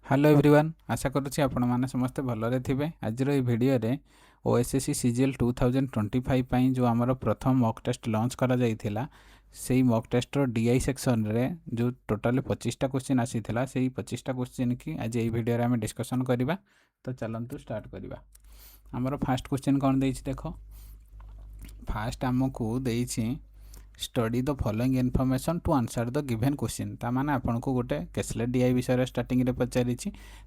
Hello everyone आशा करुच्ची आपण मैंने समस्ते भलरे थे। आज भिडियो ओएसएससी सीजीएल 2025 जो आमर प्रथम मॉक टेस्ट लॉन्च करा जाइथिला से मॉक टेस्ट डीआई सेक्शन रे जो टोटाल 25टा क्वेश्चन आसीथिला से 25टा क्वेश्चन की आज ये भिडियो आम डिस्कसन करवा। तो चलतु स्टार्ट करवा। आमर फास्ट क्वेश्चन कौन देछि देखो। फास्ट आमको देछि study the following information to answer the given question. तामाने आपन को गोटे कैशलेस डीआई विषय स्टार्टिंग रे पचारि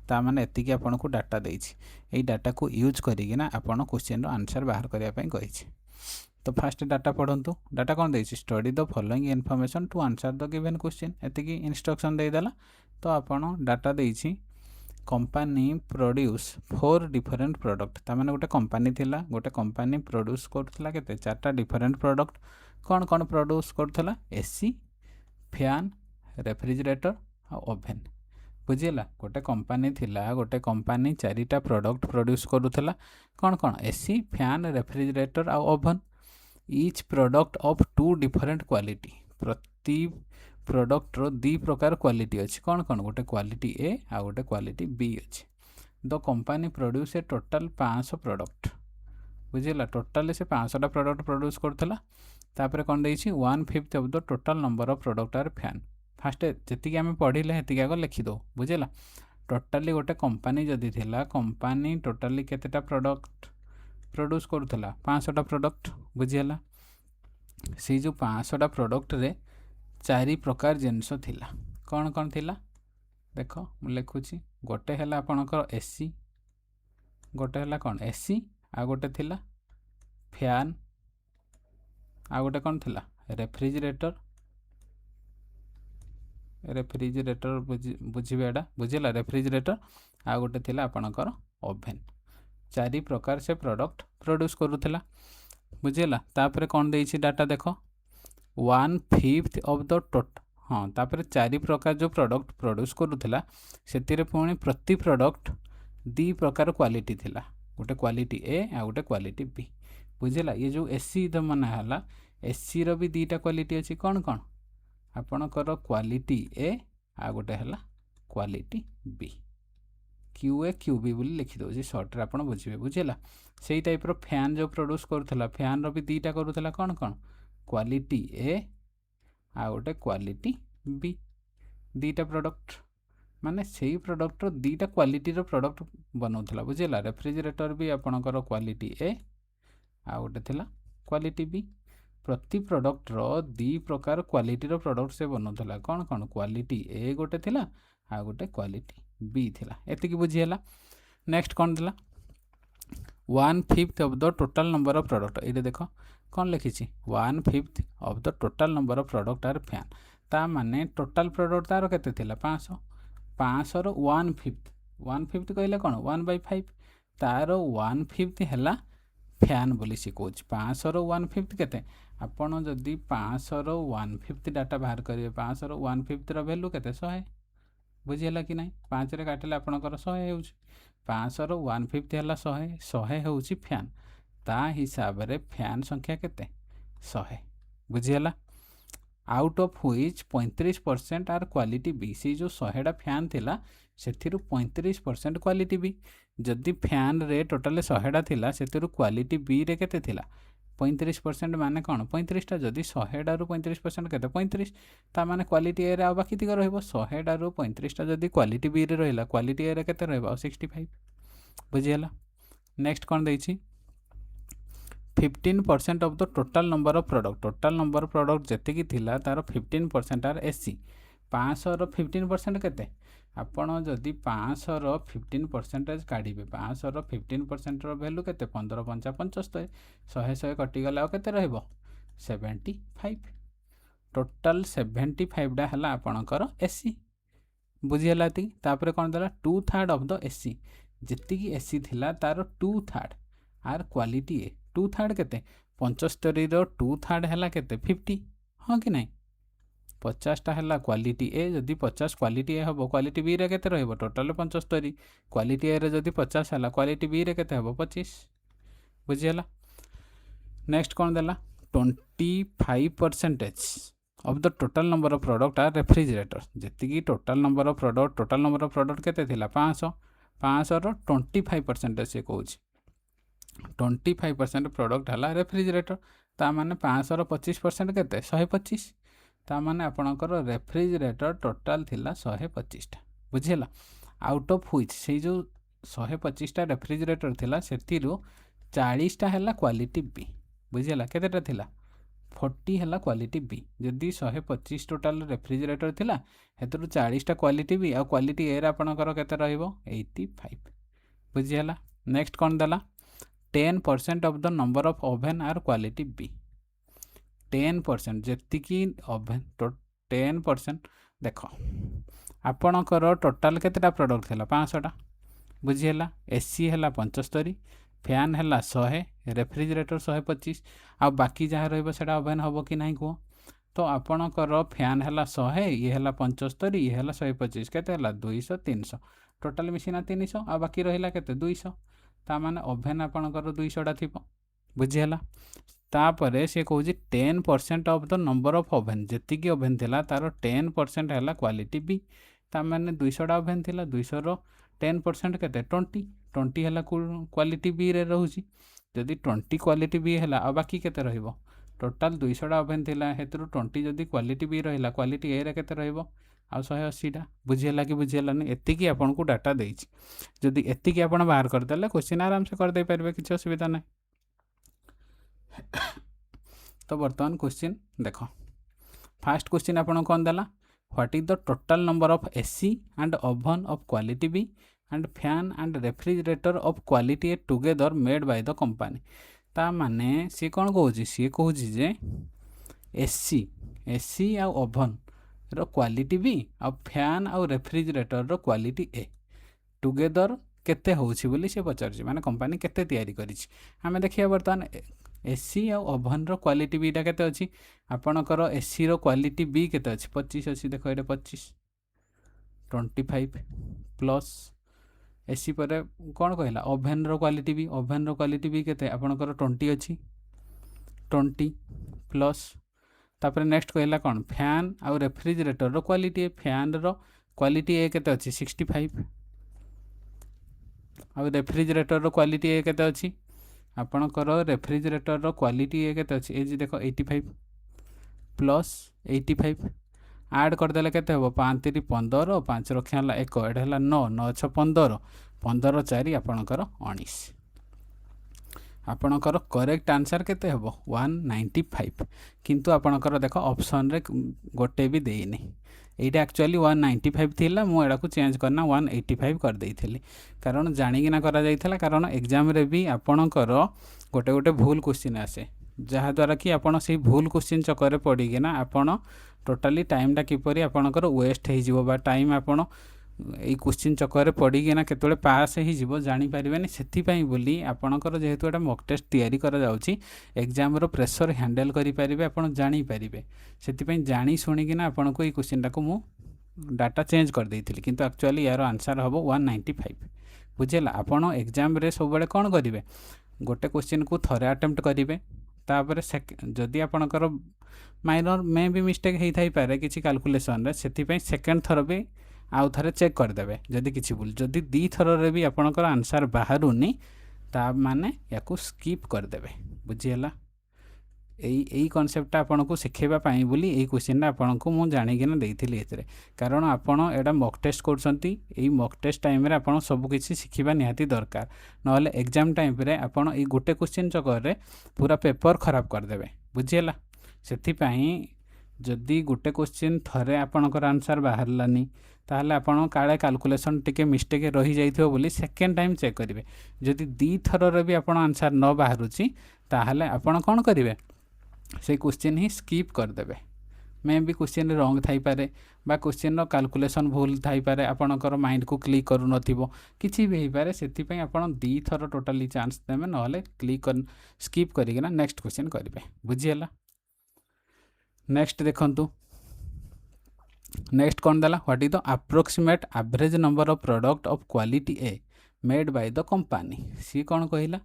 तामाने एतिकी आपन को डाटा देछि। एई डाटा को यूज करिकिना आपन क्वेश्चन रो आंसर बाहर करिया पई कहिछि। तो फास्ट डाटा पढंतु। डाटा कोन देछि study the following information to answer the given question. एतिकी इंस्ट्रक्शन दे देला। तो आपन डाटा देछि कंपनी प्रोड्यूस 4 डिफरेंट प्रोडक्ट। तामाने गोटे कंपनी थिला, गोटे कंपनी प्रोड्यूस करथिला केते 4टा डिफरेंट प्रोडक्ट। कौन कौन प्रोड्यूस करथिला एसी, फैन, रेफ्रिजरेटर और ओवन। बुझिला गोटे कंपनी थिला, गोटे कंपनी 4टा प्रोडक्ट प्रोड्यूस करुथिला। कौन कौन एसी, फैन, रेफ्रिजरेटर और oven. Each product of 2 different quality. प्रति प्रोडक्ट रो 2 प्रकार क्वालिटी अछि। कौन कौन गोटे क्वालिटी ए आ गोटे क्वालिटी बी अछि। The company produce a total 500 product. बुझिला टोटल से 500टा प्रोडक्ट प्रोड्यूस करथिला। तापर कौन देछि 1/5 of the total number of product are fan. First जति आम पढ़िले हेतिक आग लिखिदो। बुझिला टोटाली गोटे कंपनी जदि थिला, कंपनी टोटाली केतेटा प्रोडक्ट प्रोड्यूस करुथिला 500टा प्रोडक्ट। बुझिला से जो 500टा प्रोडक्ट रे 4 प्रकार जिनस थिला। कौन कौन थिला देख मु लिखुछि। गोटे हैला आपनकर एसी, गोटे हैला कौन एसी आ गोटे थिला फैन आ गोटे कौन थिला रेफ्रिजरेटर। रेफ्रिजरेटर बुझिबे एडा। बुझिला रेफ्रिजरेटर आ गोटे थिला आपनकर ओवन। 4 प्रकार से प्रोडक्ट प्रोड्यूस करुथिला। बुझिला तापर कौन देछि डाटा देखो 1/5 ऑफ द टोटल। हाँ तापर 4 प्रकार जो प्रोडक्ट प्रोड्यूस करुथिला सेतिरे पुणी प्रति प्रोडक्ट 2 प्रकार क्वालिटी थिला। गोटे क्वालिटी ए आ गोटे क्वालिटी बी। बुझिला ये जो एसी द मना हला एसी रो भी 2टा क्वालिटी अछि। कौन कौन आपनकर क्वालिटी ए आ गोटे हला quality B. Q A Q B बोली लिखि दउछि शॉर्ट रे आपन बुझिबे। बुझिला सेही टाइप रो फैन जो प्रोड्यूस करथला फैन रो भी 2टा करूथला। कौन कौन क्वालिटी ए आ गोटे क्वालिटी बी। 2टा प्रोडक्ट माने सेही प्रोडक्ट रो 2टा क्वालिटी रो प्रोडक्ट बनौथला। बुझिला रेफ्रिजरेटर भी आपनकर क्वालिटी ए आ गोटे थिला क्वालिटी बी। प्रति प्रोडक्ट रो 2 प्रकार क्वालिटी रो प्रोडक्ट से बनौथला। कौन कौन क्वालिटी ए गोटे थिला आ गोटे क्वालिटी बी थिला। एतिकी बुझिला। नेक्स्ट कौन थिला 1/5 of the total number of product. ये देखो कौन लिखिछि 1/5 of the total number of product are fan. ता माने टोटल प्रोडक्ट तार केते थिला 500। 500 रो 1/5 1/5 कहले कौन 1/5 तार 1/5 हैला फैन बोली शिखौछि। 500 रो 1/5 केते आपण जदि 500 रो 1/5 डाटा बाहर करिवे 500 रो 1/5 रो वैल्यू केते 100। बुझिला कि नहीं 5 रे काटिले आपणकर 100 हेउछि। 500 रो 1/5 हैला 100 100 हेउछि फैन। ता हिसाब रे फैन संख्या केते 100। बुझिला out of which 35% are quality B. से जो 100टा फैन थिला सेथिरु 35% क्वालिटी बी। जदि फैन रे टोटल 100टा थिला सेथिरु क्वालिटी बी रे केते थिला 35% माने कौन 35टा। जदि 100टा रु 35% केते 35 ता माने क्वालिटी ए रे आ बाकी तिक रहइबो 100टा रु 35टा। जदि क्वालिटी बी रे रहिला क्वालिटी ए रे केते रहइबो 65। बुझिला नेक्स्ट कौन देछि 15% of the total number of product. Total number of product जति की थिला तार 15% आर एसी। 500 रो 15% केते आपण जदि 500 रो 15% काढिबे 500 रो 15% रो वैल्यू केते 15 5 75 100 100 कटि गला केते रहइबो 75। टोटल 75 डा हला आपणकर एसी। बुझिला ती तापर कोन देला 2/3 ऑफ द एसी। जति की एसी थिला तार 2/3 आर क्वालिटी ए 2/3 केते 75 रो 2/3 हैला केते 50। हाँ कि नहीं 50 टा हैला क्वालिटी ए। जदि 50 क्वालिटी ए हबो क्वालिटी बी रे केते रहइबो टोटल 75। क्वालिटी ए रे जदि 50 हैला क्वालिटी बी रे केते हबो 25। बुझिला नेक्स्ट कोन देला 25% of the total number of product are refrigerators जेतिकी total number of product केते थिला 500 500 रो 25% से कहूँ 25% प्रोडक्ट है रेफ्रिजरेटर ता माने 500 रो 25% केते 125 ता माने आपणकर रेफ्रिजरेटर टोटाल थिला 125 टा बुझिला आउट ऑफ व्हिच से जो 125 टा रेफ्रिजरेटर थिला सेतिरो 40 टा हैला क्वालिटी बी बुझिला केतेटा थिला 40 हैला क्वालिटी बी जदि 125 टोटाल रेफ्रिजरेटर थिला हेतु 40 टा क्वालिटी बी आ क्वालिटी ए रा आपणकर केते रहइबो 85 बुझिला नेक्स्ट कोन दला 10% of the number of oven are quality B 10% जेतिकी oven तो 10% देख आपणकर टोटाल केतेटा प्रोडक्ट थिला 500 टा बुझिला एसी हैला 75 फैन हैला 100 रेफ्रिजरेटर 125 आ बाकी जहाँ रहिबो सेटा ओवन हबो कि नाही को तो आपणकर फैन हैला 100 ये हैला 75 ये हैला 125 केते हैला 200 300 टोटाल मिसिना 300 आ बाकी रहिला केते 200 ता माने ओभेन आपणकर 200 टा थिबो बुझिला तापरे से कहूँ 10% of the number of oven जेतिकी ओभेन थिला तार 10% हैला क्वालिटी बी ता माने 200 टा ओभेन थिला 200 रो 10% केते 20 हैला क्वालिटी बी रे रहउची जदि 20 क्वालिटी बी हैला आ बाकी केते रहिबो टोटाल 200 टा ओभेन थिला हेतु 20 जदि क्वालिटी बी रहिला क्वालिटी ए रे केते रहिबो आ 180 टा बुझिला कि बुझिलानी एतिकी आपन को डाटा देइछि जदि एतिकी आपन बाहर कर देले क्वेश्चन आराम से कर दे परबे किछ असुविधा नै तो वर्तमान क्वेश्चन देखो फर्स्ट क्वेश्चन आपन कोन देला what is the total number of AC and oven of quality B and fan and refrigerator of quality A together made by the company ता माने सी कोन कहूछि सी कहूछि जे एसी आ ओवन रो क्वालिटी बी आ फैन आ रेफ्रिजरेटर रो क्वालिटी ए टुगेदर केते होछि बोली से पचारछि माने कंपनी केते तयारी करिछि हमें देखिया बर्तमान एसी आ ओवन रो क्वालिटी बी टा केते अछि आपणकर एसी रो क्वालिटी बी केते अछि 25 अछि देखो एटा 25 25 प्लस एसी पर कोन कहला ओवन रो क्वालिटी बी केते आपणकर 20 अछि 20 प्लस तापर नेक्स्ट कहला कौन फैन आउ रेफ्रिजरेटर रो क्वालिटी फैन रो क्वालिटी ए केते अछि 65 आउ रेफ्रिजरेटर रो क्वालिटी ए केते अछि आपणकर रेफ्रिजरेटर रो क्वालिटी ए केते अछि ए जे देखो 85 प्लस 85 ऐड कर देले केते हो 5 3 15 5 रखिया हला 1 एड हला 9 9 6 15 15 4 आपणकर 19 आपणकर करेक्ट आंसर केते हेबो 195 किंतु आपणकर देखो ऑप्शन रे गोटे भी देइनी एटा एक्चुअली 195 थिला मु एडा को चेंज करना 185 कर देइथिली कारण जानि किना करा जाइथला कारण एग्जाम रे भी आपणकर गोटे गोटे भूल क्वेश्चन आसे जहा द्वारा कि आपण से भूल क्वेश्चन चक्कर पड़ी किना आपण टोटाली टाइम टा किपरि आपणकर वेस्ट हे जिवो बा टाइम आपण এই क्वेश्चन चक्कर पड़ीना केतले पास हो जानी पारे से बोली आपणकर जेहेतु एटा मॉक टेस्ट तैयारी करा जाउची एग्जाम रो प्रेशर हैंडल करि पारिबे आपण जानी पारिबे सेति जानी शुणिकिना आपण को क्वेश्चन टा को मु डाटा चेंज कर देइथिली किंतु एक्चुअली यार आंसर हबो 195 बुझेला आपण एग्जाम रे सब बेले कोन करिवे गोटे क्वेश्चन को थरे अटेम्प्ट करिवे तापर जदि आपणकर माइनर में भी मिस्टेक हेई थाई पारे किछि कैलकुलेशन रे सेति सेकंड थर भी आउ थरे चेक करदेवे जदि किछि भूल जदि दी थर रे भी आपणकर आंसर बाहरुनी ता माने याकू स्किप करदेवे बुझिएला एई कॉन्सेप्ट आपन को सिखेबा पाई बोली एई क्वेश्चन आपन को मु जानि किना देइथिली एतरे कारण आपन एडा मॉक टेस्ट करसंती एई मॉक टेस्ट टाइम रे आपन सब किछि सिखिबा निहाती दरकार नहले एग्जाम टाइम रे आपन एई गोटे क्वेश्चन चक्कर रे पूरा पेपर खराब करदेवे बुझिएला सेथि पाई जदि गोटे क्वेश्चन थरे आपणकर आंसर बाहरलानी ताहले आपण काले कैलकुलेशन टिके मिस्टेक रही जाइथिबो बोली सेकंड टाइम चेक करिवे जदि दी थर रे भी आपण आंसर न बाहरुची ताहले आपण कोन करिवे से क्वेश्चन ही स्किप कर देबे मे भी क्वेश्चन रॉन्ग थाई पारे बा क्वेश्चन रो कैलकुलेशन भूल थाई पारे आपणकर माइंड को क्लिक करू नथिबो किछि भी हेई पारे सेति पई आपण दी थर टोटली चांस देमे नहले क्लिक कर स्किप करिके ना नेक्स्ट क्वेश्चन करिवे बुझियला नेक्स्ट देखंतु नेक्स्ट कौन देला what is the approximate average number of product of quality A made by the company सी कौन कहला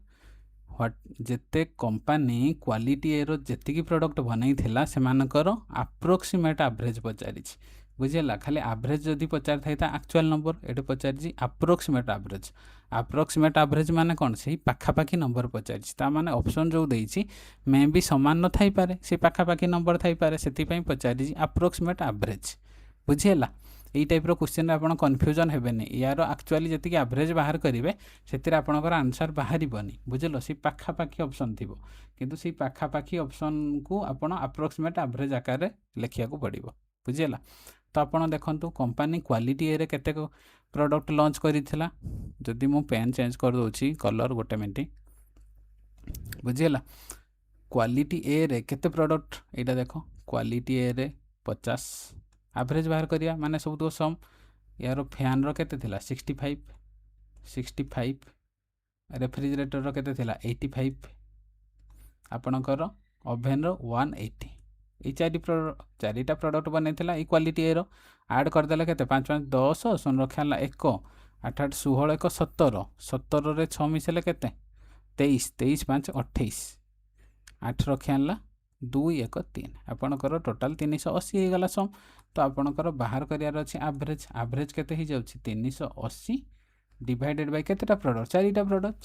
ଯେତେ କମ୍ପାନୀ କ୍ୱାଲିଟି ଏର ଯେତିକି ପ୍ରଡ଼କ୍ଟ ବନେଇଥିଲା ସେମାନଙ୍କର ଆପ୍ରୋକ୍ସିମେଟ୍ ଆଭରେଜ୍ ପଚାରିଛି। ବୁଝିହେଲା? ଖାଲି ଆଭରେଜ୍ ଯଦି ପଚାରିଥାଇତା ଆକ୍ଚୁଆଲ୍ ନମ୍ବର, ଏଠି ପଚାରିଛି ଆପ୍ରୋକ୍ସିମେଟ୍ ଆଭରେଜ୍। ଆପ୍ରୋକ୍ସିମେଟ୍ ଆଭରେଜ୍ ମାନେ କ'ଣ? ସେଇ ପାଖାପାଖି ନମ୍ବର ପଚାରିଛି। ତା ମାନେ ଅପସନ୍ ଯେଉଁ ଦେଇଛି ମେ ବି ସମାନ ନଥାଇପାରେ, ସେଇ ପାଖାପାଖି ନମ୍ବର ଥାଇପାରେ, ସେଥିପାଇଁ ପଚାରିଛି ଆପ୍ରୋକ୍ସିମେଟ୍ ଆଭରେଜ୍। ବୁଝିହେଲା? ଏଇ ଟାଇପ୍ର କ୍ୱେଶ୍ଚିନ୍ରେ ଆପଣ କନଫ୍ୟୁଜନ୍ ହେବେନି। ୟାର ଆକ୍ଚୁଆଲି ଯେତିକି ଆଭରେଜ୍ ବାହାର କରିବେ ସେଥିରେ ଆପଣଙ୍କର ଆନ୍ସର୍ ବାହାରିବନି। ବୁଝିଲ? ସେଇ ପାଖାପାଖି ଅପସନ୍ ଥିବ, କିନ୍ତୁ ସେଇ ପାଖାପାଖି ଅପସନ୍କୁ ଆପଣ ଆପ୍ରୋକ୍ସିମେଟ୍ ଆଭରେଜ୍ ଆକାରରେ ଲେଖିବାକୁ ପଡ଼ିବ। ବୁଝିହେଲା? ତ ଆପଣ ଦେଖନ୍ତୁ କମ୍ପାନୀ କ୍ୱାଲିଟି ଏରେ କେତେ ପ୍ରଡ଼କ୍ଟ ଲଞ୍ଚ କରିଥିଲା। ଯଦି ମୁଁ ପେନ୍ ଚେଞ୍ଜ କରିଦେଉଛି କଲର୍, ଗୋଟେ ମିନିଟ୍। ବୁଝିହେଲା? କ୍ୱାଲିଟି ଏରେ କେତେ ପ୍ରଡ଼କ୍ଟ, ଏଇଟା ଦେଖ, କ୍ୱାଲିଟି ଏରେ 50 ଆଭରେଜ୍ ବାହାର କରିବା ମାନେ ସବୁ ତ ସମ୍। ୟାର ଫ୍ୟାନ୍ର କେତେ ଥିଲା? 65। ରେଫ୍ରିଜରେଟରର କେତେ ଥିଲା? 85। ଆପଣଙ୍କର ଓଭେନ୍ର 180। ଏଇ ଚାରିଟା ପ୍ରଡ଼କ୍ଟ ବନେଇଥିଲା ଏଇ କ୍ୱାଲିଟି ଏର। ଆଡ଼୍ କରିଦେଲେ କେତେ? 5 5 10, 0 ରକ୍ଷା ହେଲା 1, 8 8 16, 1 17। 17ରେ 6 ମିଶେଇଲେ କେତେ? 23। 23 5 28। 8 ରକ୍ଷା ହେଲା 2 1 3। ଆପଣଙ୍କର ଟୋଟାଲ୍ 380 ହେଇଗଲା ସମ୍। ତ ଆପଣଙ୍କର ବାହାର କରିବାର ଅଛି ଆଭରେଜ୍। ଆଭରେଜ୍ କେତେ ହେଇଯାଉଛି? 380 ଡିଭାଇଡେଡ଼ ବାଇ କେତେଟା ପ୍ରଡ଼କ୍ଟ? 4ଟା ପ୍ରଡ଼କ୍ଟ।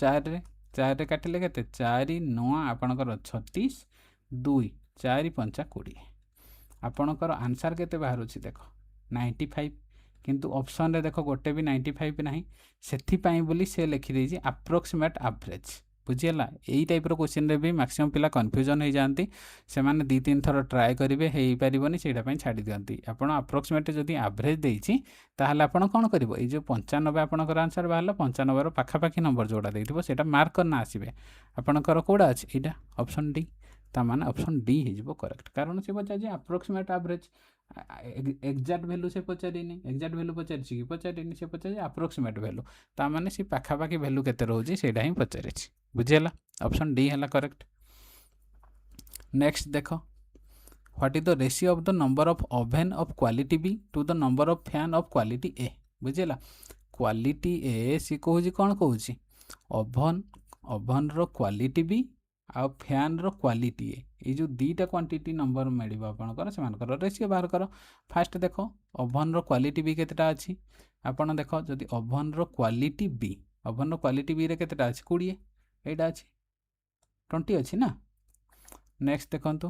4ରେ କାଟିଲେ କେତେ? 4 9 ଆପଣଙ୍କର 36, 2 4 5 20। ଆପଣଙ୍କର ଆନ୍ସର୍ କେତେ ବାହାରୁଛି ଦେଖ? 95। କିନ୍ତୁ ଅପସନ୍ରେ ଦେଖ ଗୋଟେ ବି 95 ନାହିଁ। ସେଥିପାଇଁ ବୋଲି ସେ ଲେଖିଦେଇଛି ଆପ୍ରୋକ୍ସିମେଟ୍ ଆଭରେଜ୍। ବୁଝିହେଲା? ଏଇ ଟାଇପ୍ର କ୍ୱେଶ୍ଚିନ୍ରେ ବି ମ୍ୟାକ୍ସିମମ୍ ପିଲା କନଫ୍ୟୁଜନ୍ ହେଇଯାଆନ୍ତି। ସେମାନେ 2-3 ଥର ଟ୍ରାଏ କରିବେ, ହେଇପାରିବନି, ସେଇଟା ପାଇଁ ଛାଡ଼ି ଦିଅନ୍ତି। ଆପଣ ଆପ୍ରୋକ୍ସିମେଟ୍ ଯଦି ଆଭରେଜ୍ ଦେଇଛି ତାହେଲେ ଆପଣ କ'ଣ କରିବ? ଏଇ ଯେଉଁ 95 ଆପଣଙ୍କର ଆନ୍ସର୍ ବାହାରିଲା, 95ର ପାଖାପାଖି ନମ୍ବର ଯେଉଁଟା ଦେଇଥିବ ସେଇଟା ମାର୍କ କରିନା ଆସିବେ। ଆପଣଙ୍କର କେଉଁଟା ଅଛି? ଏଇଟା ଅପସନ୍ ଡି। ତା ମାନେ ଅପସନ୍ ଡି ହେଇଯିବ କରେକ୍ଟ। କାରଣ ସେ ପଚାରିଛି ଆପ୍ରୋକ୍ସିମେଟ୍ ଆଭରେଜ୍। ଏକ୍ଜାକ୍ଟ ଭ୍ୟାଲୁ ସେ ପଚାରିନି। ଏକ୍ଜାକ୍ଟ ଭ୍ୟାଲୁ ପଚାରିଛି କି? ପଚାରିନି। ସେ ପଚାରିଛି ଆପ୍ରୋକ୍ସିମେଟ୍ ଭ୍ୟାଲୁ। ତା ମାନେ ସେ ପାଖାପାଖି ଭ୍ୟାଲୁ କେତେ ରହୁଛି ସେଇଟା ହିଁ ପଚାରିଛି। ବୁଝିହେଲା? ଅପସନ୍ ଡି ହେଲା କରେକ୍ଟ। ନେକ୍ସଟ ଦେଖ, what is the ratio of the number of oven of quality B to the number of fan of quality A. ବୁଝିହେଲା? କ୍ୱାଲିଟି ଏ ସି କହୁଛି କ'ଣ କହୁଛି? ଓଭନ୍ର କ୍ୱାଲିଟି ବି ଆଉ ଫ୍ୟାନ୍ର କ୍ୱାଲିଟି ଏ, ଏଇ ଯେଉଁ ଦୁଇଟା କ୍ୱାଣ୍ଟିଟି ନମ୍ବର ମିଳିବ ଆପଣଙ୍କର, ସେମାନଙ୍କର ରେସିଓ ବାହାର କର। ଫାଷ୍ଟ ଦେଖ ଓଭନ୍ର କ୍ୱାଲିଟି ବି କେତେଟା ଅଛି? ଆପଣ ଦେଖ, ଯଦି ଓଭନ୍ର କ୍ୱାଲିଟି ବିରେ କେତେଟା ଅଛି? 20। ଏଇଟା ଅଛି 20 ଅଛି ନା। ନେକ୍ସଟ ଦେଖନ୍ତୁ,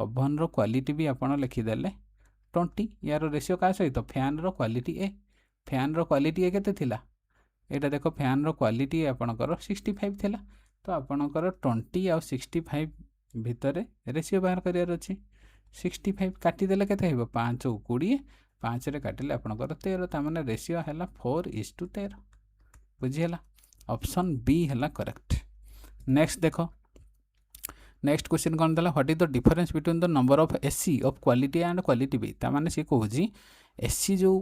ଓଭନ୍ର କ୍ୱାଲିଟି ବି ଆପଣ ଲେଖିଦେଲେ 20। ୟାର ରେସିଓ କାହା ସହିତ? ଫ୍ୟାନ୍ର କ୍ୱାଲିଟି ଏ। ଫ୍ୟାନ୍ର କ୍ୱାଲିଟି ଏ କେତେ ଥିଲା? ଏଇଟା ଦେଖ, ଫ୍ୟାନ୍ର କ୍ୱାଲିଟି ଆପଣଙ୍କର 65 ଥିଲା। ତ ଆପଣଙ୍କର 20 ଆଉ 65 ଭିତରେ ରେସିଓ ବାହାର କରିବାର ଅଛି। 65 କାଟିଦେଲେ କେତେ ହେବ? 5 20, 5ରେ କାଟିଲେ ଆପଣଙ୍କର 13। ତା ମାନେ ରେସିଓ ହେଲା 4:13। ବୁଝିହେଲା? ଅପସନ୍ ବି ହେଲା କରେକ୍ଟ। ନେକ୍ସଟ ଦେଖ, ନେକ୍ସଟ କ୍ୱେଶ୍ଚିନ୍ କ'ଣ ଦେଲା? What is the difference between the number of AC of quality and quality B. ତା ମାନେ ସେ କହୁଛି ଏସି ଯେଉଁ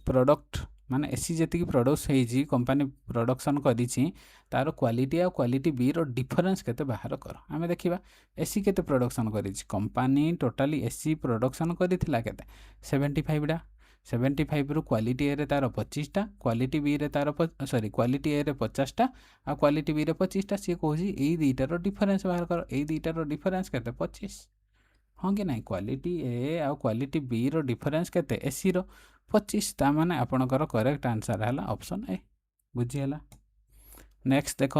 ପ୍ରଡ଼କ୍ଟ, ମାନେ ଏସି ଯେତିକି ପ୍ରଡ୍ୟୁସ୍ ହେଇଛି, କମ୍ପାନୀ ପ୍ରଡକ୍ସନ୍ କରିଛି, ତାର କ୍ୱାଲିଟି ଆଉ କ୍ୱାଲିଟି ବିର ଡିଫରେନ୍ସ କେତେ ବାହାର କର। ଆମେ ଦେଖିବା ଏସି କେତେ ପ୍ରଡକ୍ସନ୍ କରିଛି। କମ୍ପାନୀ ଟୋଟାଲି ଏସି ପ୍ରଡକ୍ସନ୍ କରିଥିଲା କେତେ? 75ଟା। 75ରୁ କ୍ୱାଲିଟି ଏରେ ତାର 25ଟା, କ୍ୱାଲିଟି ବିରେ ତାର କ୍ୱାଲିଟି ଏରେ 50ଟା ଆଉ କ୍ୱାଲିଟି ବିରେ 25ଟା। ସିଏ କହୁଛି ଏଇ ଦୁଇଟାର ଡିଫରେନ୍ସ ବାହାର କର। ଏଇ ଦୁଇଟାର ଡିଫରେନ୍ସ କେତେ? 25। ହଁ କି ନାହିଁ? କ୍ୱାଲିଟି ଏ ଆଉ କ୍ୱାଲିଟି ବିର ଡିଫରେନ୍ସ କେତେ? ଏସିର 25। ତା ମାନେ ଆପଣଙ୍କର କରେକ୍ଟ ଆନ୍ସର୍ ହେଲା ଅପସନ୍ ଏ। ବୁଝିହେଲା? ନେକ୍ସଟ ଦେଖ,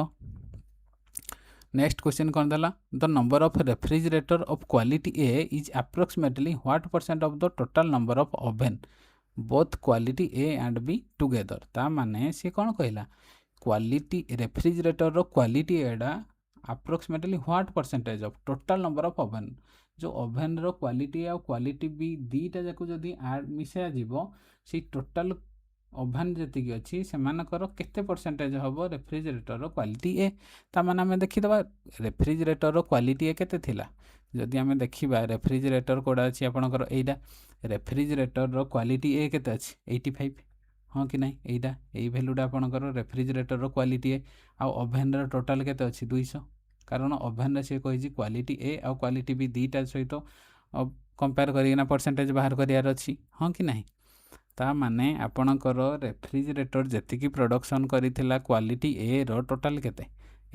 ନେକ୍ସଟ କ୍ୱେଶ୍ଚିନ୍ କ'ଣ ଦେଲା? ଦ number of refrigerator of quality A is approximately what percent of the total number of oven both quality A and B together. ତା ମାନେ ସିଏ କ'ଣ କହିଲା? କ୍ୱାଲିଟି ରେଫ୍ରିଜରେଟରର କ୍ୱାଲିଟି ଏଟା approximately what percentage of total number of oven. ଯେଉଁ ଓଭେନ୍ର quality ଆଉ quality ବି ଦୁଇଟା ଯାକୁ ଯଦି ମିଶା ଯିବ, ସେଇ ଟୋଟାଲ୍ ଓଭେନ୍ ଯେତିକି ଅଛି ସେମାନଙ୍କର କେତେ ପରସେଣ୍ଟେଜ୍ ହେବ ରେଫ୍ରିଜରେଟରର କ୍ୱାଲିଟି ଏ। ତାମାନେ ଆମେ ଦେଖିଦେବା ରେଫ୍ରିଜରେଟରର କ୍ୱାଲିଟି ଏ କେତେ ଥିଲା। ଯଦି ଆମେ ଦେଖିବା ରେଫ୍ରିଜରେଟର କେଉଁଟା ଅଛି ଆପଣଙ୍କର? ଏଇଟା। ରେଫ୍ରିଜରେଟରର କ୍ୱାଲିଟି ଏ କେତେ ଅଛି? 85। ହଁ କି ନାହିଁ? ଏଇଟା, ଏଇ ଭ୍ୟାଲୁଟା ଆପଣଙ୍କର ରେଫ୍ରିଜରେଟରର କ୍ୱାଲିଟି ଏ। ଆଉ ଓଭେନ୍ର ଟୋଟାଲ୍ କେତେ ଅଛି? 200। କାରଣ ଓଭେନ୍ରେ ସେ କହିଛି କ୍ୱାଲିଟି ଏ ଆଉ କ୍ୱାଲିଟି ବି ଦୁଇଟା ସହିତ କମ୍ପେୟାର କରିକିନା ପରସେଣ୍ଟେଜ୍ ବାହାର କରିବାର ଅଛି। ହଁ କି ନାହିଁ? ତା ମାନେ ଆପଣଙ୍କର ରେଫ୍ରିଜରେଟର ଯେତିକି ପ୍ରଡକ୍ସନ୍ କରିଥିଲା କ୍ୱାଲିଟି ଏର ଟୋଟାଲ୍ କେତେ?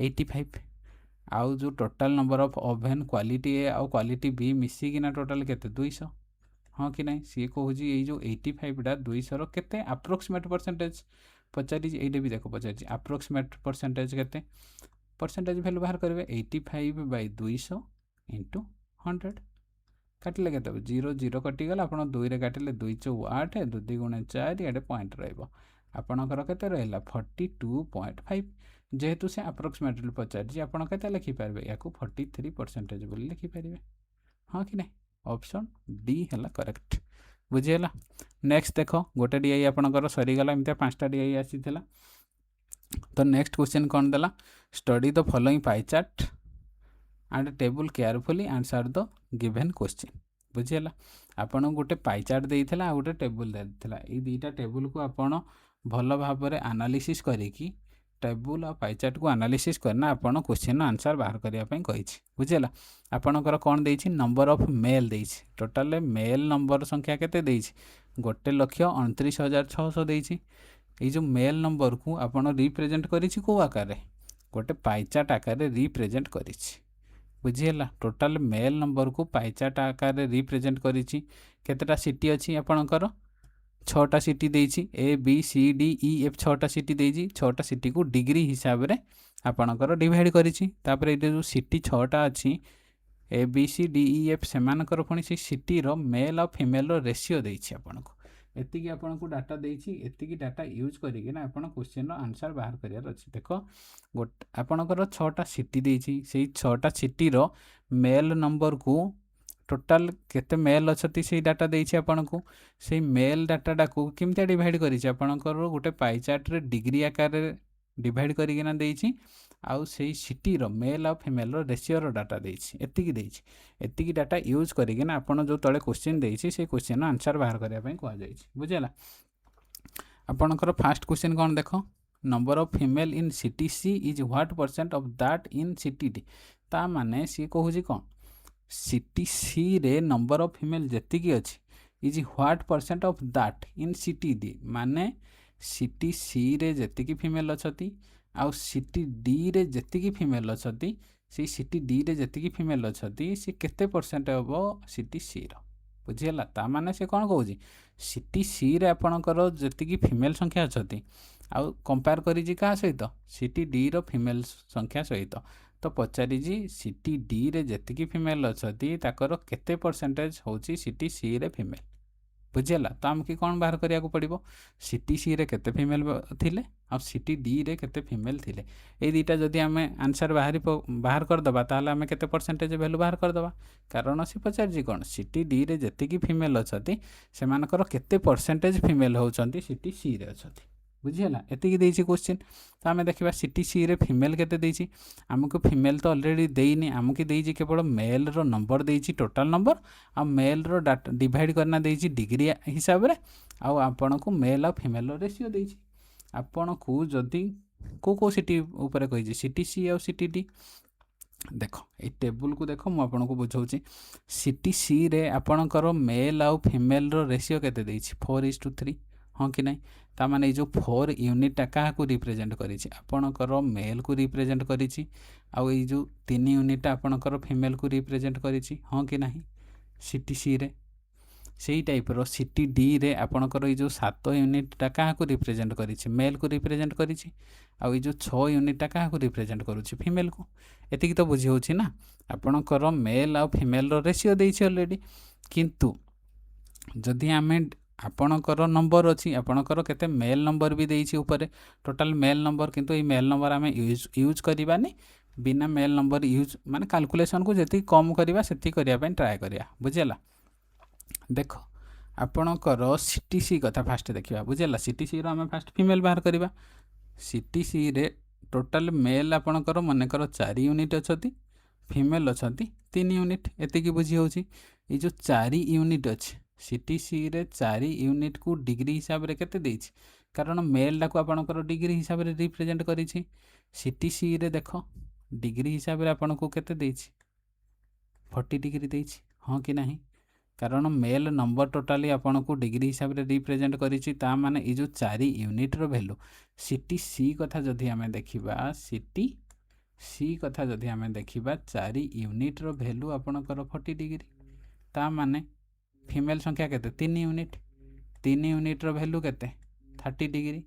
85 आउ जो total number of oven quality A आउ क्वालिटी बी मिसिकिना टोटाल केते 200 हाँ कि नहीं सी कहूँ ये जो 85टा 200 केते अप्रोक्सीमेट परसेंटेज पचारि ये भी देख पचारि अप्रोक्सीमेट परसेंटेज केते परसेंटेज भैल्यू बाहर करेंगे 85/200 इंटू 100 काटिले के 0 0 कटिगला आप 2 रे काटिले 2 × 8 2 × 4 इे पॉइंट रपणकर के रहा 42.5 जेहेतु से अप्रोक्सीमेटली पचारि आपड़ के लिखिपारे या 43% बोली लिखिपारे हाँ कि नहीं ऑप्शन डी है करेक्ट बुझीगला। नेक्स्ट देख गोटे डीआई आपंकर सरीगला एमती 5टा डीआई आसी तो नेक्स्ट क्वेश्चन कौन देला study the following pie chart and table carefully answer the given question बुझीगला आपन गोटे पाई चार्ट देइथिला आ गोटे टेबल देइथिला ए दुईटा टेबल को आपन भल भाव में एनालिसिस करिकी टेबल और पाई चार्ट को एनालिसिस करना आपन क्वेश्चन आंसर बाहर करने कही बुझीगला आपणकर कौन देइछि नंबर ऑफ मेल देइछि टोटाल मेल नंबर संख्या केते देइछि 1,29,600 देइछि ये जो मेल नंबर को आपन रिप्रेजेंट करिछि को आकार रे गोटे पाई चार्ट आकार रे रिप्रेजेंट करिछि बुझीगला टोटाल मेल नंबर को पाई चार्ट आकार रे रिप्रेजेंट करिछि केतेटा सिटी अछि आपणकर 6टा सिटी देइछि A B C D E F 6टा सिटी देइछि 6टा सिटी को डिग्री हिसाब रे आपणकर डिवाइड करिछि तापर ए जो सिटी 6टा अछि A B C D E F सेमानकर पुणी से सिटी रो मेल और फीमेल रो रेशियो देइछि आपनको एतिकी आपनको डाटा देइछि एतिकी डाटा यूज करिके ना आपण क्वेश्चन रो आंसर बाहर करियार अछि देखो गोट आपणकर 6टा सिटी देइछि सेही 6टा सिटी रो मेल नंबर को टोटाल केते मेल अछती से डाटा देइछि आपनको से मेल डाटाटा को केमते डिवाइड करिछि आपणकर गोटे पाई चार्ट रे डिग्री आकार रे डिवाइड करिके ना देइछि आउ से सिटी रो मेल और फीमेल रो रेशियो रो डाटा देइछि एतिकी डाटा यूज करिके ना आपण जो तळे क्वेश्चन देइछि से क्वेश्चन आंसर बाहर करिया पई कहआ जाइछि बुझिला आपणकर फर्स्ट क्वेश्चन कोन देखो number of female in city C is what percent of that in city D ता माने सी कहूछि कोन सिटी सी रे नंबर ऑफ फीमेल जेतिकी अछि is what percent of that in city D माने सिटी सी रे जेतिकी फीमेल अछती आउ सिटी डी रे जेतिकी फीमेल अछती से city D रे जेतिकी फीमेल अछती से केते परसेंट हबो सिटी सी रो बुझिला ता माने से कोन कहूछि सिटी सी रे आपणकर जेतिकी फीमेल संख्या अछती आउ कंपेयर करिजि का सहित सिटी डी रो फीमेल संख्या सहित तो पचारि सिटी डी रे जेतिकी फीमेल अछती ताकर केते परसेंटेज होछि सिटी सी रे फीमेल बुझीगला तो आमके कौन बाहर करिया को पड़िबो सिटी सी रे केते फीमेल थिले आ सिटी डी रे केते फीमेल थिले ए दुईटा जदि आमे आंसर बाहर कर दबा ताले आमे केते परसेंटेज वैल्यू बाहर कर दबा कारण से पचार कौन सिटी डी रे जेतिकी फीमेल अछती सेमानकर केते परसेंटेज फीमेल होउछंती सिटी सी रे अछती बुझीगला एतिकी देइछि क्वेश्चन तो आमे देखिबा सिटी सी रे फीमेल केते देइछि हमको फीमेल तो ऑलरेडी देइनी हमको देइछि केवल मेल रो नंबर देइछि टोटल नंबर आ मेल रो डाटा डिवाइड करना देइछि डिग्री हिसाब रे आ आपण को मेल और फीमेल रो रेशियो देइछि आपण को जदी को सिटी ऊपर कहिछि सिटी सी और सिटी डी देखो ये टेबल को देखो मु आपन को बुझाउछि सिटी सी रे आपणकर मेल और फीमेल रो रेशियो केते देइछि 4:3 हाँ कि नहीं ता माने जो 4 यूनिट क्या रिप्रेजेंट करिछि आपणकर मेल को रिप्रेजेंट करिछि आउ ये जो 3 यूनिट आपणकर फीमेल को रिप्रेजेंट करिछि हाँ कि नहीं सिटी सी रे सेही टाइप रो सिटी डी रे आपणकर ये जो 7 यूनिट क्या रिप्रेजेंट करिछि मेल को रिप्रेजेंट करिछि आउ ये जो 6 यूनिट क्या रिप्रेजेंट करुछि फीमेल को एतिकी तो बुझी होछि ना आपणकर मेल आउ फीमेल रो रेशियो देइछि ऑलरेडी किंतु जदि आमे आपणकर नंबर अच्छी आपणकर केते मेल नंबर भी देइछि ऊपर टोटल मेल नंबर किंतु ये मेल नंबर आमे यूज करबानी बिना मेल नंबर यूज माने कैलकुलेशन को जति कम करबा सेति करिया पय ट्राई करिया बुझिला देखो आपणकर सीटीसी कथा फास्ट देखिबा बुझिला सीटीसी रो आमे फास्ट फीमेल बाहर करबा सीटीसी रे टोटल मेल आपणकर मानेकर 4 यूनिट अछती फीमेल अछती 3 यूनिट एतिकी बुझी होछि ए जो 4 यूनिट अछि सीटीसी रे 4 यूनिट को डिग्री हिसाब रे केते देइछि कारण मेल टा को आपणकर डिग्री हिसाब रे रिप्रेजेंट करिछि सीटीसी रे देखो डिग्री हिसाब रे आपन को केते देइछि 40 डिग्री देइछि हाँ कि नहीं कारण मेल नंबर टोटाली आपन को डिग्री हिसाब रे रिप्रेजेंट करिछि ता माने ए जो 4 यूनिट रो वैल्यू सीटीसी कथा जदि हमें देखिबा सीटी सी कथा जदि आम देखा 4 यूनिट्र भैल्यू आपणकर 40 डिग्री ता माने फीमेल संख्या केते 3 यूनिट 3 यूनिट्र भैल्यू केते 30 डिग्री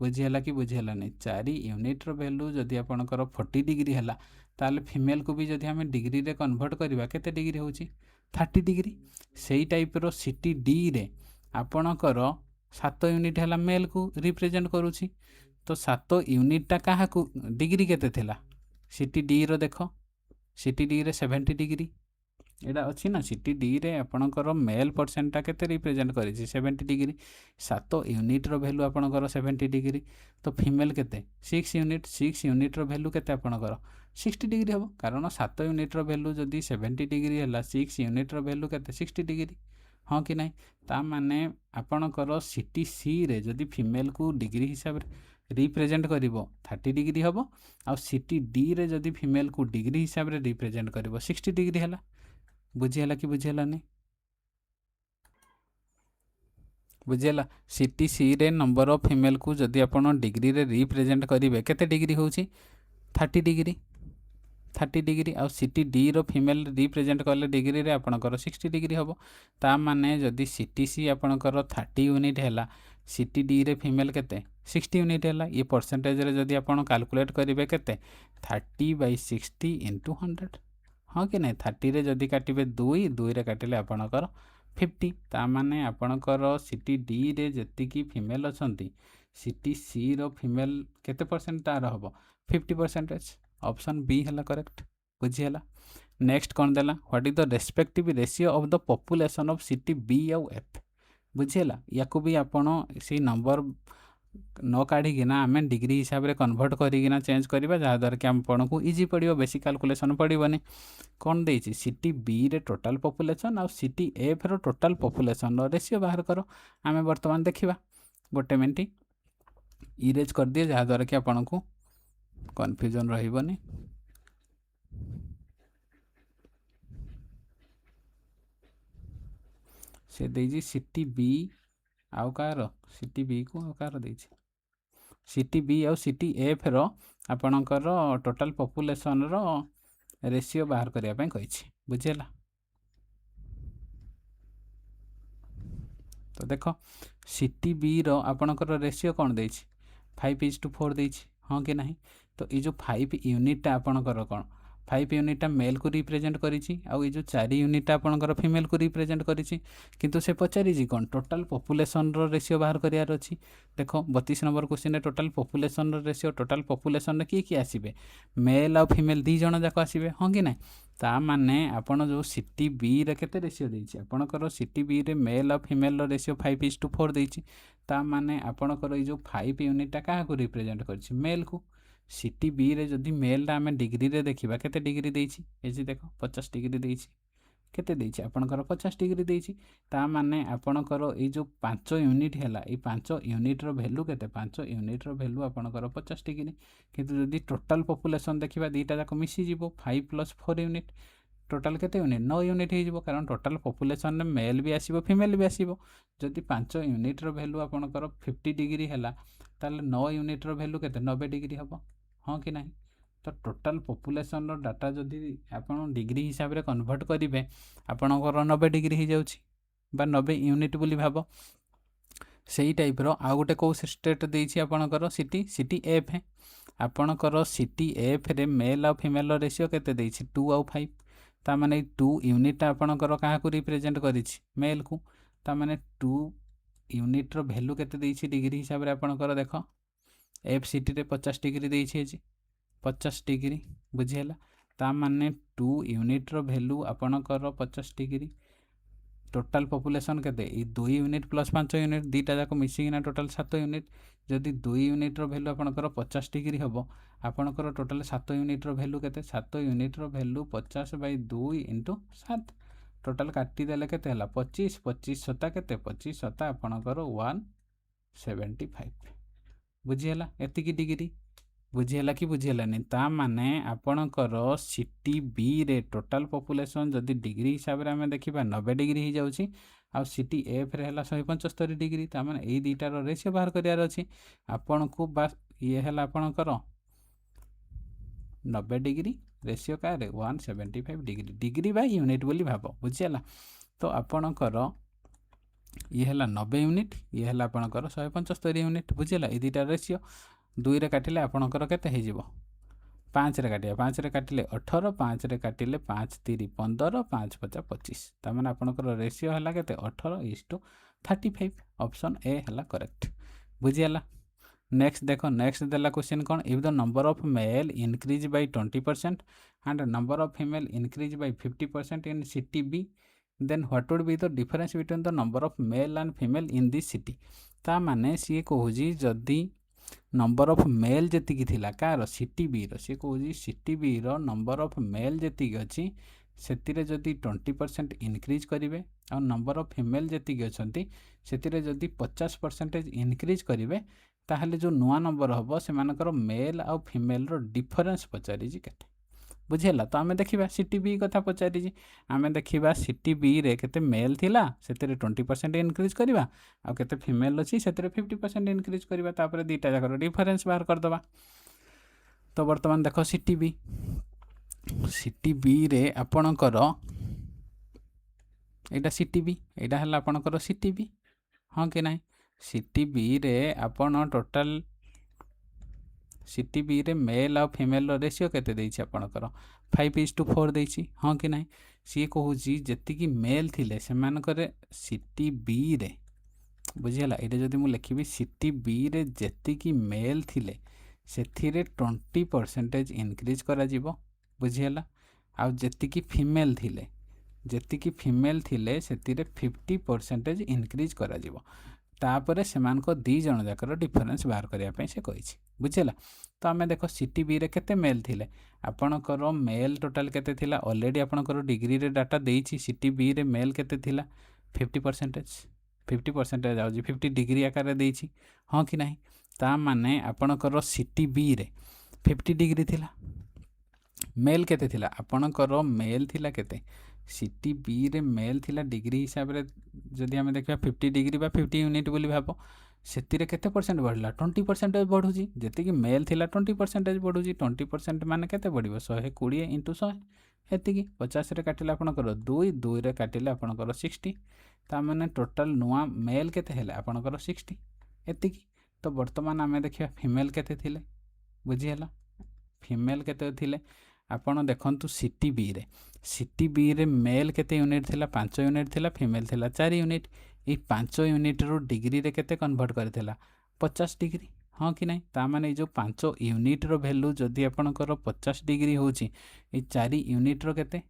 बुझीगला कि बुझीगलानी 4 यूनिट्र भैल्यू जदि आपणकर 40 डिग्री है ताल फीमेल को भी जदि आम डिग्री रे कन्वर्ट करवा केते डिग्री होची 30 डिग्री सेई टाइप रो सीटी डी रे आपणकर 7 यूनिट है मेल को रिप्रेजेंट करूची तो 7 यूनिटा क्या डिग्री केते थिला सीटी डी रो देख सीटी डी रे 70 डिग्री एटा अच्छी ना सीटी डी रे आपणकर मेल परसेंटा केते रिप्रेजेंट करिछि 70 डिग्री 7 यूनिट रो वैल्यू आपणकर 70 डिग्री तो फीमेल केते 6 यूनिट 6 यूनिट रो वैल्यू केते आपणकर 60 डिग्री हम कारण 7 यूनिट रो वैल्यू जदि 70 डिग्री है 6 यूनिट रो वैल्यू केते 60 डिग्री हाँ कि नहीं ता माने आपणकर सीटी सी रे जदि फीमेल को डिग्री हिसाब रे रिप्रेजेंट करिवो 30 डिग्री हम आ सीटी डी रे जदि फीमेल को डिग्री हिसाब रे रिप्रेजेंट करिवो 60 डिग्री है बुझीगला कि बुझीगलानी बुझीगला सीटी सी रे नंबर ऑफ फीमेल को जदि आपण डिग्री रे रिप्रेजेंट करिवे केते डिग्री होची 30 डिग्री 30 डिग्री आ सीटी डी रो फीमेल रिप्रेजेंट कले डिग्री रे आपणकर 60 डिग्री हम ता माने जदि सीटी सी आपणकर 30 यूनिट है सीटी डी रे फीमेल केते 60 यूनिट है ये परसेंटेज रे जदि आपण कैलकुलेट करिवे केते 30/60 * 100 हाँ कि नहीं 30 रे जदि काटिबे 2 रे काटिले आपणकर 50 ता माने आपणकर सीटी डी रे जेतिकी फीमेल अछंती सीटी सी रो फीमेल केते परसेंट तार हबो 50%। ऑप्शन बी है करेक्ट बुझीगला नेक्स्ट कौन देला what is the respective ratio of the population of सीटी बी आउ एफ बुझीगला या भी आपण से नंबर न काढ़िकिना आम डिग्री हिसाब से कन्वर्ट करना चेंज करवा जहाँद्वारा कि आपण को इजी पड़ो बेसी कैलकुलेशन पड़ोनी कौन देती सीटी बी रे टोटाल पॉपुलेशन आ सीटी एफ रो टोटाल पॉपुलेशन रेशियो बाहर कर आम बर्तमान देखा गोटे मिनट इरेज कर दिए जहाँद्वारा कि आपण को कन्फ्यूजन रही से देजी सीटी बी आउ कार सीटी बी को आउ कार देजी सीटी बी आउ सीटी एफ रो आपणकर टोटाल पॉपुलेशन रो रेशियो बाहर करने कही बुझीगला तो देख सीटी बी रो आपणकर रेशियो कौन दे 5:4 देछि हाँ कि नहीं तो ये जो 5 यूनिटा आपणकर कौन 5 यूनिटा मेल को रिप्रेजेंट करिछि आ ये जो 4 यूनिटा आपणकर फीमेल को रिप्रेजेंट करिछि किंतु से पचारिछि कौन टोटाल पॉपुलेशन रो रेशियो बाहर करियार अछि देखो 32 number question total population row ratio total population रे किए आसीबे मेल आ फीमेल दी जण जाक आसीबे हाँ कि नहीं ता माने आपण जो सीटी बी रे केते रेशियो देछि आपणकर सीटी बी रे मेल आ फीमेल रो रेशियो 5:4 देछि ता माने आपणकर ये जो 5 यूनिटा क्या रिप्रेजेंट करिछि मेल को सीटी बी रे जदि मेल आम डिग्री रे देखा केते डिग्री देछि ए देख 50 डिग्री देछि केते देछि आपणकर 50 डिग्री देछि ता माने आपणकर ए जो 5 यूनिट हैला ए 5 यूनिट रो वैल्यू केते 5 यूनिट रो वैल्यू आपणकर 50 डिग्री किंतु जदि टोटाल पॉपुलेशन देखा दीटा जाक मिसी जीवो 5 + 4 यूनिट टोटाल केते यूनिट 9 यूनिट हो कारण टोटाल पॉपुलेशन में मेल भी आसीबो फीमेल भी आसीबो जदि 5 यूनिट रो वैल्यू आपणकर 50 डिग्री हैला ताले 9 यूनिट रो वैल्यू केते 90 डिग्री हबो हाँ कि नहीं तो टोटाल पॉपुलेशन रो डाटा जदि आपण डिग्री हिसाब रे कन्वर्ट करिवे आपणकर 90 डिग्री हो जाउछि बा 90 यूनिट बोली भाबो सेही टाइप रो आ गोटे को स्टेट देछि आपणकर सीटी एफ है आपणकर सीटी एफ रे मेल आ फीमेल रेशियो केते देछि 2 और 5 ता माने 2 यूनिट आपणकर कहा को रिप्रेजेंट करिछि मेल को ता माने 2 यूनिट रो वैल्यू केते देछि डिग्री हिसाब रे आपणकर देख एफ सीटी रे 50 डिग्री देछि 50 डिग्री बुझीगला ता माने 2 यूनिट रो वैल्यू आपणकर 50 डिग्री टोटाल पॉपुलेशन केते 2 यूनिट प्लस 5 यूनिट दीटा जाक मिसिकिना टोटाल 7 यूनिट जदि 2 यूनिट रो वैल्यू आपणकर 50 डिग्री हबो आपणकर टोटाल 7 यूनिट रो वैल्यू केते 7 यूनिट रो वैल्यू 50/2 * 7 टोटाल काटी देले केते हला 25 25 सता केते 25 सता आपणकर 175 बुझीगला एतिकी डिग्री बुझीगला कि बुझीगलानी ता माने आपणकर सीटी बी रे टोटाल पॉपुलेशन जदि डिग्री हिसाब रे हमें देखिबा 90 डिग्री हो जाउछि आ सीटी एफ रे हला 175 डिग्री ता माने एई दीटा रो रेशियो बाहर करियार अछि आपन को बस ये हला आपणकर 90 degree ratio car 175 degree degree by unit बोली भाव बुझीगला। तो आपणकर ये है 90 यूनिट ये है आपणकर 175 यूनिट बुझीगला। ये दुईटा रेशियो 2 रे काटिले आपणकर केते हे जिवो 5 रे काटिया 5 रे काटिले 18 5 रे काटिले 5 3 15 5 5 25 तार माने आपणकर रेशियो हला केते 18:35 ऑप्शन ए हला करेक्ट बुझीगला। नेक्स्ट देखो नेक्स्ट देला क्वेश्चन कौन if the number of male increase by 20% and number of female increase by 50% in city B then what would be the difference between the number of male and female in this city. ता माने सी कहूजी जदि number of male जेतिकी थिला कार city B रो सी कहूजी city B रो नंबर ऑफ मेल जेतिकी अछि सेतिरे जदि 20% इंक्रीज करिवे और नंबर ऑफ फीमेल जेतिकी अछंती सेतिरे जदि 50% इंक्रीज करिवे ताहले जो नुआ नंबर हम से मेल आउ फीमेल रो डिफरेंस पचारि केते बुझेला। तो आमे देखिबा सिटी बी कथा पचारि आमे देखिबा सिटी बी रे केते मेल थिला सेतिरे 20% इंक्रीज करिबा आ केते फीमेल अछि सेतिरे 50% इंक्रीज करिबा तापरे दीटा जाकर डिफरेंस बाहर कर दबा। तो वर्तमान देखो सिटी बी रे आपणकर एटा सिटी बी एटा हला आपणकर सिटी बी हाँ कि नहीं सिटी बी रे आपण टोटल सिटी बी रे मेल आ फीमेल रेशियो केते देछि आपणकर 5:4 देछि हाँ कि नहीं सी कहूजी जेतिकी मेल थिले से मानकर सिटी बी रे बुझीगला। ये जदि मु लिखिबी सिटी बी रे जेतिकी मेल थिले सेथिरे 20% इंक्रीज करा जिवो बुझीगला। आ जेतिकी फीमेल थिले सेतिरे 50% इंक्रीज करा जिवो तापरे सेमानको दी जण जाकर डिफरेंस बाहर करिया पई से कहिछि बुझीला। तो आमे देखो सिटी बी रे केते मेल थिले आपणकर मेल टोटल केते थिला ऑलरेडी आपणकर डिग्री रे डाटा देइछि सिटी बी रे मेल केते थिला 50% आउछि 50 डिग्री आकार रे देइछि हाँ कि नहीं ता माने आपणकर सिटी बी रे 50 डिग्री थिला मेल केते थिला आपणकर मेल थिला केते सिटी बी रे मेल थिला डिग्री हिसाब रे जदि हमें देखा 50 डिग्री बा 50 यूनिट बोली भाव सेतिरे केते परसेंट बढ़ला 20% बढ़ुची जेतिकी मेल थिला 20% बढ़ुची 20% माने केते बढ़िबो 120 × 100 एतिकी 50 रे काटिले आपणकर 2 रे काटिले आपणकर 60 ता माने टोटल नुआ मेल केते हेले आपणकर 60 एतिकी। तो वर्तमान आमे देखिया फीमेल केते थिले बुझी हला फीमेल केते थिले आपण देखंतु सिटी बी रे मेल केते यूनिट थिला 5 यूनिट थिला फीमेल थिला 4 यूनिट ये 5 यूनिट रो डिग्री रे केते कन्वर्ट करथिला 50 डिग्री हाँ कि नहीं ता माने जो 5 यूनिट रो वैल्यू जदि आपणकर 50 डिग्री होची ये 4 यूनिट रो केते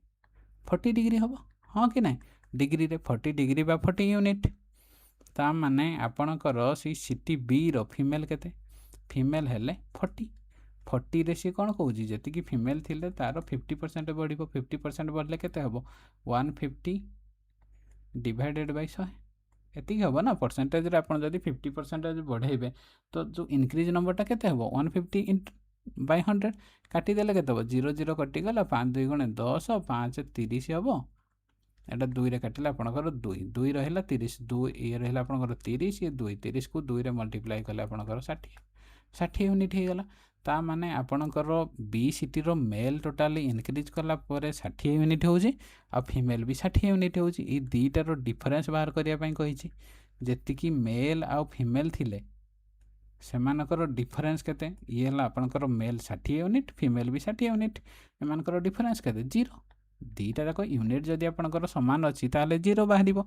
40 डिग्री हबो हाँ कि नहीं डिग्री रे 40 डिग्री बा 40 यूनिट ता माने आपणकर सी सिटी बी रो फीमेल केते फीमेल हेले 40 रे सी कौन कहूँ जी फीमेल थिले तार 50% बढ़ 50% बढ़ले केते हबो 150 डिवाइडेड बाय 100 एति हबो ना परसेंटेज रे आपण जदि 50% बढ़ेबे तो जो इंक्रीज नंबरटा केते हबो 150 बाय 100 काटी देले केते हबो 0 0 कटि गला 5 2 गुणे 10 5 30 हबो एटा 2 रे काटिले आपणकर 2 रहिला 30 2 ये रहिला आपणकर 30 ये 30 को 2 रे मल्टीप्लाई कले आपणकर 60 यूनिट हे गला ता माने आपणकर बी सिटी रो मेल टोटाली इंक्रीज कला परे 60 यूनिट होउची आ फीमेल भी 60 यूनिट होउची ई दीटा रो डिफरेंस बाहर करिया पई कहिची जेतिकी मेल आ फीमेल थिले सेमानकर डिफरेंस केते ये हला आपणकर मेल 60 यूनिट फीमेल भी 60 यूनिट एमानकर डिफरेंस केते 0 दीटा जाक यूनिट जदि आपणकर समान अछि ताले 0 बाहरिबो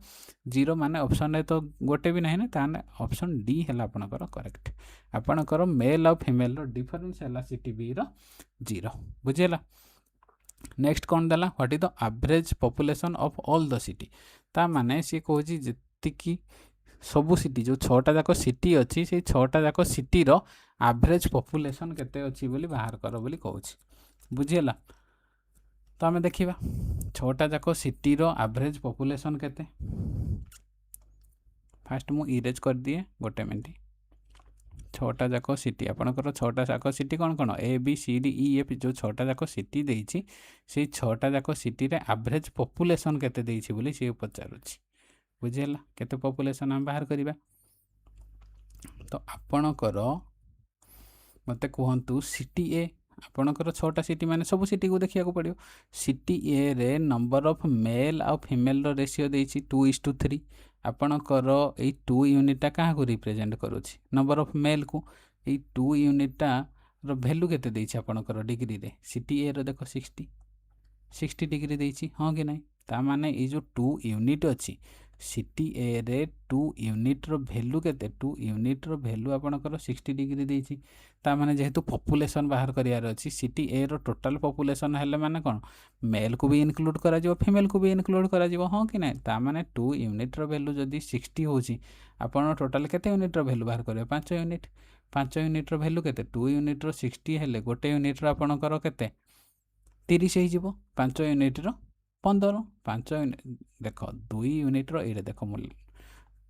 0 माने ऑप्शन रे तो गोटे भी नाही ना ताने ऑप्शन डी हला आपणकर करेक्ट आपणकर मेल और फीमेल रो डिफरेंस हला सिटी बी रो 0 बुझेला। नेक्स्ट कौन देला what is the average population of all the city ता माने सी कहूची जतिकी सबु सिटी जो 6टा जाक सिटी अछि से 6टा जाक सिटी रो एवरेज पॉपुलेशन केते अछि बोली बाहर कर बोली कहूची बुझेला। तो आमे देखिबा 6टा जाक सिटी रो एवरेज पॉपुलेशन केते फास्ट मु इरेज कर दिए गोटे मिनट 6टा जाक सिटी आपणकर 6टा जाक सिटी कौन कौन A B C D E F जो 6टा जाक सिटी देइछि से 6टा जाक सिटी रे एवरेज पॉपुलेशन केते देइछि बोली से पचारुछि बुझेला केते पॉपुलेशन हम बाहर करिबा। तो आपणकर मते कहंतु सिटी ए ଆପଣଙ୍କର 6ଟା ସିଟି ମାନେ ସବୁ ସିଟିକୁ ଦେଖିବାକୁ ପଡ଼ିବ। ସିଟି ଏରେ ନମ୍ବର ଅଫ୍ ମେଲ୍ ଆଉ ଫିମେଲ୍ର ରେସିଓ ଦେଇଛି 2:3। ଆପଣଙ୍କର ଏଇ 2 ୟୁନିଟ୍ଟା କାହାକୁ ରିପ୍ରେଜେଣ୍ଟ କରୁଛି? ନମ୍ବର ଅଫ୍ ମେଲ୍କୁ। ଏଇ 2 ୟୁନିଟ୍ଟାର ଭ୍ୟାଲୁ କେତେ ଦେଇଛି ଆପଣଙ୍କର ଡିଗ୍ରୀରେ? ସିଟି ଏର ଦେଖ 60 ଡିଗ୍ରୀ ଦେଇଛି, ହଁ କି ନାହିଁ? ତାମାନେ ଏଇ ଯେଉଁ 2 ୟୁନିଟ୍ ଅଛି ସିଟି ଏରେ 2 ୟୁନିଟ୍ର ଭ୍ୟାଲୁ କେତେ? 2 ୟୁନିଟ୍ର ଭ୍ୟାଲୁ ଆପଣଙ୍କର 60 ଡିଗ୍ରୀ ଦେଇଛି। ତାମାନେ ଯେହେତୁ ପପୁଲେସନ୍ ବାହାର କରିବାର ଅଛି, ସିଟି ଏର ଟୋଟାଲ୍ ପପୁଲେସନ୍ ହେଲେ ମାନେ କ'ଣ, ମେଲ୍କୁ ବି ଇନକ୍ଲୁଡ଼ କରାଯିବ, ଫିମେଲ୍କୁ ବି ଇନକ୍ଲୁଡ଼ କରାଯିବ, ହଁ କି ନାହିଁ? ତାମାନେ 2 ୟୁନିଟ୍ର ଭ୍ୟାଲୁ ଯଦି 60 ହେଉଛି, ଆପଣ ଟୋଟାଲ୍ କେତେ ୟୁନିଟ୍ର ଭ୍ୟାଲୁ ବାହାର କରିବେ? 5 ୟୁନିଟ୍। 5 ୟୁନିଟ୍ର ଭ୍ୟାଲୁ କେତେ? 2 ୟୁନିଟ୍ର 60 ହେଲେ ଗୋଟେ ୟୁନିଟ୍ର ଆପଣଙ୍କର କେତେ? 30 ହେଇଯିବ। 5 ୟୁନିଟ୍ର 15। 5 ୟୁନିଟ୍ ଦେଖ, 2 ୟୁନିଟ୍ର ଏଇଟା ଦେଖ ମୂଲ୍ୟ।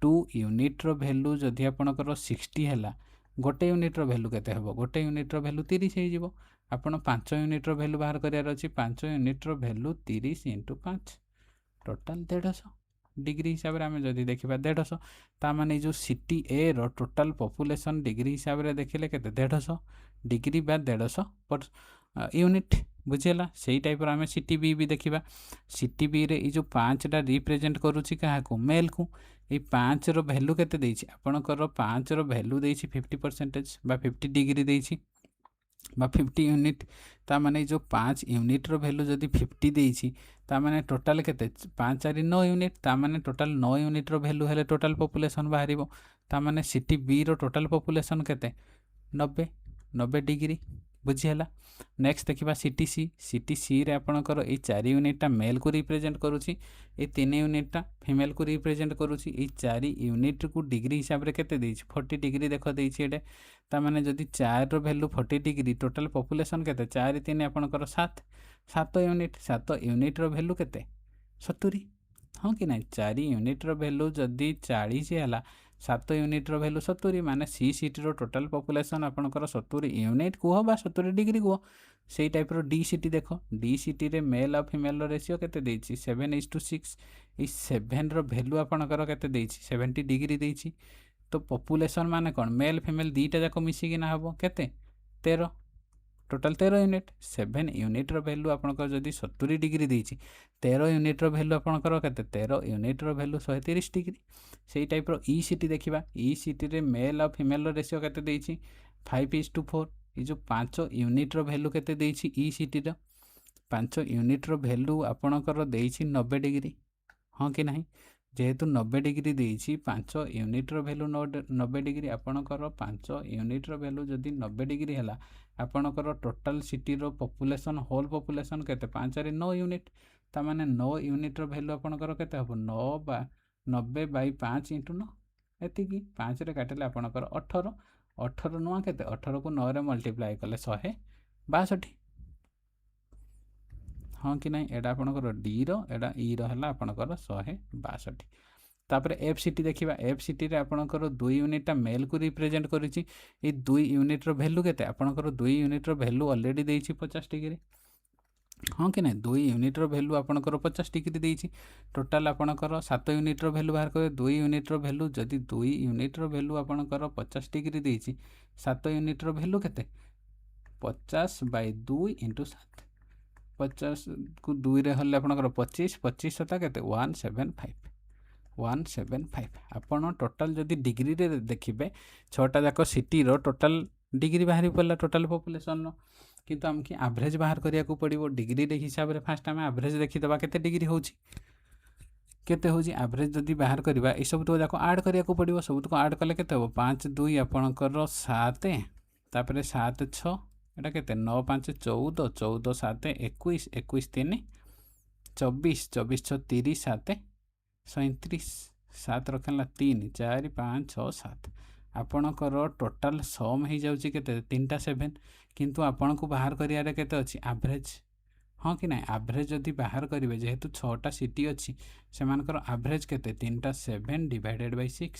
2 ୟୁନିଟ୍ର ଭ୍ୟାଲୁ ଯଦି ଆପଣଙ୍କର 60 ହେଲା, ଗୋଟେ ୟୁନିଟ୍ର ଭ୍ୟାଲୁ କେତେ ହେବ? ଗୋଟେ ୟୁନିଟ୍ର ଭ୍ୟାଲୁ 30 ହେଇଯିବ। ଆପଣ 5 ୟୁନିଟ୍ର ଭ୍ୟାଲୁ ବାହାର କରିବାର ଅଛି। 5 ୟୁନିଟ୍ର ଭ୍ୟାଲୁ 30 × 5, ଟୋଟାଲ୍ 150 ଡିଗ୍ରୀ ହିସାବରେ ଆମେ ଯଦି ଦେଖିବା 150। ତାମାନେ ଏଇ ଯେଉଁ ସିଟି ଏର ଟୋଟାଲ୍ ପପୁଲେସନ୍ ଡିଗ୍ରୀ ହିସାବରେ ଦେଖିଲେ କେତେ? 150 ଡିଗ୍ରୀ ବା 150 ୟୁନିଟ୍। ବୁଝିହେଲା? ସେଇ ଟାଇପ୍ର ଆମେ ସିଟି ବି ଦେଖିବା। ସିଟି ବିରେ ଏଇ ଯେଉଁ 5ଟା ରିପ୍ରେଜେଣ୍ଟ କରୁଛି କାହାକୁ? ମେଲ୍କୁ। ଏଇ 5ର ଭ୍ୟାଲୁ କେତେ ଦେଇଛି? ଆପଣଙ୍କର 5ର ଭ୍ୟାଲୁ ଦେଇଛି 50% ବା 50 ଡିଗ୍ରୀ ଦେଇଛି ବା 50 ୟୁନିଟ୍। ତାମାନେ ଏଇ ଯେଉଁ 5 ୟୁନିଟ୍ର ଭ୍ୟାଲୁ ଯଦି 50 ଦେଇଛି, ତାମାନେ ଟୋଟାଲ୍ କେତେ? 5 4 9 ୟୁନିଟ୍। ତାମାନେ ଟୋଟାଲ୍ 9 ୟୁନିଟ୍ର ଭ୍ୟାଲୁ ହେଲେ ଟୋଟାଲ୍ ପପୁଲେସନ୍ ବାହାରିବ। ତାମାନେ ସିଟି ବିର ଟୋଟାଲ୍ ପପୁଲେସନ୍ କେତେ? 90 ଡିଗ୍ରୀ। ବୁଝିହେଲା? ନେକ୍ସଟ ଦେଖିବା ସିଟି ସି। ସିଟି ସିରେ ଆପଣଙ୍କର ଏଇ 4 ୟୁନିଟ୍ଟା ମେଲ୍କୁ ରିପ୍ରେଜେଣ୍ଟ କରୁଛି, ଏଇ 3 ୟୁନିଟ୍ଟା ଫିମେଲ୍କୁ ରିପ୍ରେଜେଣ୍ଟ କରୁଛି। ଏଇ 4 ୟୁନିଟ୍କୁ ଡିଗ୍ରୀ ହିସାବରେ କେତେ ଦେଇଛି? 40 ଡିଗ୍ରୀ ଦେଖ ଦେଇଛି ଏଇଟା। ତାମାନେ ଯଦି 4ର ଭ୍ୟାଲୁ 40 ଡିଗ୍ରୀ, ଟୋଟାଲ୍ ପପୁଲେସନ୍ କେତେ? 4 3 ଆପଣଙ୍କର 7 ୟୁନିଟ୍। 7 ୟୁନିଟ୍ର ଭ୍ୟାଲୁ କେତେ? 70, ହଁ କି ନାହିଁ? 4 ୟୁନିଟ୍ର ଭ୍ୟାଲୁ ଯଦି 40 ହେଲା, 7 ୟୁନିଟ୍ର ଭ୍ୟାଲୁ 70, ମାନେ ସି ସିଟିର ଟୋଟାଲ୍ ପପୁଲେସନ୍ ଆପଣଙ୍କର 70 ୟୁନିଟ୍ କୁହ ବା 70 ଡିଗ୍ରୀ କୁହ। ସେଇ ଟାଇପ୍ର ଡି ସିଟି ଦେଖ। ଡି ସିଟିରେ ମେଲ୍ ଆଉ ଫିମେଲ୍ର ରେସିଓ କେତେ ଦେଇଛି? 7:6। ଏଇ 7ର ଭ୍ୟାଲୁ ଆପଣଙ୍କର କେତେ ଦେଇଛି? 70 ଡିଗ୍ରୀ ଦେଇଛି। ତ ପପୁଲେସନ୍ ମାନେ କ'ଣ? ମେଲ୍ ଫିମେଲ୍ ଦୁଇଟା ଯାକ ମିଶିକିନା ହେବ କେତେ? 13। Total 13 unit. 7 ୟୁନିଟ୍ର ଭ୍ୟାଲୁ ଆପଣଙ୍କର ଯଦି 70 ଡିଗ୍ରୀ ଦେଇଛି, 13 ୟୁନିଟ୍ର ଭ୍ୟାଲୁ ଆପଣଙ୍କର କେତେ? 13 ୟୁନିଟ୍ର ଭ୍ୟାଲୁ 130 ଡିଗ୍ରୀ। ସେଇ ଟାଇପ୍ର ଇ ସିଟି ଦେଖିବା। ଇ ସିଟିରେ ମେଲ୍ ଆଉ ଫିମେଲ୍ର ରେସିଓ କେତେ ଦେଇଛି? 5:4। ଏଇ ଯେଉଁ 5 ୟୁନିଟ୍ର ଭ୍ୟାଲୁ କେତେ ଦେଇଛି? ଇ ସିଟିର 5 ୟୁନିଟ୍ର ଭ୍ୟାଲୁ ଆପଣଙ୍କର ଦେଇଛି 90 ଡିଗ୍ରୀ, ହଁ କି ନାହିଁ? ଯେହେତୁ 90 ଡିଗ୍ରୀ ଦେଇଛି, 5 ୟୁନିଟ୍ର ଭ୍ୟାଲୁ 90 ଡିଗ୍ରୀ। ଆପଣଙ୍କର 5 ୟୁନିଟ୍ର ଭ୍ୟାଲୁ ଯଦି 90 ଡିଗ୍ରୀ ହେଲା, ଆପଣଙ୍କର ଟୋଟାଲ୍ ସିଟିର ପପୁଲେସନ୍, ହୋଲ୍ ପପୁଲେସନ୍ କେତେ? 5 4 9 ୟୁନିଟ୍। ତାମାନେ 9 ୟୁନିଟ୍ର ଭ୍ୟାଲୁ ଆପଣଙ୍କର କେତେ ହେବ? 90/5 × 9, ଏତିକି। 5ରେ କାଟିଲେ ଆପଣଙ୍କର 18। 18 ନୁଆଁ କେତେ? 18କୁ 9ରେ ମଲ୍ଟିପ୍ଲାଏ କଲେ 162, ହଁ କି ନାହିଁ? ଏଇଟା ଆପଣଙ୍କର ଡିର, ଏଇଟା ଇର ହେଲା ଆପଣଙ୍କର 162। ତାପରେ ଏଫ୍ ସିଟି ଦେଖିବା। ଏଫ୍ ସିଟିରେ ଆପଣଙ୍କର 2 ୟୁନିଟ୍ଟା ମେଲ୍କୁ ରିପ୍ରେଜେଣ୍ଟ କରିଛି। ଏଇ 2 ୟୁନିଟ୍ର ଭ୍ୟାଲୁ କେତେ? ଆପଣଙ୍କର 2 ୟୁନିଟ୍ର ଭ୍ୟାଲୁ ଅଲରେଡ଼ି ଦେଇଛି 50 ଡିଗ୍ରୀ, ହଁ କି ନାହିଁ? 2 ୟୁନିଟ୍ର ଭ୍ୟାଲୁ ଆପଣଙ୍କର 50 ଡିଗ୍ରୀ ଦେଇଛି। ଟୋଟାଲ୍ ଆପଣଙ୍କର 7 ୟୁନିଟ୍ର ଭ୍ୟାଲୁ ବାହାର କରିବେ। 2 ୟୁନିଟ୍ର ଭ୍ୟାଲୁ ଯଦି 2 ୟୁନିଟ୍ର ଭ୍ୟାଲୁ ଆପଣଙ୍କର 50 ଡିଗ୍ରୀ ଦେଇଛି, 7 ୟୁନିଟ୍ର ଭ୍ୟାଲୁ କେତେ? 50/2 × 7। 50କୁ 2ରେ ହେଲେ ଆପଣଙ୍କର 25, 25 7 କେତେ? 175। ଆପଣ ଟୋଟାଲ୍ ଯଦି ଡିଗ୍ରୀରେ ଦେଖିବେ, 6ଟା ଯାକ ସିଟିର ଟୋଟାଲ୍ ଡିଗ୍ରୀ ବାହାରି ପଡ଼ିଲା ଟୋଟାଲ୍ ପପୁଲେସନ୍ର। କିନ୍ତୁ ଆମକୁ ଆଭରେଜ୍ ବାହାର କରିବାକୁ ପଡ଼ିବ। ଡିଗ୍ରୀରେ ହିସାବରେ ଫାଷ୍ଟ ଆମେ ଆଭରେଜ୍ ଦେଖିଦେବା କେତେ ଡିଗ୍ରୀ ହେଉଛି, କେତେ ହେଉଛି। ଆଭରେଜ୍ ଯଦି ବାହାର କରିବା, ଏସବୁତକ ଯାକ ଆଡ଼୍ କରିବାକୁ ପଡ଼ିବ। ସବୁତକ ଆଡ଼୍ କଲେ କେତେ ହେବ? 5 2 ଆପଣଙ୍କର 7, ତାପରେ 7 6, ଏଇଟା କେତେ? 9 5 14, 14 7 21, 21 3 24, 24 6 30, 7 37, 7 ରଖିଲା 3 4 5 6 7। ଆପଣଙ୍କର ଟୋଟାଲ୍ ସମ୍ ହେଇଯାଉଛି କେତେ? 3ଟା 7। କିନ୍ତୁ ଆପଣଙ୍କୁ ବାହାର କରିବାରେ କେତେ ଅଛି? ଆଭରେଜ୍, ହଁ କି ନାହିଁ? ଆଭରେଜ୍ ଯଦି ବାହାର କରିବେ, ଯେହେତୁ 6ଟା ସିଟି ଅଛି, ସେମାନଙ୍କର ଆଭରେଜ୍ କେତେ? 3ଟା 7 / 6,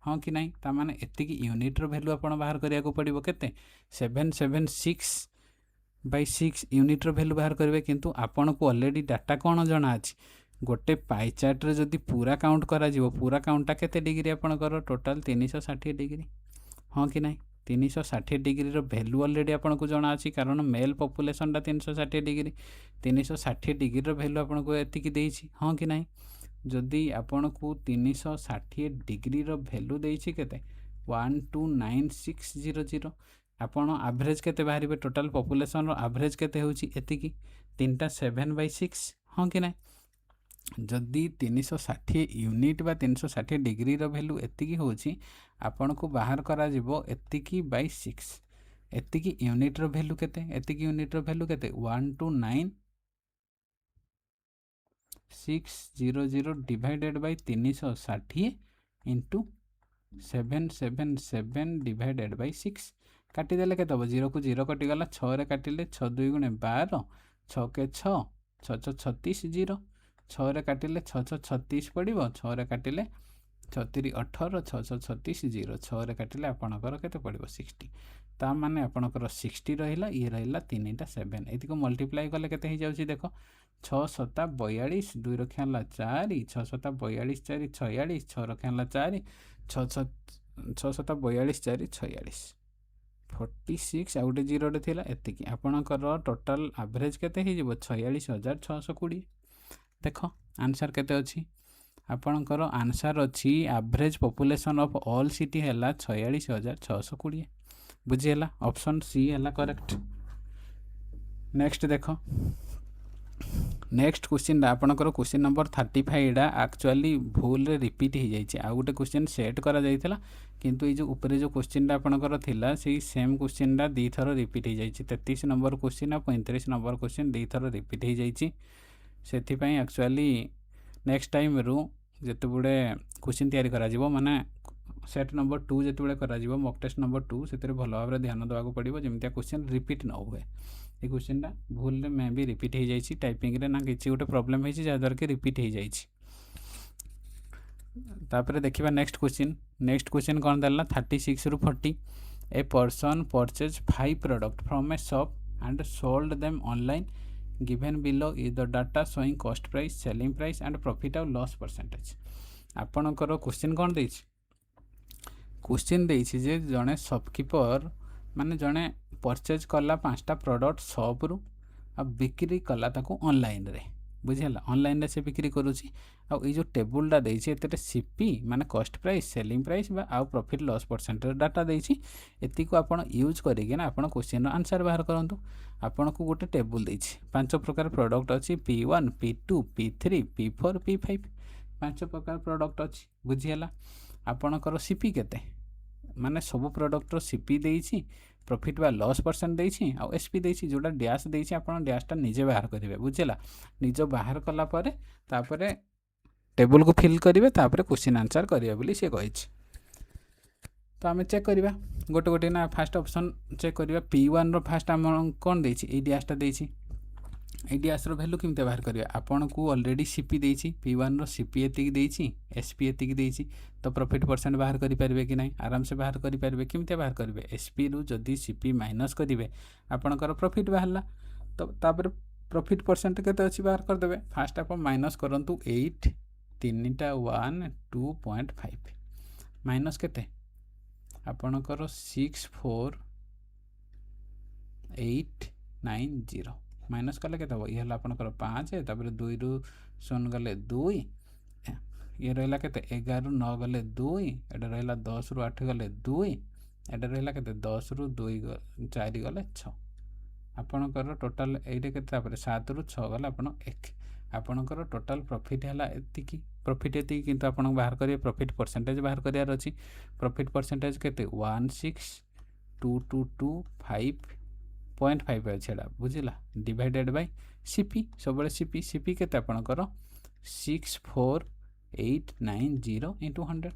ହଁ କି ନାହିଁ? ତାମାନେ ଏତିକି ୟୁନିଟ୍ର ଭ୍ୟାଲୁ ଆପଣ ବାହାର କରିବାକୁ ପଡ଼ିବ। କେତେ? 776/6 ୟୁନିଟ୍ର ଭ୍ୟାଲୁ ବାହାର କରିବେ। କିନ୍ତୁ ଆପଣଙ୍କୁ ଅଲରେଡ଼ି ଡାଟା କ'ଣ ଜଣା ଅଛି? ଗୋଟେ ପାଇ ଚାର୍ଟରେ ଯଦି ପୁରା କାଉଣ୍ଟ କରାଯିବ, ପୁରା କାଉଣ୍ଟଟା କେତେ ଡିଗ୍ରୀ ଆପଣଙ୍କର? ଟୋଟାଲ୍ 360 ଡିଗ୍ରୀ, ହଁ କି ନାହିଁ? 360 डिग्री भैल्यू अलरेडी आपको जना अच्छी कारण मेल पपुलेसनटा 360 डिग्री 360 डिग्री भैल्यू आपको एतिकी देइछि हाँ कि नहीं जदि आपण को 360 डिग्री भैल्यू देइछि केते 129600 आपण एवरेज केते बाहरिबे टोटल पपुलेसन रो एवरेज केते होछि एतिकी 7/6 हाँ कि नहीं जदि 360 यूनिट बा 360 डिग्री भैल्यू एतिकी होछि आपण को बाहर करा जिवो एतिकी बाय 6 एतिकी यूनिट भैल्यू केते एतिकी यूनिट भैल्यू केते 129,600 divided by 360 into 777 divided by 6 काटिदेले केते हम 0 को 0 कटिगला 6 रे काटिले 6 2 गुणे 12 6 के 6 6 36 0 6 रे काटिले 6 36 पड़ो 6 रे काटिले 6 18 6 36 0 6 रे काटिले आपणकर केते पड़ो 60 ता माने आपणकर 60 रहिला ये रहिला 3टा 7 एति को मल्टीप्लाई कले केते हो जाउची देखो 6 7 42 2 रखिया 4 6 7 42 4 46 6 रखिया 4 6 7 42 4 46 46 आउटे 0 टे थिला एतिकी आपणकर टोटल एवरेज केते हे जिवो 46,620 देखो आंसर केते अछि आपणकर आंसर अछि average population of all city हैला 46,620 बुझिएला ऑप्शन सी हैला करेक्ट नेक्स्ट देखो नेक्स्ट क्वेश्चन आपणकर क्वेश्चन नंबर 35 डा एक्चुअली भूल रे रिपीट हो जाइए आ गोटे क्वेश्चन सेट करा जाइथिला किंतु ये जो ऊपर जो क्वेश्चन आपणकर थिला से सेम क्वेश्चन डा दी थर रिपीट हो जाइए 33 नंबर क्वेश्चन आ 35 नंबर क्वेश्चन दी थर रिपीट हो जाइए से एक्चुअली नेक्स्ट टाइम रु जिते बड़े क्वेश्चन तैयारी करा जिवो माने सेट नंबर 2 जिते बड़े करा जिवो मॉक टेस्ट नंबर 2 से भल भाव ध्यान देवाक पड़ो जमी क्वेश्चन रिपीट न हुए ये क्वेश्चन टा भूल में भी रिपीट हो जाइए टाइपिंग रे ना किसी गोटे प्रॉब्लम है जहाँद्वारा कि रिपीट हो जाइए तापर देखिबा नेक्स्ट क्वेश्चन कौन देला 36 रु 40 a person purchase 5 product from A shop and sold them online given below is the data showing cost price selling price and profit or loss percentage आपणकर क्वेश्चन कौन देछि क्वेश्चन देछि जे जने शॉपकीपर माने जने परचेज कला 5टा प्रोडक्ट शॉप रु आ बिक्री कला ताको ऑनलाइन रे बुझेला ऑनलाइन रे से बिक्री करूची आ ई जो टेबुलटा देछि एते सीपी माने कॉस्ट प्राइस सेलिंग प्राइस बा आ प्रॉफिट लॉस परसेंटेज डाटा देछि एति को आपण यूज करिके ना आपण क्वेश्चन रो आंसर बाहर करंतु आपण को गोटे टेबुल देछि 5 प्रकार प्रोडक्ट अछि P1 P2 P3 P4 P5 5 प्रकार प्रोडक्ट अछि बुझिएला आपणकर सीपी केते माने सब प्रोडक्ट रो सीपी देछि प्रॉफिट बा लॉस परसेंट देछि आ एसपी देछि जोटा डैश देछि आपण डैशटा निजे बाहर करिवे बुझिला निजे बाहर कला परे तापरे टेबल को फिल करिवे तापरे क्वेश्चन आंसर करिवे बोली से कहिछि तो आमे चेक करिवा गोटे गोटे ना first option check करिवा P1 row first हम कोन देछि ए डैशटा देछि ए डैश रो वैल्यू किमते बाहर करिवा आपण को ऑलरेडी सीपी देछि P1 रो सीपी एतिक देछि एसपी एतिक देछि तो प्रॉफिट परसेंट बाहर करि परबे कि नहीं आराम से बाहर करि परबे किमते बाहर करिवे एसपी रु जदी सीपी माइनस करिवे आपणकर प्रॉफिट बाहरला तो तापर प्रॉफिट परसेंट केते अछि बाहर कर देबे फर्स्ट आपण माइनस करंतु 8 3टा 1 2.5 माइनस केते आपणकर 64890 माइनस कले केते हो ये हला आपणकर 5 तापर 2 रु 0 गले 2 ये रहिला केते 11 रु 9 गले 2 एटा रहिला 10 रु 8 गले 2 एटा रहिला केते 10 रु 2 4 गले 6 आपणकर टोटल एइटे केते तापर 7 रु 6 गले आपण 1 आपणकर टोटल प्रॉफिट हला एतिकी प्रॉफिट एतिकी किंतु आपण बाहर करिए प्रॉफिट परसेंटेज बाहर करियार अछि प्रॉफिट परसेंटेज केते 16222.5 छेड़ा बुझिला डिवाइडेड बाय सीपी सबले सीपी केते आपणकर 64890 इंटू 100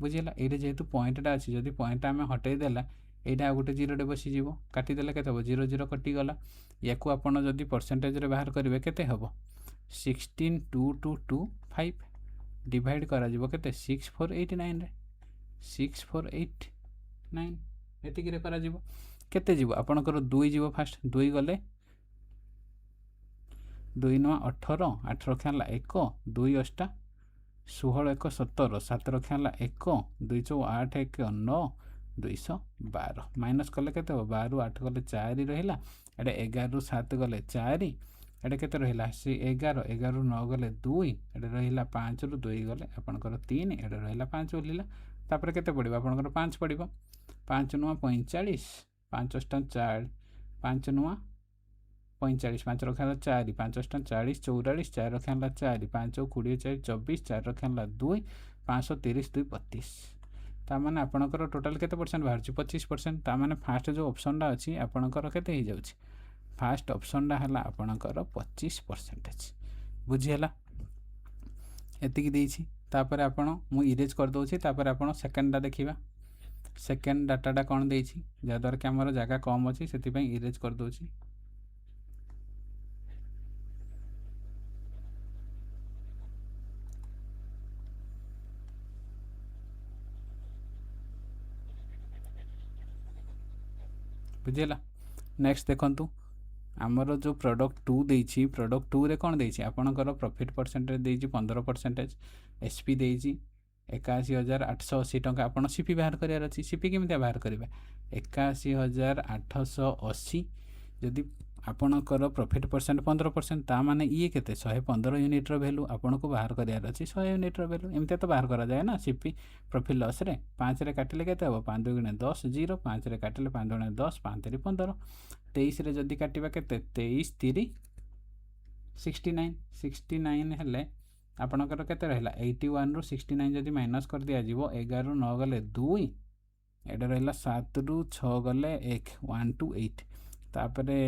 बुझिला एटे जेहेतु पॉइंटटा अछि जदि पॉइंट आमे हटै देला एटा गोटे 0 रे बसी जीवो काटी देले केते हो 0 0 कटि गला याकू आपण जदि परसेंटेज रे बाहर करिवे केते हबो 16222.5 डिवाइड करा जीवो केते 6489 रे 6489 एतिकी रे करा जीवो केते जीवो आपणकर 2 जीवो फास्ट 2 गले 2 9 18 8 रखला 1 2 8 16 1 17 7 रखला 1 2 4 8 1 9 212 ମାଇନସ୍ କଲେ କେତେ ହେବ 12 ରୁ 8 ଗଲେ 4 ରହିଲା ଏଇଟା 11 ରୁ 7 ଗଲେ 4 ଏଇଟା କେତେ ରହିଲା ସେ 11 11 ରୁ 9 ଗଲେ 2 ଏଇଟା ରହିଲା 5 ରୁ 2 ଗଲେ ଆପଣଙ୍କର 3 ଏଇଟା ରହିଲା 5 ଓହ୍ଲିଲା ତାପରେ କେତେ ପଡ଼ିବ ଆପଣଙ୍କର 5 ପଡ଼ିବ 5 ନୂଆ 45 5 ଅଷ୍ଟା 4 5 ନୂଆ 45 5 ରଖା ହେଲା 4 5 ଅଷ୍ଟା 40 44 4 ରଖା ହେଲା 4 5 20 4 24 4 ରଖା ହେଲା 2 530 2 32 तामाने आपणकर टोटाल केते परसेंट बाहर 25%। तामाने फास्ट जो ऑप्शनटा अच्छी आपणकर केते हो जाउछि फास्ट ऑप्शनटा हला आपणकर 25% बुझीला एतिकी देछि तापर आपण मु इरेज कर दोछि तापर आपण सेकंड टा देखिबा सेकंड डाटाटा कोन देछि जाद्वारा कि हमर जगह कम अछि सेति पई इरेज कर दोछि बुझेगा नेक्स्ट देखंतु आमर जो प्रोडक्ट 2 देछि प्रोडक्ट 2 रे कोन देछि आपनकर प्रॉफिट परसेंटेज देछि 15% एसपी देछि 81,880 टका आपण सीपी बाहर करियार अछि सीपी केमिति बाहर करिवे 81,880 जदि आपणकर प्रॉफिट परसेंट 15% ता माने ये केते 115 यूनिट रो वैल्यू आपन को बाहर करियार अछि 100 यूनिट रो वैल्यू एमते तो बाहर करा जाय ना सीपी प्रॉफिट लॉस रे 5 रे काटिले केते हो 5 2 गुणे 10 0 5 रे काटिले 5 गुणे 10 5 3 15 23 रे जदि काटिबा केते 23 3 69 हेले आपणकर केते रहला 81 रो 69 जदि माइनस कर दिया जीवो 11 रो 9 गले 2 एडा रहला 7 रू 6 गले 1 1 2 8 तापरे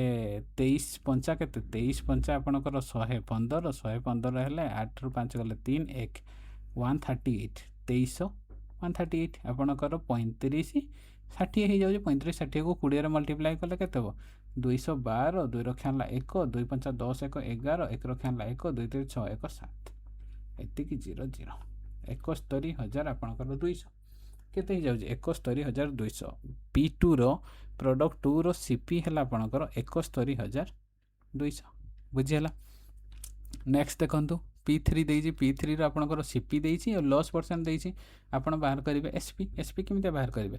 23 पंचा केते 23 पंचा आपणकर 115 115 हेले 8 रू 5 गले 3 1 138 23 138 आपणकर 35 60 हो जाउजे 35 60 को 20 रे मल्टीप्लाई कले केते हो 212 2 रखा हला 1 2 5 10 1 11 1 रखा हला 1 2 3 6 1 7 एतिकी 0 0 71,000 आपणकर 200 केते हो जाउजे 71,200 P2 रो प्रोडक्ट 2 रो सीपी हला आपणकर 71,200 बुझियला नेक्स्ट देखंतु P3 देइछि P3 रो आपणकर सीपी देइछि और लॉस परसेंट देइछि आपण बाहर करिवे एसपी केमिते बाहर करिवे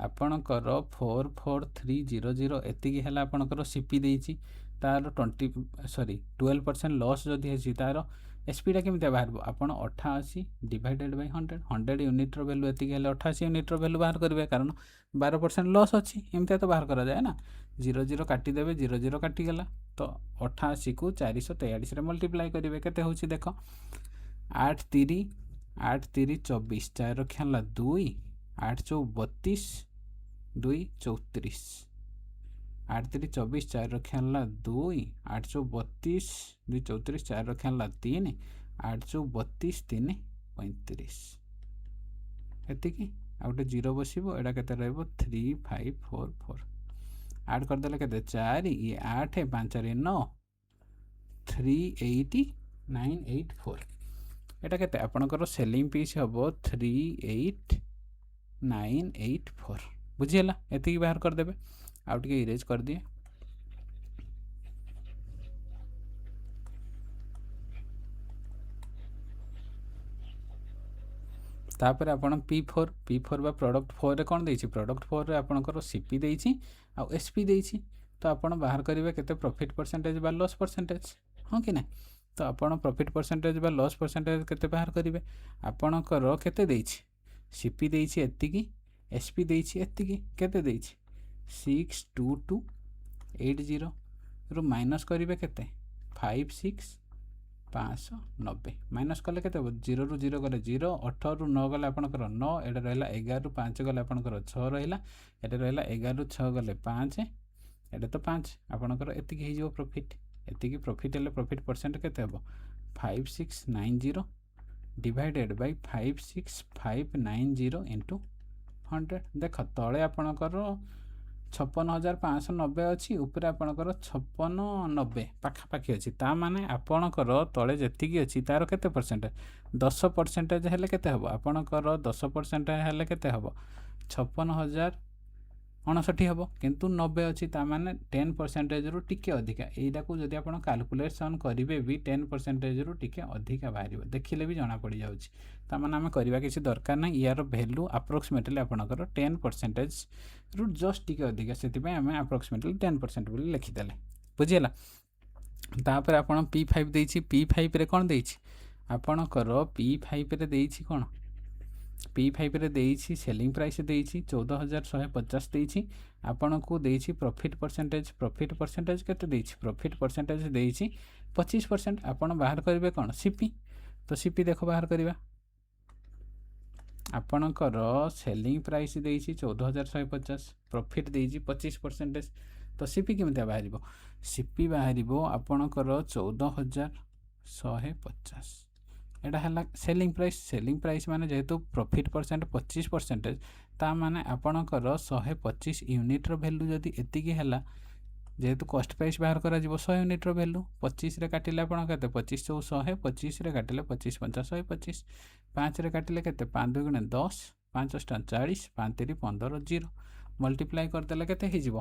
आपणकर 44300 एतिकी हला आपणकर सीपी देइछि तार 12% लॉस जदि हेछि तार एसपीटा केमिति बाहर आपण 88 डिवाइडेड बाय 100 यूनिट रो वैल्यू एतिकी हेले 88 यूनिट रो वैल्यू बाहर करिवे कारण 12% लॉस अछि एमिति तो बाहर करा जाय ना 0 0 काटी देबे 0 0 काटी गेला तो 88 को 443 रे मल्टीप्लाई करिवे केते होछि देखो 8 3 24 4 रखला 2 8 4 32 2 34 8 3 24 4 रखला 2 8 32 2 34 4 रखला 3 8 32 3 35 एतिकी आउटे 0 बसिबो एडा केते रहबो 3544 ऐड कर देले केते 4 ये 8 5 रे 9 38984 एटा केते आपनकर सेलिंग पीस हबो 38984 बुझियला एतिकी बाहर कर देबे आउट के इरेज कर दिए तापर आपण P4 बा प्रोडक्ट 4 रे कोन देछि प्रोडक्ट 4 रे आपनकर सीपी देछि आ एसपी देछि तो आपण बाहर करिवे केते प्रॉफिट परसेंटेज बा लॉस परसेंटेज हां कि ना तो आपण प्रॉफिट परसेंटेज बा लॉस परसेंटेज केते बाहर करिवे आपनकर केते देछि सीपी देछि एतिकी एसपी देछि एतिकी केते देछि 62280 रु माइनस करिवे केते 56,590 माइनस कले केते 0 रु 0 गले 0 18 रु 9 गले आपनकर 9 एडा रहला 11 रु 5 गले आपनकर 6 रहला एडा रहला 11 रु 6 गले 5 एडा तो 5 आपनकर एतिकी हे जो प्रॉफिट एतिकी प्रॉफिट हेले प्रॉफिट परसेंट केते हबो 5690 डिवाइडेड बाय 56590 इनटू 100 देख तळे आपनकर 56,590 अच्छी ऊपर आपनकर 5690 पाखापाखी अच्छी ता माने आपनकर तले जेतिकी अच्छी तार केते परसेंट 10% हेले केते हबो आपनकर 10% हेले केते हबो 56,000 ଅଣଷଠି ହେବ କିନ୍ତୁ 90 ଅଛି ତାମାନେ 10%ରୁ ଟିକେ ଅଧିକା। ଏଇଟାକୁ ଯଦି ଆପଣ କାଲକୁଲେସନ୍ କରିବେ ବି 10%ରୁ ଟିକେ ଅଧିକା ବାହାରିବ, ଦେଖିଲେ ବି ଜଣାପଡ଼ିଯାଉଛି। ତାମାନେ ଆମେ କରିବା କିଛି ଦରକାର ନାହିଁ, ୟାର ଭ୍ୟାଲୁ ଆପ୍ରୋକ୍ସିମେଟଲି ଆପଣଙ୍କର 10%ରୁ ଜଷ୍ଟ ଟିକେ ଅଧିକା, ସେଥିପାଇଁ ଆମେ ଆପ୍ରୋକ୍ସିମେଟଲି 10% ବୋଲି ଲେଖିଦେଲେ। ବୁଝିହେଲା। ତାପରେ ଆପଣ P5 ଦେଇଛି, P5ରେ କ'ଣ ଦେଇଛି ଆପଣଙ୍କର? P5ରେ ଦେଇଛି କ'ଣ? P5ରେ ଦେଇଛି ସେଲିଂ ପ୍ରାଇସ୍ ଦେଇଛି 14,150 ଦେଇଛି। ଆପଣଙ୍କୁ ଦେଇଛି ପ୍ରଫିଟ୍ ପରସେଣ୍ଟେଜ୍। ପ୍ରଫିଟ୍ ପରସେଣ୍ଟେଜ୍ କେତେ ଦେଇଛି? ପ୍ରଫିଟ୍ ପରସେଣ୍ଟେଜ୍ ଦେଇଛି 25%। ଆପଣ ବାହାର କରିବେ କ'ଣ? ସିପି। ତ ସିପି ଦେଖ ବାହାର କରିବା। ଆପଣଙ୍କର ସେଲିଂ ପ୍ରାଇସ୍ ଦେଇଛି 14,150, ପ୍ରଫିଟ୍ ଦେଇଛି 25%। ତ ସିପି କେମିତି ବାହାରିବ? ସିପି ବାହାରିବ ଆପଣଙ୍କର 14,150। ଏଇଟା ହେଲା ସେଲିଂ ପ୍ରାଇସ୍। ସେଲିଂ ପ୍ରାଇସ୍ ମାନେ ଯେହେତୁ ପ୍ରଫିଟ୍ ପରସେଣ୍ଟ 25%, ତା ମାନେ ଆପଣଙ୍କର 125 ୟୁନିଟ୍ର ଭ୍ୟାଲୁ ଯଦି ଏତିକି ହେଲା, ଯେହେତୁ କଷ୍ଟ ପ୍ରାଇସ୍ ବାହାର କରାଯିବ 100 ୟୁନିଟ୍ର ଭ୍ୟାଲୁ 25ରେ କାଟିଲେ ଆପଣ କେତେ? 25 ଚଉ 100, 25ରେ କାଟିଲେ 25 ପଞ୍ଚା 125, 5ରେ କାଟିଲେ କେତେ? 5 2 ଗୁଣେ 10, 5 ଅଷ୍ଟା 40, 5 3 15, 0 ମଲ୍ଟିପ୍ଲାଏ କରିଦେଲେ କେତେ ହେଇଯିବ?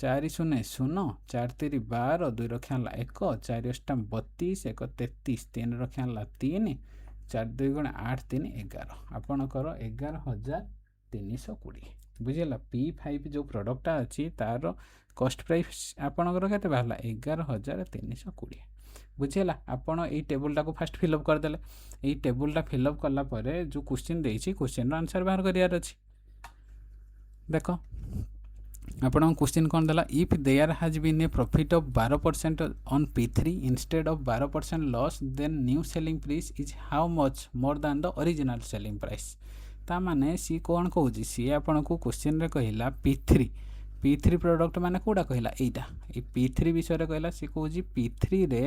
4 0 0, 4 3 12, 2 ରକ୍ଷା ହେଲା 1, 4 ଅଷ୍ଟା 32, 1 33, 3 ରକ୍ଷା ହେଲା 3, 4 2 ଗୁଣେ 8 3 11, ଆପଣଙ୍କର 11,320। ବୁଝିହେଲା। P5 ଯେଉଁ ପ୍ରଡ଼କ୍ଟଟା ଅଛି ତାର କଷ୍ଟ ପ୍ରାଇସ୍ ଆପଣଙ୍କର କେତେ ବାହାରିଲା? 11,320। ବୁଝିହେଲା। ଆପଣ ଏଇ ଟେବୁଲଟାକୁ ଫାଷ୍ଟ ଫିଲ୍ଅପ୍ କରିଦେଲେ। ଏଇ ଟେବୁଲଟା ଫିଲ୍ଅପ୍ କଲା ପରେ ଯେଉଁ କ୍ୱେଶ୍ଚିନ୍ ଦେଇଛି, କ୍ୱେଶ୍ଚିନ୍ର ଆନ୍ସର୍ ବାହାର କରିବାର ଅଛି। ଦେଖ ଆପଣଙ୍କ କ୍ୱେଶ୍ଚିନ୍ କ'ଣ ଦେଲା? If there has been a profit of 12% on P3 instead of 12% loss, then new selling price is how much more than the original selling price. ତାମାନେ ସିଏ କ'ଣ କହୁଛି? ସିଏ ଆପଣଙ୍କୁ କ୍ୱେଶ୍ଚିନ୍ରେ କହିଲା P3 ପ୍ରଡ଼କ୍ଟ ମାନେ କେଉଁଟା କହିଲା? ଏଇଟା, ଏଇ P3 ବିଷୟରେ କହିଲା। ସିଏ କହୁଛି P3ରେ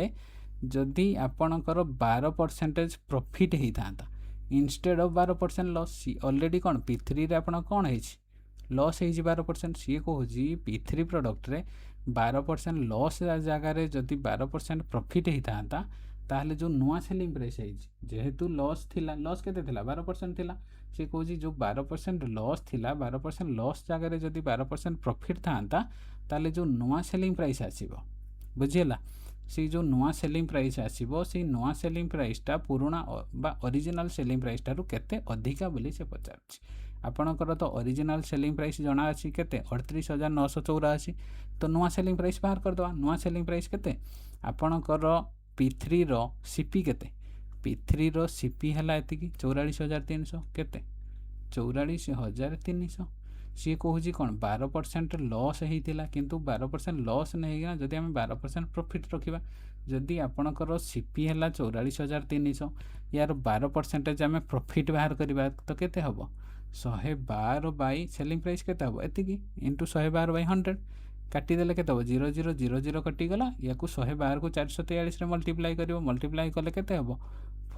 ଯଦି ଆପଣଙ୍କର 12% ପ୍ରଫିଟ୍ ହେଇଥାନ୍ତା ଇନଷ୍ଟେଡ୍ ଅଫ୍ 12% ଲସ୍, ଅଲରେଡ଼ି କ'ଣ P3ରେ ଆପଣ କ'ଣ ହେଇଛି? ଲସ୍ ହେଇଛି 12%। ସିଏ କହୁଛି P3 ପ୍ରଡ଼କ୍ଟରେ 12% ଲସ୍ ଜାଗାରେ ଯଦି 12% ପ୍ରଫିଟ୍ ହେଇଥାନ୍ତା, ତାହେଲେ ଯେଉଁ ନୂଆ ସେଲିଂ ପ୍ରାଇସ୍ ହେଇଛି, ଯେହେତୁ ଲସ୍ ଥିଲା, ଲସ୍ କେତେ ଥିଲା? 12% ଥିଲା। ସିଏ କହୁଛି ଯେଉଁ 12% ଲସ୍ ଥିଲା, 12% ଲସ୍ ଜାଗାରେ ଯଦି 12% ପ୍ରଫିଟ୍ ଥାନ୍ତା, ତାହେଲେ ଯେଉଁ ନୂଆ ସେଲିଂ ପ୍ରାଇସ୍ ଆସିବ, ବୁଝିହେଲା, ସେଇ ଯେଉଁ ନୂଆ ସେଲିଂ ପ୍ରାଇସ୍ ଆସିବ, ସେଇ ନୂଆ ସେଲିଂ ପ୍ରାଇସ୍ଟା ପୁରୁଣା ବା ଅରିଜିନାଲ୍ ସେଲିଂ ପ୍ରାଇସ୍ ଠାରୁ କେତେ ଅଧିକା ବୋଲି ସେ ପଚାରୁଛି। ଆପଣଙ୍କର ତ ଅରିଜିନାଲ୍ ସେଲିଂ ପ୍ରାଇସ୍ ଜଣା ଅଛି କେତେ? 38,984। ତ ନୂଆ ସେଲିଂ ପ୍ରାଇସ୍ ବାହାର କରିଦେବା। ନୂଆ ସେଲିଂ ପ୍ରାଇସ୍ କେତେ? ଆପଣଙ୍କର P3ର ସିପି କେତେ? P3ର ସିପି ହେଲା ଏତିକି 44,300। କେତେ? 44,300। ସିଏ କହୁଛି କ'ଣ? 12% ଲସ୍ ହେଇଥିଲା, କିନ୍ତୁ 12% ଲସ୍ ନେଇକିନା ଯଦି ଆମେ 12% ପ୍ରଫିଟ୍ ରଖିବା, ଯଦି ଆପଣଙ୍କର ସିପି ହେଲା 44,300, ୟାର 12% ଆମେ ପ୍ରଫିଟ୍ ବାହାର କରିବା ତ କେତେ ହେବ? 112 ବାଇ ସେଲିଂ ପ୍ରାଇସ୍ କେତେ ହେବ? ଏତିକି ଇଣ୍ଟୁ 112 ବାଇ 100 କାଟିଦେଲେ କେତେ ହେବ? 0 0 0 0 କଟିଗଲା। ୟାକୁ 112କୁ 443ରେ ମଲ୍ଟିପ୍ଲାଏ କରିବ। ମଲ୍ଟିପ୍ଲାଏ କଲେ କେତେ ହେବ?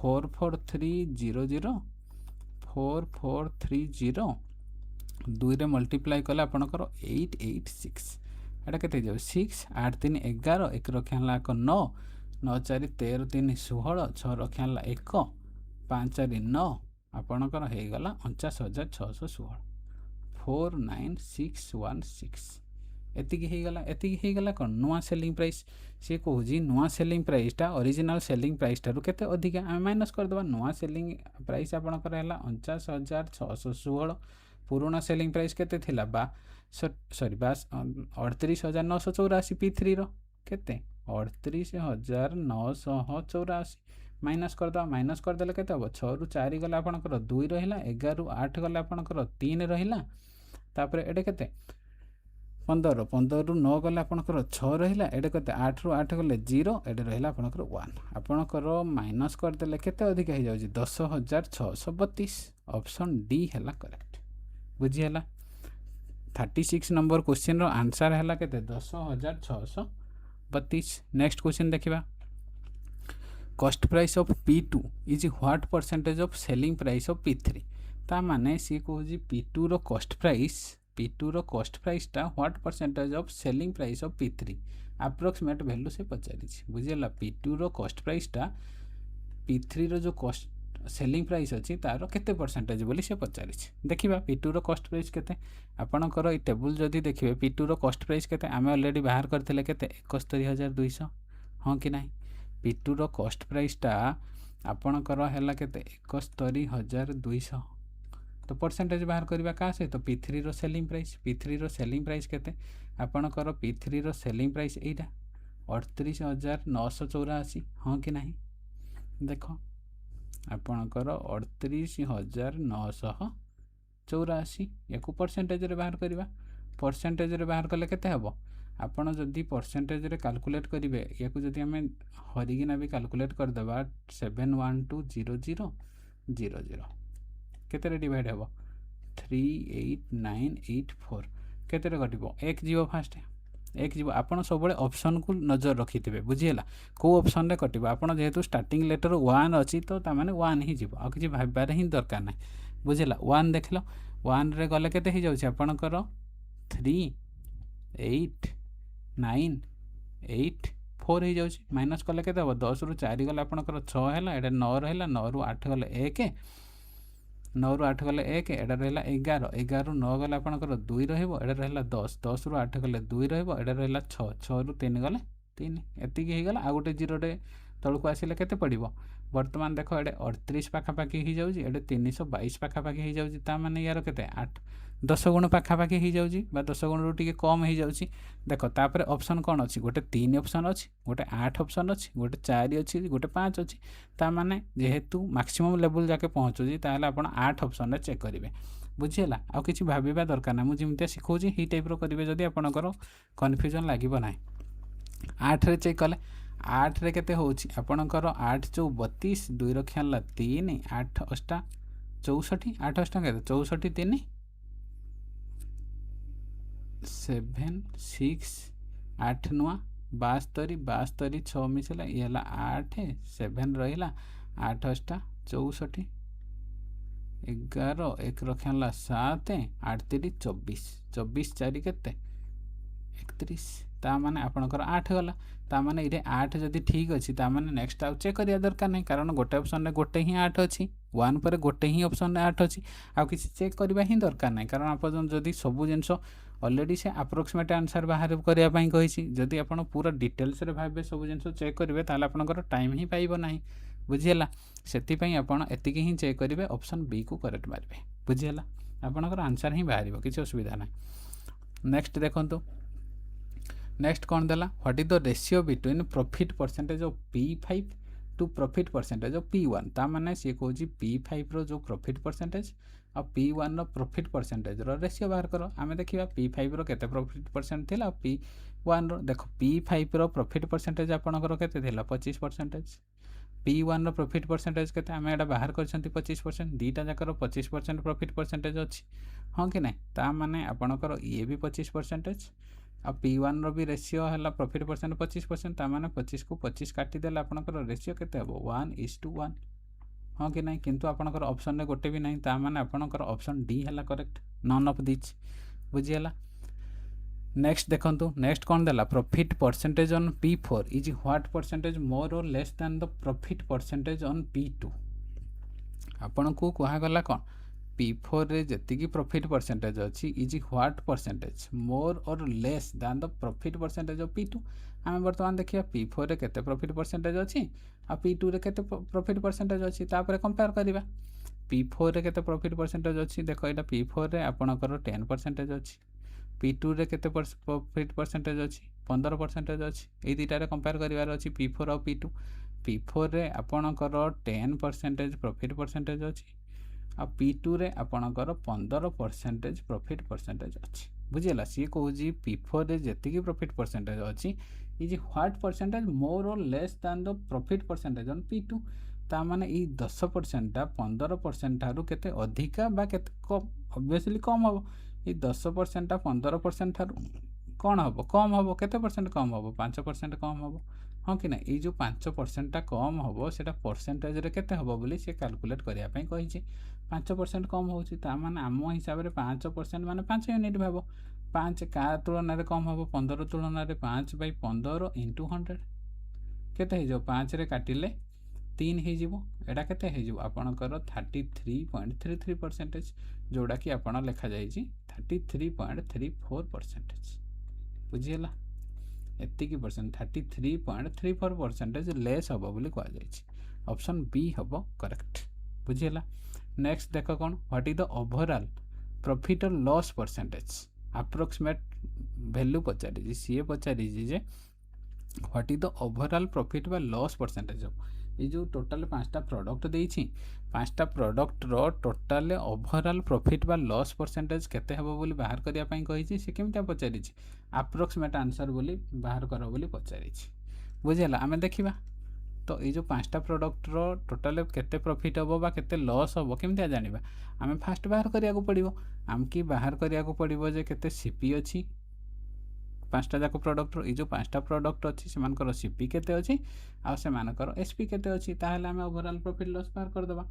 4430, 4430 2ରେ ମଲ୍ଟିପ୍ଲାଏ କଲେ ଆପଣଙ୍କର 886। ଏଇଟା କେତେ ହେଇଯାଉଛି? 6 8 3 11, 1 ରକ୍ଷା ହେଲା 1 9, 9 4 13 3 16, 6 ରକ୍ଷା ହେଲା 1, 5 4 9, ଆପଣଙ୍କର ହେଇଗଲା 49,616, 49616। ଏତିକି ହେଇଗଲା। ଏତିକି ହେଇଗଲା କ'ଣ? ନୂଆ ସେଲିଂ ପ୍ରାଇସ୍। ସିଏ କହୁଛି ନୂଆ ସେଲିଂ ପ୍ରାଇସ୍ଟା ଅରିଜିନାଲ୍ ସେଲିଂ ପ୍ରାଇସ୍ ଠାରୁ କେତେ ଅଧିକା, ଆମେ ମାଇନସ୍ କରିଦେବା। ନୂଆ ସେଲିଂ ପ୍ରାଇସ୍ ଆପଣଙ୍କର ହେଲା 49,616। ପୁରୁଣା ସେଲିଂ ପ୍ରାଇସ୍ କେତେ ଥିଲା? 38,984। P3ର କେତେ? 38,984। ମାଇନସ୍ କରିଦେବା। ମାଇନସ୍ କରିଦେଲେ କେତେ ହେବ? 6ରୁ 4 ଗଲେ ଆପଣଙ୍କର 2 ରହିଲା, 11ରୁ 8 ଗଲେ ଆପଣଙ୍କର 3 ରହିଲା, ତାପରେ ଏଇଟା କେତେ? 15, 15ରୁ 9 ଗଲେ ଆପଣଙ୍କର 6 ରହିଲା, ଏଇଟା କେତେ? 8ରୁ 8 ଗଲେ 0, ଏଇଟା ରହିଲା ଆପଣଙ୍କର 1। ଆପଣଙ୍କର ମାଇନସ୍ କରିଦେଲେ କେତେ ଅଧିକା ହେଇଯାଉଛି? 10,632। ଅପସନ୍ ଡି ହେଲା କରେକ୍ଟ। ବୁଝିହେଲା। 36 ନମ୍ବର କ୍ୱେଶ୍ଚିନ୍ର ଆନ୍ସର୍ ହେଲା କେତେ? 10,632। ନେକ୍ସଟ କ୍ୱେଶ୍ଚିନ୍ ଦେଖିବା। Cost price of P2 is what percentage of selling price of P3। ତା ମାନେ ସିଏ କହୁଛି P2ର କଷ୍ଟ ପ୍ରାଇସ୍ଟା what percentage of selling price of P3 approximate value ସେ ପଚାରିଛି। ବୁଝିହେଲା। P2ର କଷ୍ଟ ପ୍ରାଇସ୍ଟା P3ର ଯେଉଁ सेलिंग प्राइस अच्छी तार केते परसेंटेज बोली से पचारिछ देखिबा P2 रो कॉस्ट प्राइस केते आपणकर ए टेबुल जदि देखिबे P2 रो कॉस्ट प्राइस केते आमे ऑलरेडी बाहर करथिले केते 71200 हां कि नाही P2 रो कॉस्ट प्राइस टा आपणकर हैला केते 71200 तो परसेंटेज बाहर करबा का से तो P3 रो सेलिंग प्राइस केते आपणकर P3 रो सेलिंग प्राइस एटा 38984 हां कि नाही देखो आपणकर 38984 या परसेंटेज रे बाहर करबा परसेंटेज रे बाहर कले केते हबो आपण जदि परसेंटेज रे कैलकुलेट करिवे या को जदि हमें हरिगिना भी कैलकुलेट कर देबा 7120000 केते रे डिवाइड हबो 38984 केते रे कटिबो एक जीव फास्ट एक जीव आपण सब ऑप्शन को नजर रखिथिबे बुझियला को ऑप्शन रे कटिबो आपण जेहेतु स्टार्टिंग लेटर 1 अछि तो ता माने 1 ही जीव आ किछि भाबबार ही दरकार नै बुझियला 1 देखलो 1 रे गले केते ही जाउछि आपणकर 38984 ही जाउछि माइनस कले केते हो 10 रु 4 गले आपणकर 6 हैला एडा 9 रहला 9 रु 8 गले 1 9 रु 8 गले 1 एडा रहला 11 11 रु 9 गले आपणकर 2 रहइबो एडा रहला 10 10 रु 8 गले 2 रहइबो एडा रहला 6 6 रु 3 गले 3 एति की हे गला आ गोटे जीरो रे तळको आसिले केते पडिबो वर्तमान देखो एडे 38 पाखा पाखी ही जाउजी एडे 322 पाखा पाखी ही जाउजी ता माने यार केते 8 10 गुण पाखा पाखी ही जाउजी बा 10 गुण रु टिके कम ही जाउची देखो तापर ऑप्शन कोन अछि गोटे 3 ऑप्शन अछि गोटे 8 ऑप्शन अछि गोटे 4 अछि गोटे 5 अछि ता माने जेहेतु मैक्सिमम लेवल जाके पहुंचुजी ताहले आपण 8 ऑप्शन रे चेक करिवे बुझियला आ किछि भाबिबा दरकार ना मु जिमते सिखौजी ही टाइप रो करिवे जदी आपणकर कन्फ्यूजन लागिबो नाही 8 रे चेक कले 8 रे केते होउची आपणकर 8 चौ 32 2 रखियाला 3 8 अष्टा 64 8 अष्टा केते 64 3 7 6 8 नुआ 72 72 6 मिसला ये हला 8 7 रहिला 8 अष्टा 64 11 1 रखियाला 7 8 3 24 24 4 केते 31 ता माने आपणकर 8 गला ता माने इरे 8 जदी ठीक अछि ता माने नेक्स्ट आउ चेक करिया दरकार नै कारण गोटे ऑप्शन रे गोटे ही 8 अछि 1 पर गोटे ही ऑप्शन रे 8 अछि आ किछि चेक करबा ही दरकार नै कारण आपण जदी सब जिंस ऑलरेडी से अप्रोक्सीमेट आंसर बाहर करिया पई कहिछि जदी आपण पूरा डिटेल्स रे भाबे सब जिंस चेक करिवे ताले आपणकर टाइम ही पाइबो नाही बुझियला सेति पई आपण एतिकी ही चेक करिवे ऑप्शन बी को करेक्ट मारिवे बुझियला आपणकर आंसर ही बाहरिबो किछि असुविधा नै नेक्स्ट देखंतु नेक्स्ट कौन देला what is the ratio between profit percentage of P5 to profit percentage of P1 ता माने से कहूजी P5 रो जो प्रॉफिट परसेंटेज और P1 रो प्रॉफिट परसेंटेज रो रेशियो बाहर करो आमे देखिबा P5 रो केते प्रॉफिट परसेंट थिला P1 रो देखो P5 रो प्रॉफिट परसेंटेज आपनकर केते थिला 25% P1 रो प्रॉफिट परसेंटेज केते आमे एडा बाहर करछंती 25% दीटा जाकर 25% प्रॉफिट परसेंटेज अछि हां कि नै ता माने आपनकर ये भी 25% आ P1 रो भी रेशियो हला प्रॉफिट परसेंट 25% ता माने 25 को 25 काटी देला आपनकर रेशियो केते हबो 1:1 हां कि नै किंतु आपनकर ऑप्शन रे गोटे भी नै ता माने आपनकर ऑप्शन डी हला करेक्ट नन ऑफ दिस बुझियला नेक्स्ट देखंतु नेक्स्ट कोन देला profit percentage on P4 is what percentage more or less than the profit percentage on P2 आपन को कहा गला कोन P4 रे जति की प्रॉफिट परसेंटेज अछि is what percentage more or less than the profit percentage of P2 आमे वर्तमान देखिया P4 रे केते प्रॉफिट परसेंटेज अछि आ P2 रे केते प्रॉफिट परसेंटेज अछि तापर कंपेयर करिबा P4 रे केते प्रॉफिट परसेंटेज अछि देखो एटा P4 रे आपनकर 10% अछि P2 रे केते प्रॉफिट परसेंटेज अछि 15% अछि ए दुटा रे कंपेयर करिवार अछि P4 और P2 P4 रे आपनकर 10% प्रॉफिट परसेंटेज अछि आ P2 रे आपनकर 15% प्रॉफिट परसेंटेज अछि बुझियला सी कहूजी P4 रे जति की प्रॉफिट परसेंटेज अछि is what percentage more or less than the profit percentage on P2 ता माने ई 10% ता 15% थारु केते अधिका बा केते कम ऑब्वियसली कम हबो ई 10% ता 15% थारु कोन हबो कम हबो केते परसेंट कम हबो 5% कम हबो हां कि नै ई जो 5% ता कम हबो सेटा परसेंटेज रे केते हबो बोली से कैलकुलेट करिया पई कहिछि 5% कम होउछि ता माने आम हिसाब रे 5% माने 5 यूनिट भाबो 5 का तुलना रे कम हबो 15 तुलना रे 5/15 * 100 केते हे जो 5 रे काटिले 3 ହେଇଯିବ एटा केते ହେଇଯିବ आपणकर 33.33% जोड़ा कि आपण लेखा जाइए 33.34% बुझीगला एतिकी परसेंट 33.34% लेस हम बोली कहुई ऑप्शन बी हम करेक्ट बुझीगला नेक्स्ट देख कौन what is the overall profit or loss percentage approximate value पचारि सी पचारि जे what is the overall profit बा लॉस परसेंटेज ये जो टोटाल 5टा प्रोडक्ट देइछि 5टा प्रोडक्ट रो टोटाल ओवरऑल प्रॉफिट बा लॉस परसेंटेज केते हबो बोली बाहर करिया पई कहिछि से केमता पचारिछि अप्रोक्सीमेट आंसर बोली बाहर करो बोली पचारिछि बुझिला आमे देखिबा तो ये जो 5टा प्रोडक्ट रो टोटाल केते प्रॉफिट हबो बा केते लॉस हबो केमता जानिबा आमे फास्ट बाहर करिया को पड़िबो आमकी बाहर करिया को पड़िबो जे केते सीपी अछि 5टा जाक प्रोडक्ट रो जो 5टा प्रोडक्ट अच्छी से सीपी केते अच्छी आ से एसपी केते अच्छी ताहले आमे ओवरऑल प्रॉफिट लॉस बाहर कर देबा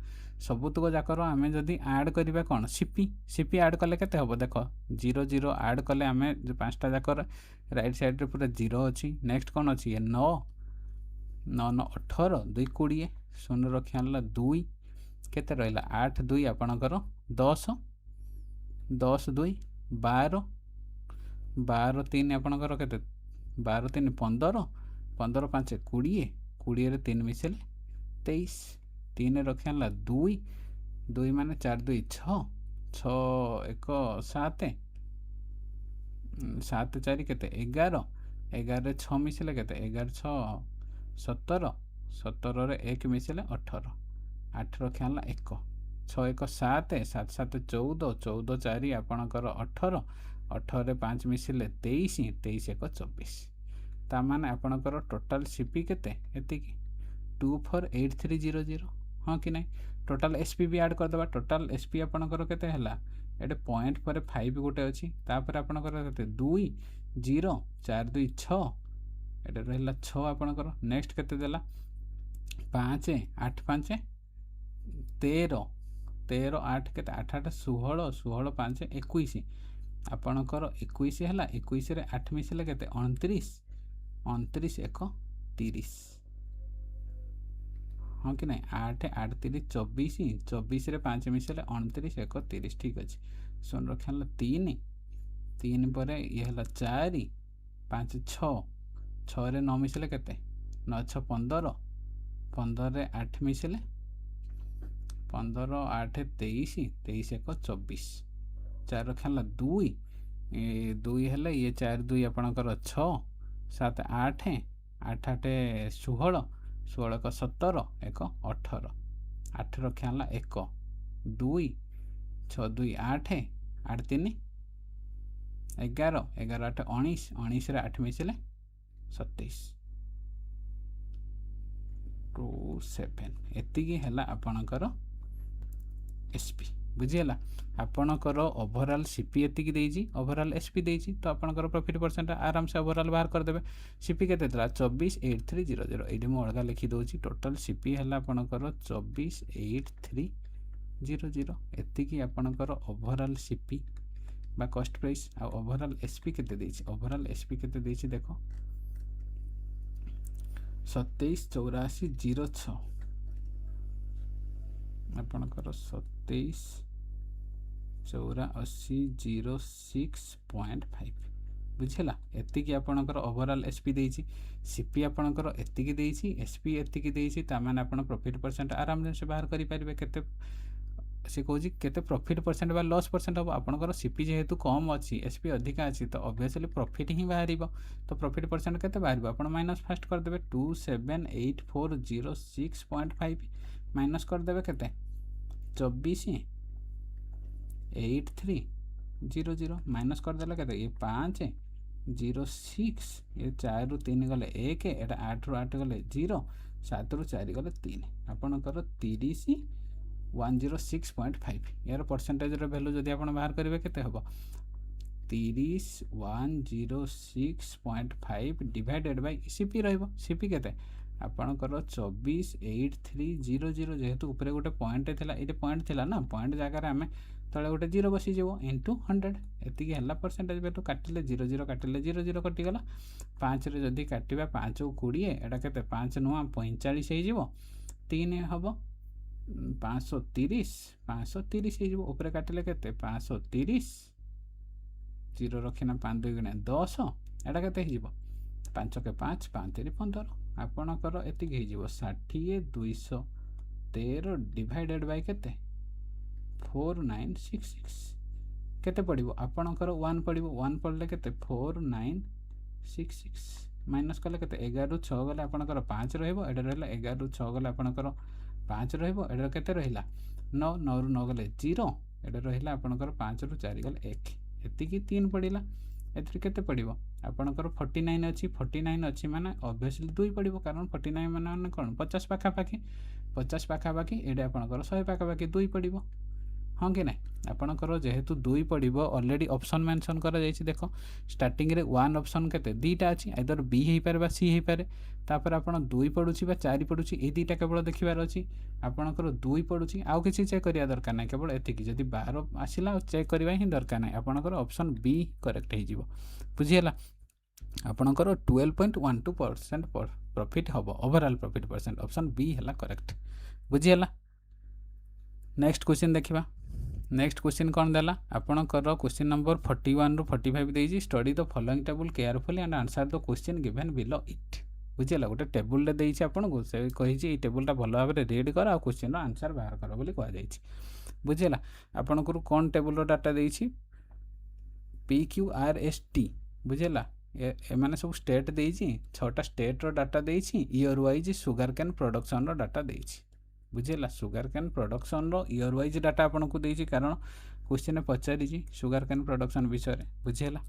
सबुतक जाकर आमे जदी ऐड करिबा कोन सीपी ऐड कले केते हबो देखो 0 0 ऐड कले आमे जो 5टा जाकर राइट साइड रे पूरा 0 अच्छी नेक्स्ट कोन अच्छी 9 9 9 18 2 20 शून्य रखि आनला 2 केते रहला 8 2 आपणकर 10 10 2 12 12 3 आपणकर केते 12 3 15 15 5 20 20 रे 3 मिसेले 23 3 रखि आनला 2 2 माने 4 2 6 6 1 7 7 4 केते 11 11 रे 6 मिसेले केते 11 6 17 17 रे 1 मिसेले 18 8 रखि आनला 1 6 1 7 7 7 14 14 4 आपणकर 18 18 रे 5 मिसिले 23 23 1 24 ता माने आपणकर टोटाल सीपी केते एतिकी 248300 हाँ कि नहीं टोटाल एसपी भी ऐड कर दबा टोटाल एसपी आपणकर केते हला एटे पॉइंट पर 5 गोटे अछि तापर आपणकर केते 2 0 4 2 6 एटे रहला 6 आपणकर नेक्स्ट केते देला 5 8 5 13 13 8 केते 8 8 16 16 5 21 आपणकर 21 है 21 रे 8 मिसले केते 29 29 1 30 हाँ कि नहीं 8 8 3 24 24 रे 5 मिसले 29 1 30 ठीक अच्छे सुन रखा 3 3 पर ये है 4 5 6 6 रे 9 मिसले केते 9 6 15 15 रे 8 मिसले 15 8 23 23 1 24 4 रखा 2 2 है ये 4 2 आपणकर 6 7 8 8 8 16 16 1 17 1 18 8 रखा 1 2 6 2 8 8 3 11 11 8 19 19 रे 8 मिसले 27 2 7 एतिकी है आपणकर एसपी बुझीगला आपणकर ओवरऑल सीपी एतिकी देइछि ओवरऑल एसपी देइछि तो आपणकर प्रॉफिट परसेंट आराम से ओवरऑल बाहर कर देबे सीपी केते देला 248300 एडी मो अलगा लिखि दोछि टोटल सीपी हला आपणकर 24830 एतिकी आपणकर ओवरऑल सीपी बा कॉस्ट प्राइस आ ओवरऑल एसपी केते देइछि ओवरऑल एसपी केते देइछि देखो 278406 आपणकर 278406.5 बुझेला एतिकी आपणकर ओवरऑल एसपी देइछि सीपी आपणकर एतिकी देइछि एसपी एतिकी देइछि ता माने आपण प्रॉफिट परसेंट आराम से बाहर करि परिबे केते से कहूँ केते प्रॉफिट परसेंट बा लॉस परसेंट हम आपंकर सीपी जेहेतु कम अच्छी एसपी अधिका अच्छी तो ऑब्वियसली प्रॉफिट ही बाहर तो प्रॉफिट परसेंट केते बाहर आप माइनस फास्ट करदे 2784065 माइनस करदे केते 24830 माइनस करदे केते ये 5 0 6 ये 4 रु 3 गले 1 एटा 8 रु 8 गले 0 7 रु 4 गले 3 आपणकर 30 106.5 यार परसेंटेज वैल्यू जदि आप बाहर करेंगे केते हम 30 106.5 डिवाइडेड बाय सीपी रहिबो सीपी केते आपणकर 24830 जेहेतु ऊपर गोटे पॉइंट थिला ये पॉइंट थिला ना पॉइंट जगह आम तले गोटे 0 बसी जीवो इंटू 100 एतिकी हला परसेंटेज वैल्यू काटिले 0 0 काटिले 0 0 कटिगला 5 रे जदि काटिबा 5 20 एटा केते 5 नुआ 45 हो जीवो 3 ହେବ 530 530 ହେଇଯିବ। ଉପରେ କାଟିଲେ କେତେ 530 0 ରଖିନା 5 2 ଗୁଣେ 10 ଏଇଟା କେତେ ହେଇଯିବ 5 କେ 5 5 3 15 ଆପଣଙ୍କର ଏତିକି ହେଇଯିବ 60 213 ଡିଭାଇଡେଡ୍ ବାଇ କେତେ 4966 କେତେ ପଡ଼ିବ ଆପଣଙ୍କର 1 ପଡ଼ିବ 1 ପଡ଼ିଲେ କେତେ 4966 ମାଇନସ୍ କଲେ କେତେ 11 ରୁ 6 ଗଲେ ଆପଣଙ୍କର 5 ରହିବ। ଏଇଟା ରହିଲା 11 ରୁ 6 ଗଲେ ଆପଣଙ୍କର 5 ରହିବ। ଏଇଟା କେତେ ରହିଲା 9 9 ରୁ 9 ଗଲେ 0 ଏଇଟା ରହିଲା ଆପଣଙ୍କର 5 ରୁ 4 ଗଲେ 1 ଏତିକି 3 ପଡ଼ିଲା। ଏଥିରେ କେତେ ପଡ଼ିବ ଆପଣଙ୍କର 49 ଅଛି 49 ଅଛି ମାନେ ଅବଭିୟସଲି 2 ପଡ଼ିବ କାରଣ 49 ମାନେ କ'ଣ 50 ପାଖାପାଖି 50 ପାଖାପାଖି ଏଇଟା ଆପଣଙ୍କର 100 ପାଖାପାଖି 2 ପଡ଼ିବ ହଁ କି ନାହିଁ। ଆପଣଙ୍କର ଯେହେତୁ 2 ପଡ଼ିବ ଅଲରେଡ଼ି ଅପସନ୍ ମେନସନ୍ କରାଯାଇଛି। ଦେଖ ଷ୍ଟାର୍ଟିଂରେ 1 ଅପସନ୍ କେତେ 2ଟା ଅଛି ଆଇଦର ବି ହେଇପାରେ ବା ସି ହେଇପାରେ। ତାପରେ ଆପଣ 2 ପଡ଼ୁଛି ବା 4 ପଡ଼ୁଛି ଏଇ 2ଟା କେବଳ ଦେଖିବାର ଅଛି। ଆପଣଙ୍କର 2 ପଡ଼ୁଛି ଆଉ କିଛି ଚେକ୍ କରିବା ଦରକାର ନାହିଁ କେବଳ ଏତିକି। ଯଦି 12 ଆସିଲା ଆଉ ଚେକ୍ କରିବା ହିଁ ଦରକାର ନାହିଁ। ଆପଣଙ୍କର ଅପସନ୍ ବି କରେକ୍ଟ ହେଇଯିବ ବୁଝିହେଲା। ଆପଣଙ୍କର 12.12% ପ୍ରଫିଟ୍ ହେବ overall profit percent option B ହେଲା କରେକ୍ଟ ବୁଝିହେଲା। ନେକ୍ସଟ କ୍ୱେଶ୍ଚିନ୍ ଦେଖିବା। नेक्स्ट क्वेश्चन कौन देला आपणकर क्वेश्चन नंबर 41 ରୁ 45 ଦେଇଛି study the following table carefully and answer the question given below it बुझेगा गोटे टेबुल देती आपको से कही टेबुलटा भल भाव में रीड कर आ क्वेश्चन आंसर बाहर कर बोली कहुई बुझेगा। आपंकर कौन टेबुल डाटा देती PQRST बुझेगा एम सब स्टेट देती 6टा स्टेट्र डाटा देती year wise sugarcane production data देती बुझेगा। Sugarcane production year wise data आपको देती कारण क्वेश्चन पचारि सुगर कैन प्रोडक्शन विषय बुझेगा।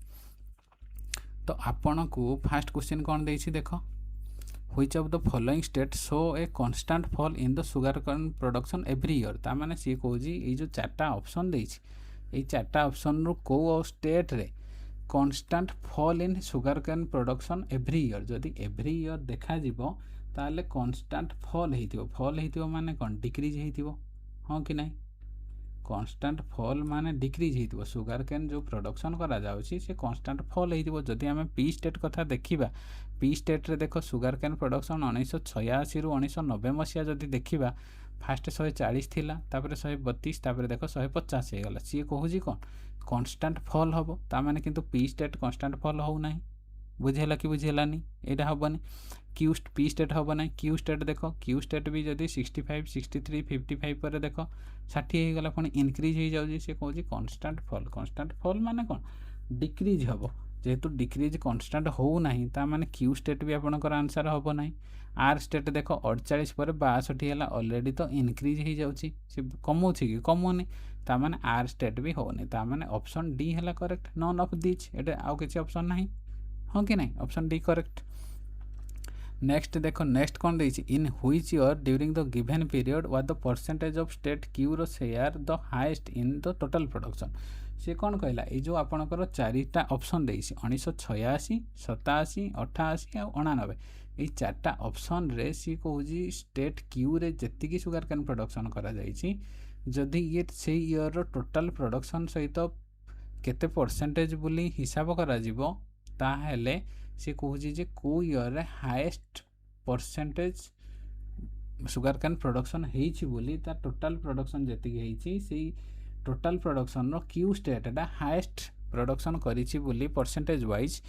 तो आपन को फास्ट क्वेश्चन कौन देती देख which of the following state show a constant fall in the sugar cane production every year ताने सी कौन ये जो 4टा ऑप्शन देती 4टा ऑप्शन रु को स्टेट रे constant fall in sugar cane production every year जदि एवरी ईयर देखा जिवो ताले कांस्टेंट फॉल होइथिबो माने कौन डिक्रीज होइथिबो हाँ कि नहीं। कांस्टेंट फॉल माने डिक्रीज होइथिबो सुगर कैन जो प्रोडक्शन करा जाउछि से कांस्टेंट फॉल होइथिबो। जदि आमे पी स्टेट कथा देखिबा पी स्टेट रे देखो सुगर कैन प्रोडक्शन 1986 रु 1990 मसिया जदि देखिबा फास्ट 140 थिला तापर 132 तापर देखो 150 हे गला सी कहूजी कौन कांस्टेंट फॉल हबो ता माने किंतु पी स्टेट कांस्टेंट फॉल हो नाही बुझेला कि बुझेलानी एटा हबनी। क्यू पी स्टेट हम ना क्यू स्टेट देख क्यू स्टेट भी जदि 65 63 55 पर देख 60 होगा पुणी इनक्रीज हो जाऊँगी सी कौन कांस्टेंट फॉल माने कौन डिक्रीज हम जेहेतु डिक्रीज कांस्टेंट हो ना माने क्यू स्टेट भी आपंकर आंसर हम ना। आर स्टेट देख 48 पर 62 है ऑलरेडी तो इनक्रीज हो जाऊँगी सी कमाऊँ कि कमुनी ताने आर स्टेट भी होनी ताने ऑप्शन डी है करेक्ट नन ऑफ दिस एटे आउ किसी ऑप्शन ना हाँ कि नहीं ऑप्शन डी करेक्ट। नेक्स्ट देखो नेक्स्ट कौन देती in which year during the given period was the percentage of state Q रो share the highest in the total production सी कौन कहला ये जो आपंकर 4टा ऑप्शन देती 1986 87 88 और 99 ये 4टा ऑप्शन रे सी कहूँ स्टेट क्यू रे जेतिकी सुगर कैन प्रोडक्शन करा जाइछि जदि ये से ईयर रो टोटल प्रोडक्शन सहित केते परसेंटेज बोली हिसाब करा जिवो ताहेले सी कहूँ जे को ईयर रे highest percentage sugarcane production होइछि बोली ता टोटल प्रोडक्शन जेतिकी होइछि से टोटल प्रोडक्शन रो क्यू स्टेटा हाईएस्ट प्रोडक्शन करिछि बोली परसेंटेज वाइज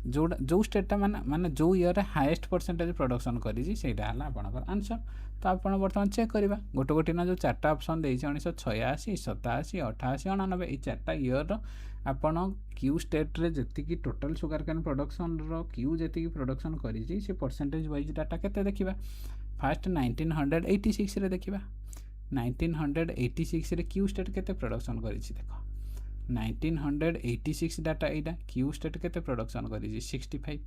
जो स्टेटा माने जो ईयर रे हाईएस्ट परसेंटेज प्रोडक्शन करिछि सेटा हला आपनकर आंसर। तो आप बर्तमान चेक करवा गोटे गोटे ना जो 4टा ऑप्शन देइछि 1986 87 88 99 ये 4टा ईयर आपण क्यू स्टेट रे जेतिकी टोटल सुगर कैन प्रोडक्शन रो क्यू जेतिकी प्रोडक्शन करिछि से परसेंटेज वाइज डाटा केते देखिबा फास्ट 1986 रे देखिबा 1986 रे क्यू स्टेट केते प्रोडक्शन करिछि देखो 1986 डाटा एटा क्यू स्टेट केते प्रोडक्शन करिछि 65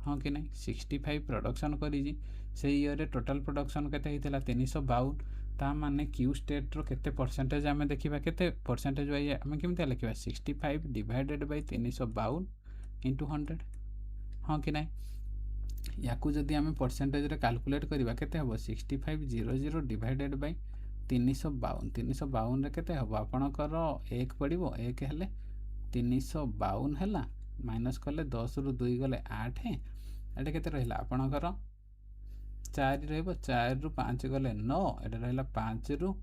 हाँ कि नहीं 65 प्रोडक्शन करिछि से ईयर रे टोटल प्रोडक्शन केते हितला 352 ता माने क्यू स्टेट रो केते परसेंटेज आमे देखिबा केते परसेंटेज वाइज आमे केमते लिखिबा 65 डिवाइडेड बाय 352 इंटू 100 हाँ कि नहीं याकू जदि आमे परसेंटेज रे कैलकुलेट करबा केते हबो 6500 डिवाइडेड बाय 352 रे केते हबो आपनकर 1 पड़िबो 1 हेले 352 हैला माइनस कले 10 रु 2 गले 8 एटा केते रहिला आपनकर चारि रहिबो 4 रु 5 गले 9 एटा रहिला 5 रु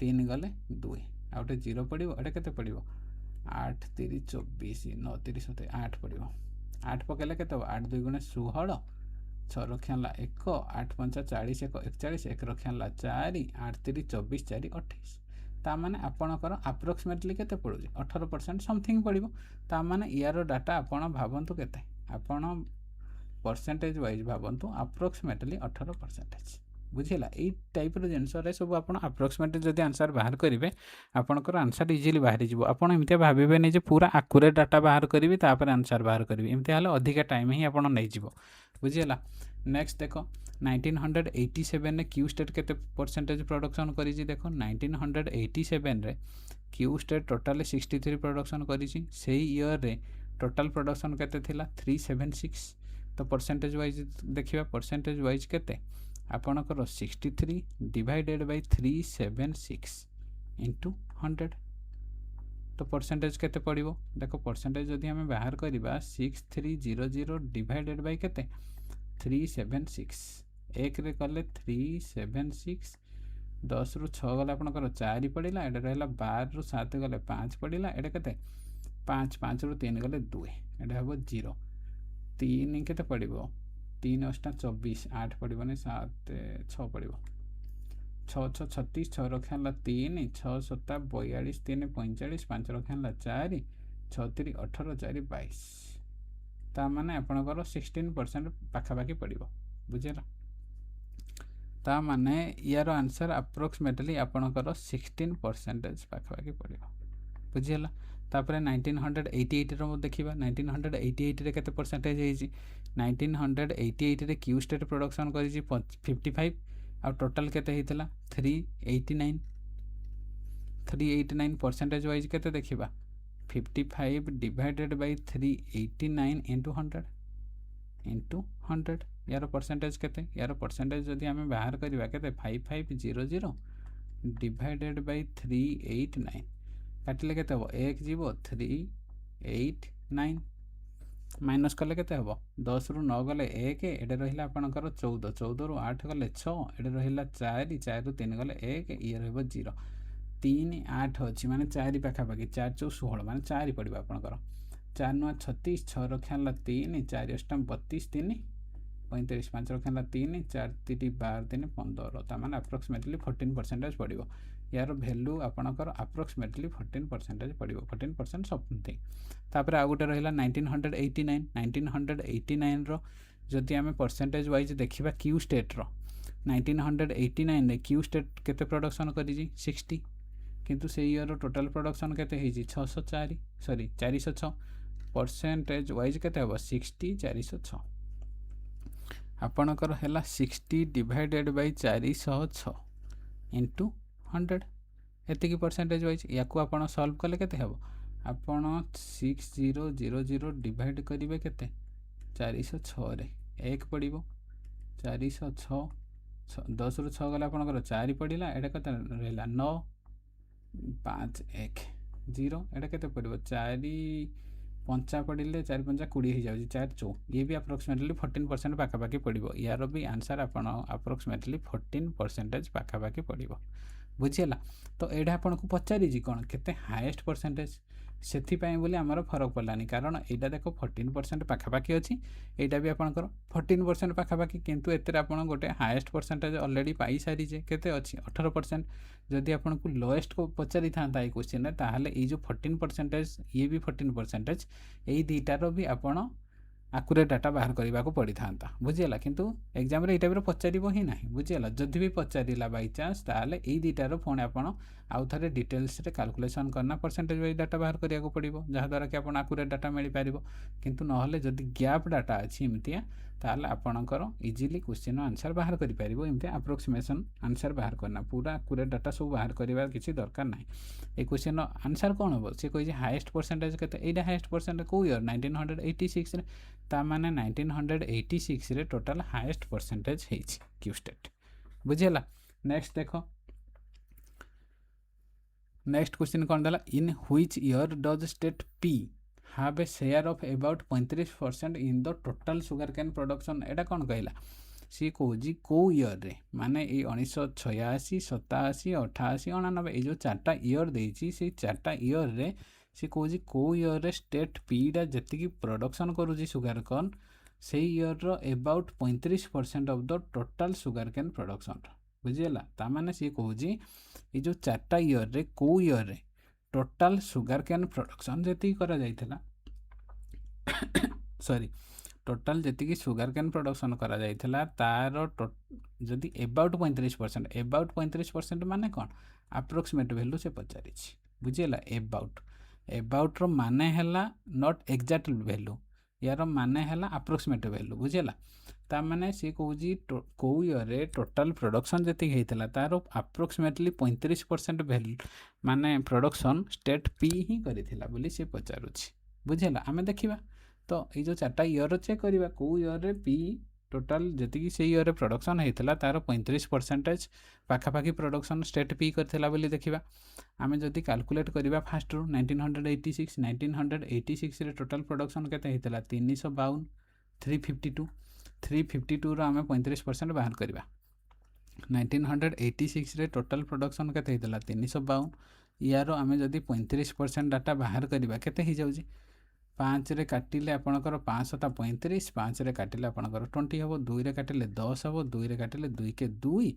3 गले 2 आ गोटे 0 पड़िबो एटा केते पड़िबो 8 3 24 9 3 7 8 पड़िबो 8 पकेले केते हो 8 2 गुणे 16 6 रखिया ला 1 8 5 40 1 41 1 रखिया ला 4 8 3 24 4 28 ता माने आपणकर अप्रोक्सीमेटली केते पड़ुजी 18% समथिंग पड़िबो ता माने यार डाटा आपण भाबंतु केते आपण परसेंटेज वाइज भाबंतु अप्रोक्सीमेटली 18% बुझिला एई टाइप रो जिनस रे सब आपण अप्रोक्सीमेटली जदी आंसर बाहर करिवे आपणकर आंसर इजीली बाहर जिवो आपण एमते भाबिबे नै जे पूरा एक्यूरेट डाटा बाहर करिवे तापर आंसर बाहर करिवे एमते हाले अधिक टाइम ही आपण नै जिवो बुझिला नेक्स्ट देखो 1987 रे क्यू स्टेट केते परसेंटेज प्रोडक्शन करी जी देखो 1987 रे क्यू स्टेट टोटल 63 प्रोडक्शन करी छी सेही ईयर रे टोटल प्रोडक्शन केते थिला 376 तो परसेंटेज वाइज देखिबा परसेंटेज वाइज केते आपणकर 63 डिवाइडेड बाय 376 इंटू 100 तो परसेंटेज केते पड़िबो देखो परसेंटेज जदि हमें बाहर करिबा 6300 डिवाइडेड बाय केते 376 एक रे कले 376 10 रु 6 गला आपणकर 4 पड़िला एटा रहला 12 रु 7 गले 5 पड़िला एटा केते 5 5 रु 3 गले 2 एटा हबो 0 3 केते पड़िबो 3 8 24 8 पड़िबोनी 7 6 पड़िबो 6 6 36 6 रखिया 3 6 7 42 3 45 5 रखिया 4 6 3 18 4 22 ता माने आपणकर 16% पाखापाखि पड़िबो बुझिला ता माने यार आंसर अप्रोक्सीमेटली आपणकर 16% पाखापाखि पड़िबो बुझिला तापर 1988 रो देखिबा 1988 रे केते परसेंटेज हेजी 1988 रे क्यू स्टेट प्रोडक्शन करी जी 55 आ टोटल केते हेतिला 389 परसेंटेज वाइज केते देखिबा 55 डिवाइडेड बाय 389 इंटू 100 यार परसेंटेज केते यार परसेंटेज जदि हमें बाहर करिबा केते 5500 डिवाइडेड बाय 389 काटिले केते हबो 1 जीवो 389 माइनस कले केते हबो 10 रु 9 गले 1 एडे रहिला आपनकर 14 14 रु 8 गले 6 एडे रहिला 4 4 रु 3 गले 1 ये रहबो 0 3 8 अछि माने 4 पाखा पाखी 4 4 16 माने 4 पड़िबो आपनकर 4 9 36 6 रखियाला 3 4 8 32 3 35 5 रखियाला 3 4 3 12 3 15 ता माने अप्रोक्सीमेटली 14% पड़िबो यार वैल्यू आपणकर अप्रोक्सीमेटली 14% पड़िबो 14% समथिंग तापर आ गोटे रहिला 1989 रो जदि हमें परसेंटेज वाइज देखिबा क्यू स्टेट रो 1989 रे क्यू स्टेट केते प्रोडक्शन करी जी 60 किंतु से ईयर टोटल प्रोडक्शन केते हे जी 604 सॉरी 406 परसेंटेज वाइज केते हबो 60 406 आपणकर हैला 60 डिवाइडेड बाय 406 इंटू 100 एतिकी परसेंटेज वाइज याकू आपण सॉल्व कले केते हबो आपण 6000 डिवाइड करिवे केते 406 रे 1 पड़िबो 406 10 रु 6 गला आपणकर 4 पड़िला एटा केते रहला 9 5 1 0 एटा केते पड़िबो 4 5 पड़िले 4 5 20 हो जाउची 4 4 ये भी अप्रोक्सीमेटली 14% पाखापाखि पड़िबो यार भी आंसर आपण अप्रोक्सीमेटली 14% पाखापाखि पड़िबो बुझिला तो एडा आपन को पचारि जी कोन केते हाईएस्ट परसेंटेज सेथिपाई बोली आमर फरक पड़लानी कारण एटा देखो 14% पाखापाखि अछि एटा भी आपनकर 14% पाखापाखि किंतु एतरे आपन गोटे हाईएस्ट परसेंटेज ऑलरेडी पाई सारी जे केते अछि 18% जदि आपन को लोएस्ट को पचारि थांता ए क्वेश्चन रे ताहाले ए जो 14% ये भी 14% एई दीटारो भी आपन आकुरेट डाटा बाहर करने को पड़ी था बुझीगला किंतु एग्जाम रे टाइप पचार ही ना बुझीगला जदि भी पचारा बाई चान्स ताले यही दुटार पुणी आप आउ थे डिटेल्स रे कैलकुलेशन करना परसेंटेज वाइज डाटा बाहर करिया को पड़िबो जहाद्वारा कि आपन आकुरेट डाटा मिल पारिबो किंतु नहले जदि गैप डाटा अछि एमतिया ताले आपनकर इजीली क्वेश्चन आंसर बाहर करि पारिबो एमते अप्रोक्सीमेशन आंसर बाहर करना पूरा आकुरेट डाटा सब बाहर करिवार किछि दरकार नाही ए क्वेश्चन आंसर कोन होबो से कहि जे हाईएस्ट परसेंटेज केते एडा हाईएस्ट परसेंटेज को ईयर 1986 रे ता माने 1986 रे टोटल हाईएस्ट परसेंटेज हेछि क्यू स्टेट बुझियला नेक्स्ट देखो नेक्स्ट क्वेश्चन कौन देला in which year does state P have a share of about 35% in the total sugarcane production एटा कौन कहला सी कौच कौ इयर रे माने 1986 87 88 99 ये जो 4टा इयर देइछि से 4टा इयर रे सी कौच कौ इयर रे स्टेट पीटा जी प्रोडक्शन करुँच सुगार कन से इयर रो about 35% of the total sugarcane production बुझीगला ताने सी कौच ये जो 4टा इयर रे कौ इयर रे टोटल सुगार कैन प्रोडक्शन जी करा जाइथिला सॉरी टोटाल जी सुगार कैन प्रोडक्शन करा जाइथिला तार जदि एबाउट 35% एबाउट 35% माने कौन अप्रोक्सीमेट वैल्यू से पचारि बुझीगला एबाउट रो माने हैला नॉट एग्जैक्ट वैल्यू यार माने हैला अप्रोक्सीमेट वैल्यू बुझीगला ता माने सी कहूँ कौ इयर रे टोटाल प्रोडक्शन जी होता तार अप्रोक्सीमेटली 35% वैल्यू माने प्रोडक्शन स्टेट पी ही करथिला बोली से पचारुछि बुझीगला आमे देखिबा तो ये जो 4टा इयर चेक करवा कौ इयर रे पी टोटाल जी से इयर रे प्रोडक्शन होता तार 35% पाखापाखि प्रोडक्शन स्टेट पी करथिला बोली देखिबा आमे जदि कैलकुलेट करवा फास्ट रू 1986 रे टोटाल प्रोडक्शन केते होता 352 352 रो आमे 35% बाहर करवा 1986 रे टोटाल प्रोडक्शन केते होता 352 यार आमे जदि 35% डाटा बाहर करवा केते हो जाउजी 5 रे काटिले आपणकर 5 ता 35 5 रे काटिले आपणकर 20 हबो 2 रे काटिले 10 हबो 2 रे काटिले 2 के 2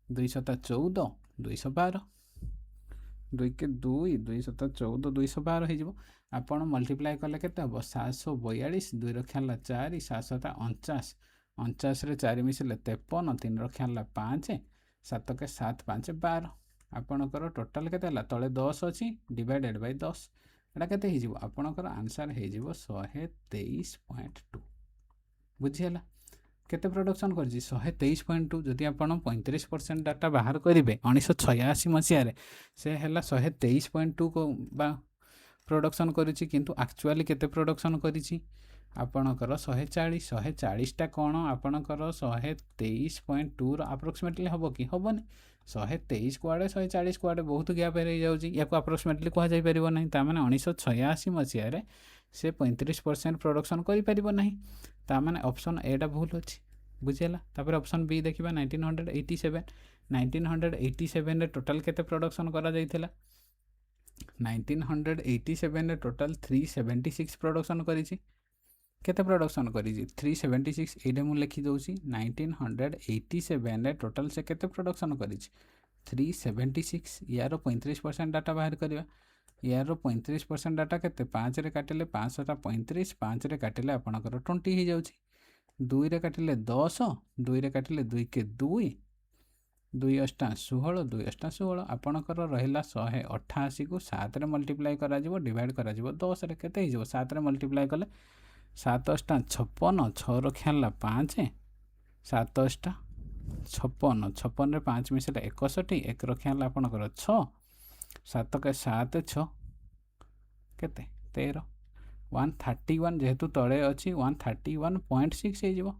2 ता 14 212 2 के 2 2 ता 14 212 हो जिवो आपण मल्टीप्लाई कले केते हबो 742 2 रखला 4 7 ता 49 49 रे 4 मिसले 53 3 रखला 5 7 के 7 5 12 आपणकर टोटल केते हला तळे 10 अछि डिवाइडेड बाय 10 एटा केते हो जिवो आपणकर आंसर हो जिवो 123.2 बुझीगला केते प्रोडक्शन करछि 123.2 जदि आपण 35% डाटा बाहर करिवे 1986 मसिया रे से हला 123.2 को बा प्रोडक्शन करिछि किंतु एक्चुअली केते प्रोडक्शन करिछि आपणकर 140 टा कोन आपणकर 123.2 रो अप्रोक्सीमेटली हबो कि हबोनी 123 कुआड़े 140 कुआड़े बहुत गैप रही जाउछि याको अप्रोक्सीमेटली कहा जाई परिबो नहीं ता माने 1986 मसिया रे से 35% प्रोडक्शन करि परिबो नहीं ता माने ऑप्शन ए टा भूल अछि बुझियला तापर ऑप्शन बी देखिबा 1987 रे टोटल केते प्रोडक्शन करा जाइथिला 1987 रे टोटल 376 प्रोडक्शन करिछि केते प्रोडक्शन करिछि 376 एडे मु लिखि दउछि 1987 रे टोटल से केते प्रोडक्शन करिछि 376 यारो 35% डाटा बाहर करबा यारो 35% डाटा केते 5 रे काटिले 5 ता 35 5 रे काटिले आपनकर 20 हो जाउछि 2 रे काटिले 10 2 रे काटिले 2 के 2 2 अष्टा 16 2 अष्टा 16 आपनकर रहिला 188 को 7 रे मल्टीप्लाई करा जिवो डिवाइड करा जिवो 10 रे केते हो जिवो 7 रे मल्टीप्लाई कले 7 अष्टा 56 6 रखियाला 5 7 अष्टा 56 56 रे 5 मिसले 61 1 रखियाला आपनकर 6 7 के 7 6 केते 13 131 जेहेतु तळे अछि 131.6 हे जिवो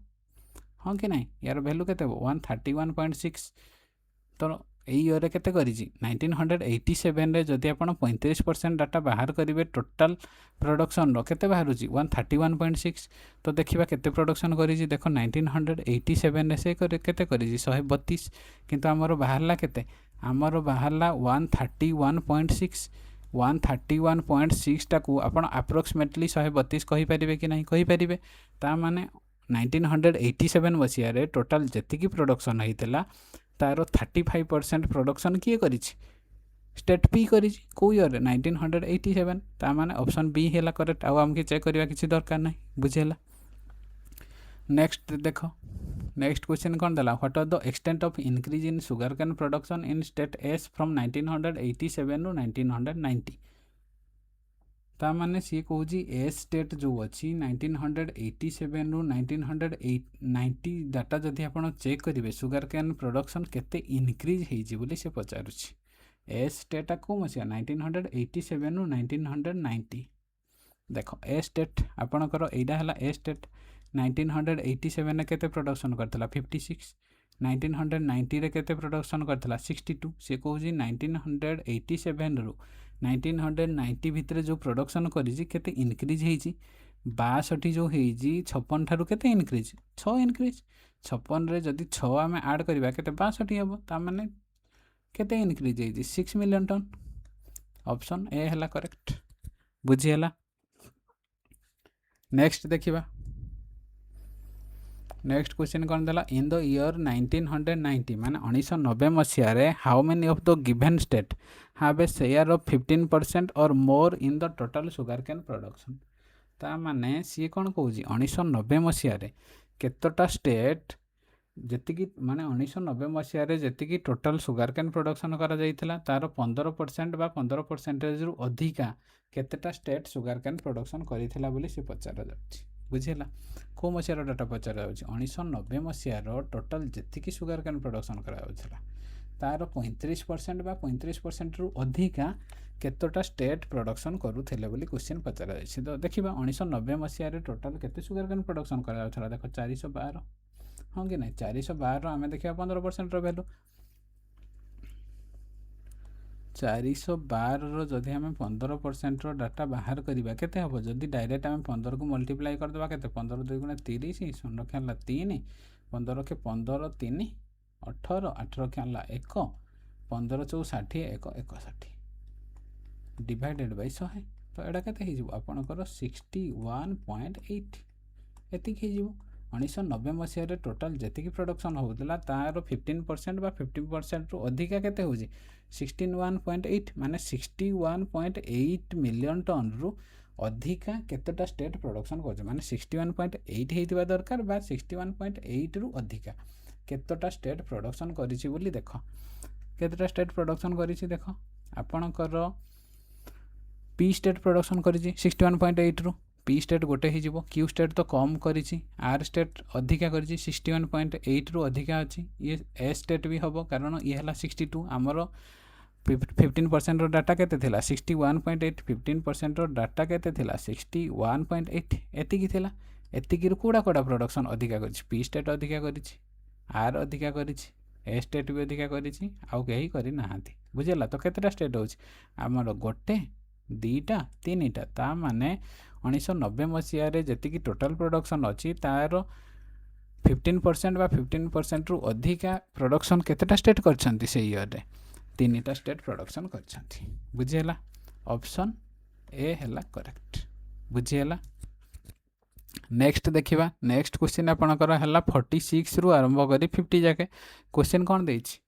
हां कि नहीं यार वैल्यू केते 131.6 तो এই ইয়রে কেতে করিছি 1987 রে যদি আপন 35% ডাটা বাহার করিবে টোটাল প্রোডাকশন র কেতে বাহারুছি 131.6 তো দেখিবা কেতে প্রোডাকশন করিছি দেখো 1987 রে সে কেতে করিছি 132 কিন্তু আমরো বাহারলা কেতে আমরো বাহারলা 131.6 131.6 টাকু আপন अप्रोक्सीमेटली 132 कहि परिबे कि नहीं कहि परिबे ता माने 1987 मसिया रे टोटल जति की प्रोडक्शन होइतला तार 35% प्रोडक्शन किए करिछि स्टेट पी करिछि को इयर 1987 ता माने ऑप्शन बी हेला करेक्ट आ हमके चेक करबा किछि दरकार नै बुझेला नेक्स्ट देखो नेक्स्ट क्वेश्चन कोन दला what are the extent of increase in sugar cane production in state S from 1987 to 1990 ता माने सी कहूजी ए स्टेट जो अच्छी 1987 रु 1990 डाटा जदि आपण चेक करेंगे सुगर कैन प्रोडक्शन केते इनक्रीज होइछि बोली से पचारुछि ए स्टेट को मसिया 1987 रु 1990 देखो ए स्टेट आपणकर एडा हला ए स्टेट 1987 रे केते प्रोडक्शन करथला 56 1990 रे केते प्रोडक्शन करथला 62 से कहूजी 1987 रु 1990 भितर जो प्रोडक्शन करिछि केते इनक्रीज हेइछि 62 जो हेइछि 56 ठारू केते इनक्रीज 6 इनक्रीज 56 जदि 6 आम आड करवा के 62 हम ताने केते इनक्रीज होती 6 मिलियन टन। ऑप्शन ए है करेक्ट। बुझीगला। नेक्स्ट देखिबा। नेक्स्ट क्वेश्चन कौन देला इन द ईयर 1990 माने 1990 मसीह how many of the given state have a share of 15% or more in the total sugarcane production. ता माने सी कौन कहूँ 1990 मसीह केतोटा स्टेट जी माने 1990 मसीह जी टोटल सुगर केन प्रोडक्शन करा जाइथिला तार 15% बा 15% रु अधिका केतेटा स्टेट सुगर केन प्रोडक्शन करिथिला बोली से पचारा जाउछि। बुझिला को मसीहार डाटा पचार 1990 मसीहार टोटाल जी सुगर केन प्रोडक्शन करा तार 35% बा 35% रु अधिका केतोटा स्टेट प्रोडक्शन करुले बोली क्वेश्चन पचार तो देखा 1990 मसीह टोटाल केते सुगर केन प्रोडक्शन करा देख 412 हाँ कि नहीं 412 आम देखा 15% वैल्यू 412 जदि आम 15% डाटा बाहर करवा केते हम जदि डायरेक्ट आम 15 को मल्टीप्लाई करदेवा के 15 2 गुणा 30 शून्य रखा 3 15 के 15 3 18 8 रखा 1 15 चौ 60 1 61 डिवाइडेड बाय 100 तो एटा केते हो आपणकर 61.8 एतिक हो 1990 मसीह टोटाल जी प्रोडक्शन होता तार 15% बा 15% रु अधिका केते हो 61.8 माने 61.8 मिलियन टन रु अधिका केतोटा स्टेट प्रोडक्शन कर माने 61.8 होइतिबा दरकार बा 61.8 रु अधिका केतोटा स्टेट प्रोडक्शन करिछि बोली देख केतोटा स्टेट प्रोडक्शन करिछि देख आपणकर पी स्टेट प्रोडक्शन करिछि 61.8 रु पी स्टेट गोटे हो क्यू स्टेट तो कम करिछि आर स्टेट अधिका करिछि 61.8 रु अधिका अछि ये ए स्टेट भी हम कारण ये है 62 आमर 15% रो डाटा केते थिला 61.8 15% रो डाटा केते थिला 61.8 एतिकी थिला एतिकी रु कोडा कोडा प्रोडक्शन अधिका करिछि पी स्टेट अधिका करिछि आर अधिका करिछि ए स्टेट भी अधिका करिछि आउ केही करि नाहांती बुझिला तो केतेटा स्टेट होछि आमर गोटे दीटा तीनटा ता माने 1990 मसीह जी टोटाल प्रोडक्शन अच्छी तार 15% बा 15% रु अधिका प्रोडक्शन केतेटा स्टेट करछंती से ईयर रे 3टा स्टेट प्रोडक्शन करछंती बुझिला ऑप्शन ए हैला करेक्ट बुझिला। नेक्स्ट देखिबा नेक्स्ट क्वेश्चन आपनकर हैला 46 रु आरंभ करी 50 जाके क्वेश्चन कोन देछि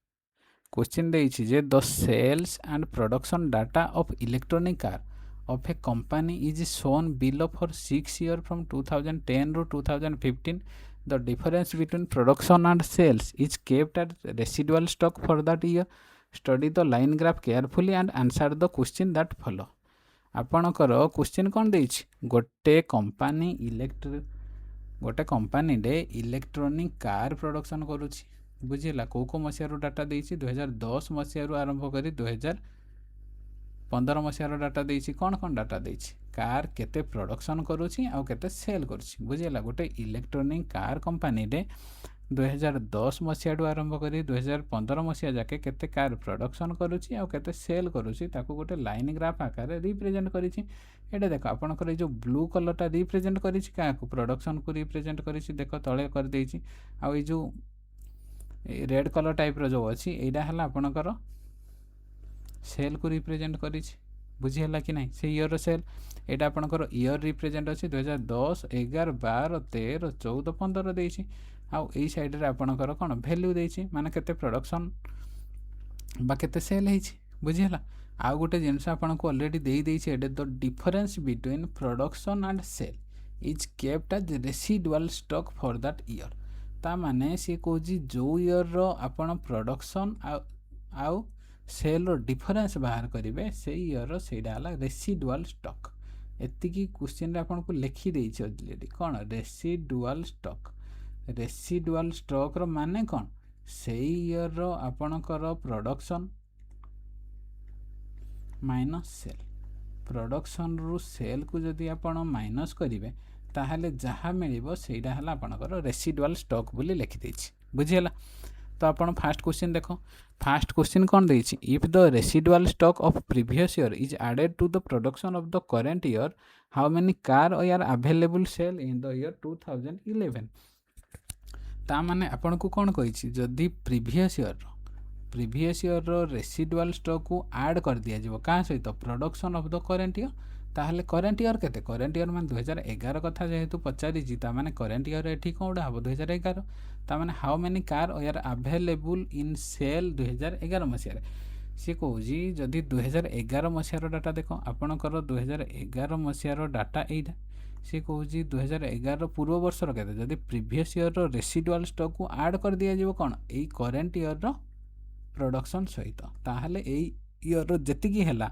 क्वेश्चन देछि जे the sales and production data of electronic car of a company is shown below for 6 years from 2010 to 2015. The difference between production and sales is kept as residual stock for that year. Study the line graph carefully and answer the question that follow. आपणकर question कौन देछि गोटे company रे electronic car production करुछि बुझिला को मसीह data देछि 2010 मसीह आरंभ करी 2015 मसीह data देछि कौन डाटा देछि कार केते प्रोडक्शन करुछि आ केते सेल करुछि बुझिला गोटे इलेक्ट्रॉनिक कार कंपनी रे 2010 मसीह आरंभ करी 2015 मसीह जाके केते कार प्रोडक्शन करुछि आ केते सेल करुछि ताको गोटे लाइन ग्राफ आकार रिप्रेजेंट करिछि एटा देखो आपनकर जो ब्लू कलरटा रिप्रेजेंट करिछि का प्रोडक्शन को रिप्रेजेंट करिछि देखो तळे कर देछि आ ए जो रेड कलर टाइप रो जो अछि एटा हला आपनकर सेल को रिप्रेजेंट करिछि बुझिला कि नहीं से ईयर सेल एटा आपनकर ईयर रिप्रेजेंट अछि 2010 11 12 13 14 15 देछि आउ एई साइड रे आपनकर कोन वैल्यू देछि माने केते प्रोडक्शन बा केते सेल हेछि बुझिला आउ गोटे जिनस आपनको ऑलरेडी देई देछि एटा the difference between production and sale is kept as residual stock for that year ता माने से कोजी जो ईयर रो आपन प्रोडक्शन आउ सेल रो डिफरेंस बाहर करिवे से ईयर सेडा हला रेसिडुअल स्टॉक एतिकी क्वेश्चन रे आपन को लिखि देछि ऑलरेडी कोन रेसिडुअल स्टॉक रो माने कोन से ईयर रो आपनकर प्रोडक्शन माइनस सेल प्रोडक्शन रु सेल को जदि आपण माइनस करिवे ताहले जहा मिलिबो सेडा हला आपनकर रेसिडुअल स्टॉक बोली लिखि देछि बुझिला तो आपण फास्ट क्वेश्चन देखो फास्ट क्वेश्चन कौन देछि if the residual stock of previous year is added to the production of the current year how many car are available sale in the year 2011 ता माने आपन को कौन कही जदि प्रीवियस इयर रेसिडुआल स्टॉक को ऐड कर दिया जिवो का सहित production of the current year ताहले करेंट ईयर केते करेंट ईयर मान 2011 कथा जेहेतु पचारि ता माने करेंट ईयर एठी कोडा हबो 2011 ता माने how many car are available in sale 2011 मसिया सी कहूँ जदि 2011 मसीहार डाटा देख आपणकर 2011 मसीहार डाटा यहीटा सी कहूँ 2011 पूर्व वर्षर के जदि प्रीवियस इयर रेसिडुआल स्टॉक को ऐड कर दिया कौन यही करेंट इयर प्रोडक्शन सहित ताहले यही इयर जेतिकी हैला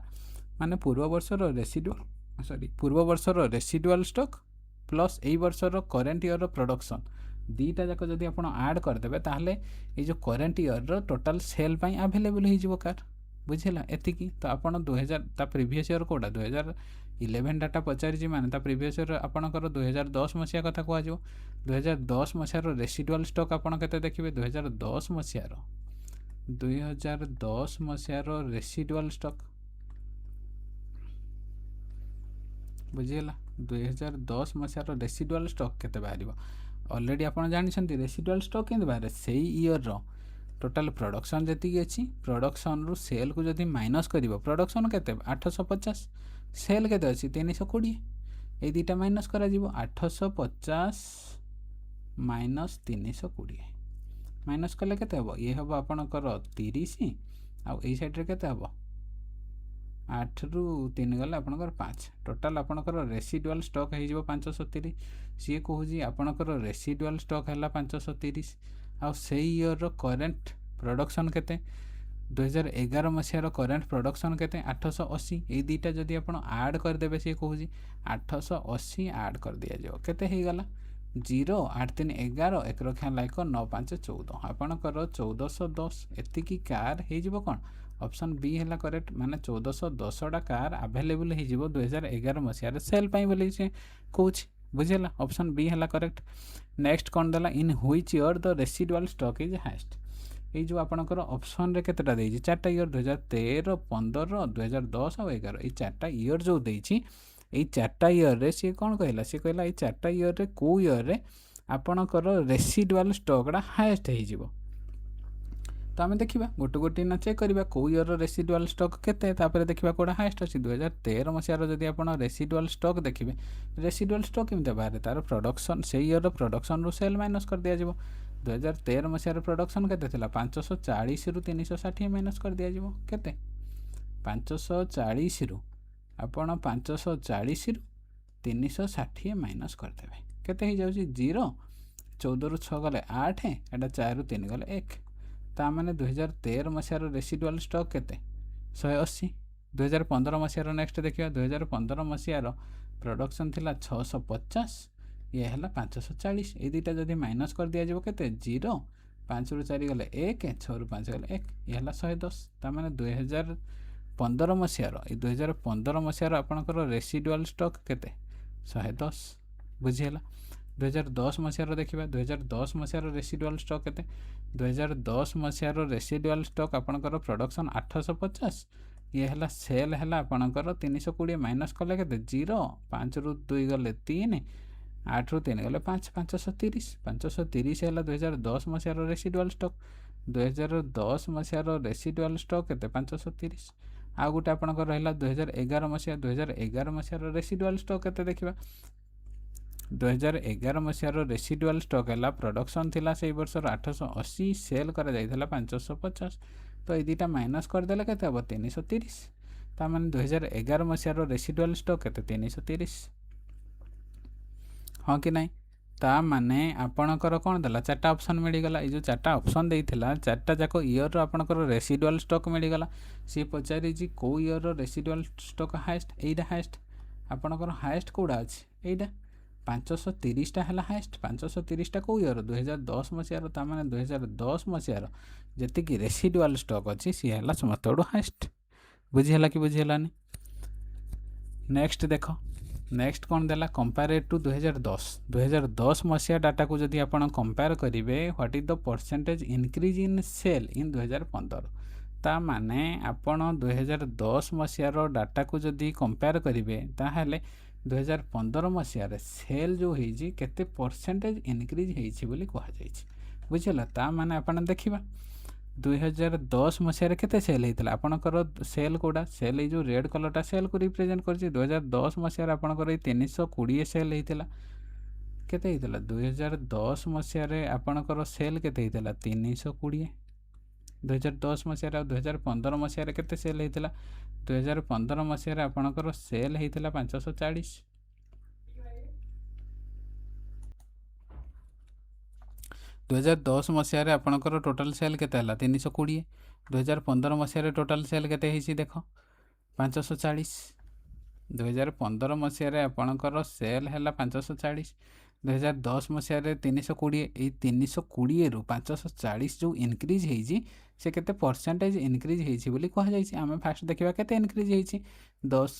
माने पूर्व वर्षर रेसिडुआल पूर्व वर्षर रेसिडुआल स्टॉक प्लस यही वर्षर करेंट इयर प्रोडक्शन दीटा जाक जदि आप ऐड करदे ताहले ये जो करेंट इयर टोटाल सेल पाई अवेलेबल हो कार बुझेगा एतिकी तो आपड़ 2000 ता प्रीवियस इयर कोटा 2011 डाटा पचारि माने ता प्रीवियस इयर आपणकर 2010 मसीहा कथा कह 2010 मसीहार रेसिडुआल स्टॉक आपड़ के देखिए 2010 मसीहार रेसिडुआल स्टॉक बुझीगला 2010 मसीहार रेसिडुआल स्टॉक केते बाहर ऑलरेडी आप जानते रेसिडुआल स्टॉक के बाहर से ईयर टोटाल प्रोडक्शन जी अच्छी प्रोडक्शन रु सेल को जब माइनस कर प्रोडक्शन के 850 सेल के 320 ये दुटा माइनस कर 850 माइनस 320 माइनस कले के ये हम आपणकर 30 आउ सैड्रे के 8 रु 3 गले आपणकर 5 टोटाल आपणकर रेसिडुआल स्टॉक हो 530 सी कहूँ आपणकर रेसिडुआल स्टॉक है 530 आउ से ईयर करेंट प्रोडक्शन केते 2011 मसीहार करेंट प्रोडक्शन केते 880 ये दुटा जदि आप ऐड करदे सी कहूँ 880 ऐड कर दिया जाओ केते हो गला 0 8 3 11 1 रखा लाइक 9 5 14 आपणकर 1410 एतिकी कार हो कौन ऑप्शन बी है करेक्ट माने 1410टा कार अवेलेबल हो 2011 मसीहार सेल पाई बोली कहूँ बुझेगा ऑप्शन बी है करेक्ट नेक्स्ट कौन देला in which year the residual stock is highest ये जो आपणकर ऑप्शन रे केतेटा देछि 4टा ईयर 2013 15 2010 और 11 ये 4टा ईयर जो देछि ये 4टा ईयर रे सी कौन कहला सी कहला ये 4टा ईयर रे को ईयर रे आपणकर रेसिडुआल स्टॉकटा हाईएस्ट हो तो आम देखा गोटे गोटे ना चेक करवा कौ ईयर रेसिडुआल स्टॉक केते तापर देखा कौटा हाईएस्ट अच्छी 2013 मसीहार जब आप रेसिडुआल स्टॉक देखिए रेसिडुआल स्टॉक केमी बाहर तार प्रोडक्शन से ईयर प्रोडक्शन रु सेल माइनस कर दिया 2013 मसीहार प्रोडक्शन केते 540 रु 360 माइनस कर दिया केते 540 रु आपण 540 रु 360 माइनस करदे केते हो जाउची 0 14 रु 6 गले 8 एटा 4 रु 3 गले 1 ता माने 2013 मसीहार रेसिडुआल स्टॉक केते 180 2015 मसीहार नेक्स्ट देखिए 2015 मसीहार प्रोडक्शन थिला 650 ये है 540 ये दुटा जब माइनस कर दिया केते 0 5 रु 4 गले 1 6 रु 5 गले 1 ये है 110 ता माने 2015 मसीहार ये 2015 मसीहार आपणकर रेसिडुआल स्टॉक केते 110 बुझीगला 2010 मसीहार देखिए 2010 मसीहार रेसिडुआल स्टॉक केते 2010 मसीहार रेसिडुआल स्टॉक आपणकर प्रोडक्शन 850 ये है सेल है आपणकर 320 माइनस कले के 0 5 रु 2 गले 3 8 रु 3 गले 5 530 530 है 2010 मसीहार रेसिडुआल स्टॉक 2010 मसीहार रेसिडुआल स्टॉक के 530 आ गोटे आपणकर रहा 2011 मसीहार रेसिडुआल स्टॉक के देखा 2011 मसीहार रेसिडुआल स्टॉक है प्रोडक्शन थिला से वर्षर 880 सेल करा जाइथिला 550 तो ये दुटा माइनस करदेले केते हम 330 ता माने 2011 मसीहार रेसिडुआल स्टॉक केते 330 हाँ कि नहीं ता माने आपणकर कौन देला 4टा ऑप्शन मिलगला ये जो 4टा ऑप्शन देइथिला 4टा जाक ईयर आपणकर रेसिडुआल स्टॉक मिलगला सी पचारि जी को ईयर रेसिडुआल स्टॉक हाईएस्ट एटा हाईएस्ट आपणकर हाईएस्ट कोडा अछि एटा 530टा है हाईएस्ट 530टा कौ ईयर 2010 मसीहार ता माने 2010 मसीहार जी रेसिडुआल स्टॉक अच्छी सी है समस्त हाईएस्ट बुझीगला कि बुझीगलानी नेक्स्ट देख नेक्स्ट कौन देला कंपेयर टू 2010 मसीहा डाटा को जदि आप कंपेयर करेंगे what is the percentage increase in sale in 2015 ता माने आपण 2010 मसीहार डाटा को जदि कंपेयर करेंगे ताहले 2015 मसीहार सेल जो होती केते परसेंटेज इनक्रीज होती बोली कह जाइछि ବୁଝିଲା। ତା ମାନେ ଆପଣ ଦେଖିବା 2010 ମସିହାରେ କେତେ ସେଲ୍ ହେଇଥିଲା ଆପଣଙ୍କର ସେଲ୍ କୋଉଟା ସେଲ୍ ଏଇ ଯେଉଁ ରେଡ୍ କଲର୍ଟା ସେଲ୍କୁ ରିପ୍ରେଜେଣ୍ଟ କରିଛି। 2010 ମସିହାରେ ଆପଣଙ୍କର ଏଇ 320 ସେଲ୍ ହେଇଥିଲା। କେତେ ହେଇଥିଲା 2010 ମସିହାରେ ଆପଣଙ୍କର ସେଲ୍ କେତେ ହେଇଥିଲା 320। 2010 ମସିହାରେ ଆଉ 2015 ମସିହାରେ କେତେ ସେଲ୍ ହେଇଥିଲା 2015 ମସିହାରେ ଆପଣଙ୍କର ସେଲ୍ ହେଇଥିଲା 540। 2010 ମସିହାରେ ଆପଣଙ୍କର ଟୋଟାଲ୍ ସେଲ୍ କେତେ ହେଲା 320। 2015 ମସିହାରେ ଟୋଟାଲ୍ ସେଲ୍ କେତେ ହେଇଛି ଦେଖ 540। 2015 ମସିହାରେ ଆପଣଙ୍କର ସେଲ୍ ହେଲା 540। 2010 ମସିହାରେ 320। ଏଇ 320ରୁ 540 ଯେଉଁ ଇନକ୍ରିଜ୍ ହେଇଛି ସେ କେତେ ପରସେଣ୍ଟେଜ୍ ଇନକ୍ରିଜ୍ ହେଇଛି ବୋଲି କୁହାଯାଇଛି। ଆମେ ଫାଷ୍ଟ ଦେଖିବା କେତେ ଇନକ୍ରିଜ୍ ହେଇଛି। 10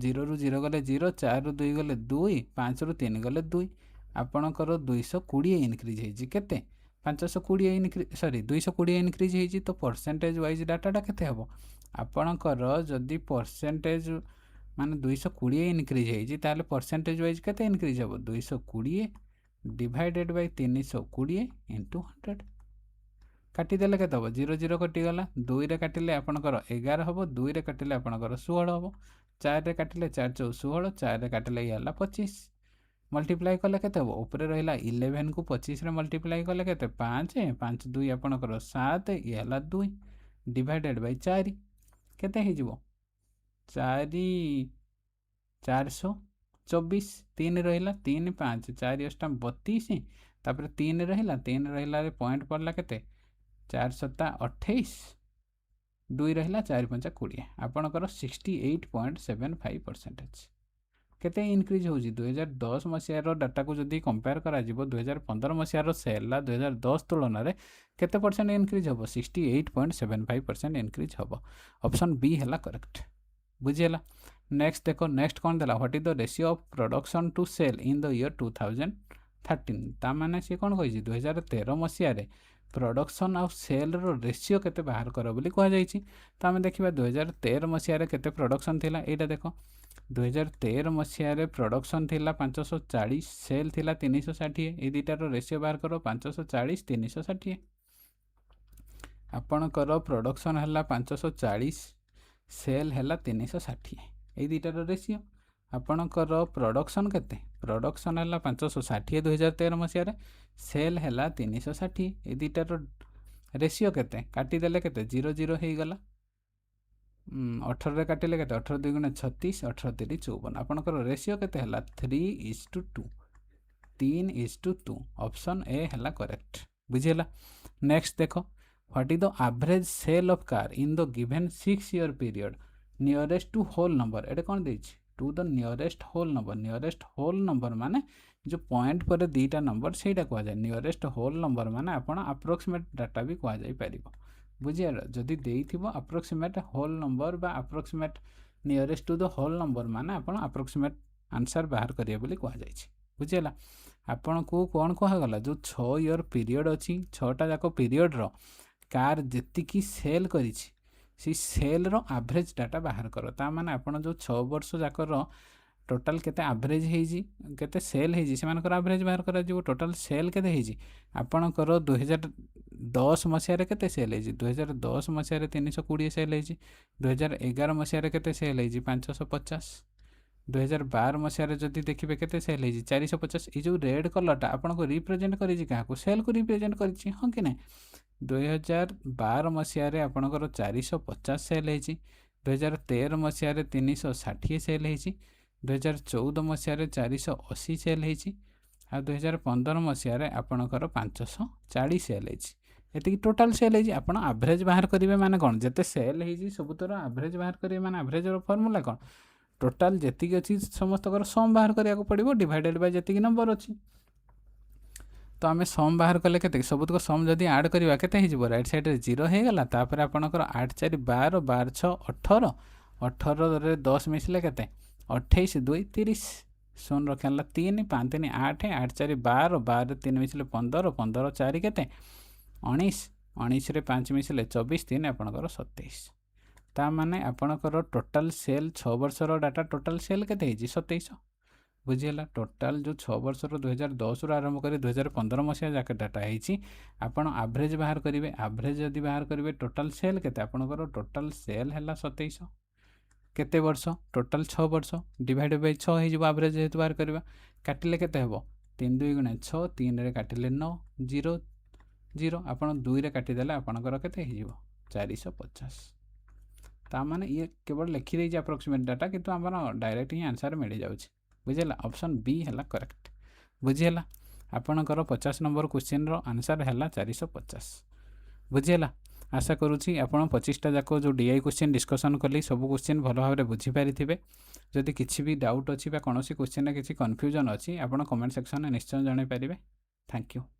0ରୁ 0 ଗଲେ 0, 4ରୁ 2 ଗଲେ 2, 5ରୁ 3 ଗଲେ 2। ଆପଣଙ୍କର 220 ଇନକ୍ରିଜ୍ ହେଇଛି କେତେ 220 ଇନକ୍ରିଜ୍ ହେଇଛି। ତ ପରସେଣ୍ଟେଜ୍ ୱାଇଜ୍ ଡାଟାଟା କେତେ ହେବ ଆପଣଙ୍କର ଯଦି ପରସେଣ୍ଟେଜ୍ ମାନେ 220 ଇନକ୍ରିଜ୍ ହେଇଛି ତାହେଲେ ପରସେଣ୍ଟେଜ୍ ୱାଇଜ୍ କେତେ ଇନକ୍ରିଜ୍ ହେବ 220 ଡିଭାଇଡେଡ୍ ବାଇ 320 ଇଣ୍ଟୁ 100। କାଟିଦେଲେ କେତେ ହେବ 0 0 କଟିଗଲା। 2ରେ କାଟିଲେ ଆପଣଙ୍କର 11 ହେବ। 2ରେ କାଟିଲେ ଆପଣଙ୍କର 16 ହେବ। 4ରେ କାଟିଲେ 4 4 16। 4ରେ କାଟିଲେ ଇଏ ହେଲା 25। ମଲ୍ଟିପ୍ଲାଏ କଲେ କେତେ ହେବ ଉପରେ ରହିଲା 11କୁ 25ରେ ମଲ୍ଟିପ୍ଲାଏ କଲେ କେତେ 5 5 2 ଆପଣଙ୍କର 7 ଇଏ ହେଲା 2 ଡିଭାଇଡେଡ୍ ବାଇ 4 କେତେ ହେଇଯିବ 424। 3 ରହିଲା 3 5 4 8 32 ତାପରେ 3 ରହିଲା ପଏଣ୍ଟ ପଡ଼ିଲା କେତେ 4 7 28 2 ରହିଲା 4 5 20 ଆପଣଙ୍କର 68.75% କେତେ ଇନକ୍ରିଜ୍ ହେଉଛି 2010 ମସିହାର ଡାଟାକୁ ଯଦି କମ୍ପେୟାର କରାଯିବ 2015 ମସିହାର ସେଲ୍ଲା 2010 ତୁଳନାରେ କେତେ ପରସେଣ୍ଟ ଇନକ୍ରିଜ୍ ହେବ 68.75% ଇନକ୍ରିଜ୍ ହେବ। ଅପସନ୍ ବି ହେଲା କରେକ୍ଟ। ବୁଝିହେଲା। ନେକ୍ସଟ ଦେଖ ନେକ୍ସଟ କ'ଣ ଦେଲା what is the ratio of production to sale in the year 2013। ତା ମାନେ ସିଏ କ'ଣ କହିଛି 2013 ମସିହାରେ ପ୍ରଡକ୍ସନ୍ ଆଉ ସେଲ୍ର ରେସିଓ କେତେ ବାହାର କର ବୋଲି କୁହାଯାଇଛି। ତ ଆମେ ଦେଖିବା 2013 ମସିହାରେ କେତେ ପ୍ରଡକ୍ସନ୍ ଥିଲା ଏଇଟା ଦେଖ 2013 ମସିହାରେ ପ୍ରଡକ୍ସନ୍ ଥିଲା 540 ସେଲ୍ ଥିଲା 360। ଏଇ ଦୁଇଟାର ରେସିଓ ବାହାର କର 540 360। ଆପଣଙ୍କର ପ୍ରଡକ୍ସନ୍ ହେଲା 540 ସେଲ୍ ହେଲା 360 ଏଇ ଦୁଇଟାର ରେସିଓ। ଆପଣଙ୍କର ପ୍ରଡକ୍ସନ୍ କେତେ ପ୍ରଡକ୍ସନ୍ ହେଲା 560 2013 ମସିହାରେ ସେଲ୍ ହେଲା 360 ଏଇ ଦୁଇଟାର ରେସିଓ କେତେ କାଟିଦେଲେ କେତେ 0 0 ହେଇଗଲା। 18ରେ କାଟିଲେ କେତେ 18 2 ଗୁଣେ 36 18 3 54 ଆପଣଙ୍କର ରେସିଓ କେତେ ହେଲା 3:2 3:2 ଅପସନ୍ ଏ ହେଲା କରେକ୍ଟ। ବୁଝିହେଲା। ନେକ୍ସଟ ଦେଖ what is the average sale of car in the given 6 year period nearest to whole number ଏଇଟା କ'ଣ ଦେଇଛି to the nearest whole number. Nearest whole number ମାନେ ଯେଉଁ ପଏଣ୍ଟ ପରେ ଦୁଇଟା ନମ୍ବର ସେଇଟା କୁହାଯାଏ। ନିୟରେଷ୍ଟ ହୋଲ୍ ନମ୍ବର ମାନେ ଆପଣ ଆପ୍ରୋକ୍ସିମେଟ୍ ଡାଟା ବି କୁହାଯାଇପାରିବ। ବୁଝିପାରିଲ ଯଦି ଦେଇଥିବ ଆପ୍ରୋକ୍ସିମେଟ୍ ହୋଲ୍ ନମ୍ବର ବା approximate nearest to the whole number ମାନେ ଆପଣ ଆପ୍ରୋକ୍ସିମେଟ୍ ଆନ୍ସର୍ ବାହାର କରିବେ ବୋଲି କୁହାଯାଇଛି। ବୁଝିହେଲା। ଆପଣଙ୍କୁ କ'ଣ କୁହାଗଲା ଯେଉଁ 6 year ପିରିୟଡ଼ ଅଛି 6ଟା ଯାକ ପିରିୟଡ଼ର କାର୍ ଯେତିକି ସେଲ୍ କରିଛି ସେଇ ସେଲ୍ର ଆଭରେଜ୍ ଡାଟା ବାହାର କର। ତା ମାନେ ଆପଣ ଯେଉଁ 6 ବର୍ଷ ଯାକର ଟୋଟାଲ୍ କେତେ ଆଭରେଜ୍ ହେଇଛି କେତେ ସେଲ୍ ହେଇଛି ସେମାନଙ୍କର ଆଭରେଜ୍ ବାହାର କରାଯିବ। ଟୋଟାଲ୍ ସେଲ୍ କେତେ ହେଇଛି ଆପଣଙ୍କର 2010 ମସିହାରେ କେତେ ସେଲ୍ ହେଇଛି 2010 ମସିହାରେ 320 ସେଲ୍ ହେଇଛି। 2011 ମସିହାରେ କେତେ ସେଲ୍ ହେଇଛି 550। 2012 ମସିହାରେ ଯଦି ଦେଖିବେ କେତେ ସେଲ୍ ହେଇଛି 450। ଏଇ ଯେଉଁ ରେଡ୍ କଲର୍ଟା ଆପଣଙ୍କୁ ରିପ୍ରେଜେଣ୍ଟ କରିଛି କାହାକୁ ସେଲ୍କୁ ରିପ୍ରେଜେଣ୍ଟ କରିଛି ହଁ କି ନାହିଁ। 2012 ମସିହାରେ ଆପଣଙ୍କର 450 ସେଲ୍ ହେଇଛି। 2013 ମସିହାରେ 360 ସେଲ୍ ହେଇଛି। 2014 ମସିହାରେ 480 ସେଲ୍ ହେଇଛି। ଆଉ 2015 ମସିହାରେ ଆପଣଙ୍କର 540 ସେଲ୍ ହେଇଛି। ଏତିକି ଟୋଟାଲ୍ ସେଲ୍ ହେଇଛି। ଆପଣ ଆଭରେଜ୍ ବାହାର କରିବେ ମାନେ କ'ଣ ଯେତେ ସେଲ୍ ହେଇଛି ସବୁଥର ଆଭରେଜ୍ ବାହାର କରିବେ ମାନେ ଆଭରେଜ୍ର ଫର୍ମୁଲା କ'ଣ ଟୋଟାଲ୍ ଯେତିକି ଅଛି ସମସ୍ତଙ୍କର ସମ୍ ବାହାର କରିବାକୁ ପଡ଼ିବ ଡିଭାଇଡେଡ୍ ବାଇ ଯେତିକି ନମ୍ବର ଅଛି। ତ ଆମେ ସମ୍ ବାହାର କଲେ କେତେ ସବୁତକ ସମ୍ ଯଦି ଆଡ଼୍ କରିବା କେତେ ହେଇଯିବ ରାଇଟ୍ ସାଇଡ଼୍ରେ 0 ହେଇଗଲା। ତାପରେ ଆପଣଙ୍କର 8 4 12 12 6 18 18ରେ 10 ମିଶିଲେ କେତେ 28 2 30 0 ରଖିଲା 3 5 3 8 8 4 12 12ରେ 3 ମିଶିଲେ 15 15 4 କେତେ 19 19ରେ 5 ମିଶିଲେ 24 3 ଆପଣଙ୍କର 27। ତା ମାନେ ଆପଣଙ୍କର ଟୋଟାଲ୍ ସେଲ୍ 6 ବର୍ଷର ଡାଟା ଟୋଟାଲ୍ ସେଲ୍ କେତେ ହେଇଛି 2700। ବୁଝିହେଲା। ଟୋଟାଲ୍ ଯେଉଁ 6 ବର୍ଷର 2010ରୁ ଆରମ୍ଭ କରି 2015 ମସିହା ଯାକେ ଡାଟା ହେଇଛି। ଆପଣ ଆଭରେଜ୍ ବାହାର କରିବେ। ଆଭରେଜ୍ ଯଦି ବାହାର କରିବେ ଟୋଟାଲ୍ ସେଲ୍ କେତେ, ଆପଣଙ୍କର ଟୋଟାଲ୍ ସେଲ୍ ହେଲା 2700। କେତେ ବର୍ଷ, ଟୋଟାଲ୍ 6 ବର୍ଷ ଡିଭାଇଡ଼୍ ବାଇ 6 ହେଇଯିବ। ଆଭରେଜ୍ ଯେହେତୁ ବାହାର କରିବା, କାଟିଲେ କେତେ ହେବ, 3 2 ଗୁଣେ 6, 3ରେ କାଟିଲେ 9, 0 0, ଆପଣ 2ରେ କାଟିଦେଲେ ଆପଣଙ୍କର କେତେ ହେଇଯିବ, 450। ତାମାନେ ଇଏ କେବଳ ଲେଖିଦେଇଛି ଆପ୍ରୋକ୍ସିମେଟ୍ ଡାଟା, କିନ୍ତୁ ଆମର ଡାଇରେକ୍ଟ ହିଁ ଆନ୍ସର୍ ମିଳିଯାଉଛି। ବୁଝିହେଲା, ଅପସନ୍ ବି ହେଲା କରେକ୍ଟ। ବୁଝିହେଲା, ଆପଣଙ୍କର 50 ନମ୍ବର କ୍ୱେଶ୍ଚିନ୍ର ଆନ୍ସର୍ ହେଲା 450। ବୁଝିହେଲା, ଆଶା କରୁଛି ଆପଣ 25ଟା ଯାକ ଯେଉଁ DI କ୍ୱେଶ୍ଚିନ୍ ଡିସ୍କସନ୍ କଲି ସବୁ କ୍ୱେଶ୍ଚିନ୍ ଭଲ ଭାବରେ ବୁଝିପାରିଥିବେ। ଯଦି କିଛି ବି ଡାଉଟ୍ ଅଛି ବା କୌଣସି କ୍ୱେଶ୍ଚିନ୍ରେ କିଛି କନଫ୍ୟୁଜନ୍ ଅଛି, ଆପଣ କମେଣ୍ଟ ସେକ୍ସନ୍ରେ ନିଶ୍ଚୟ ଜଣାଇପାରିବେ। Thank you.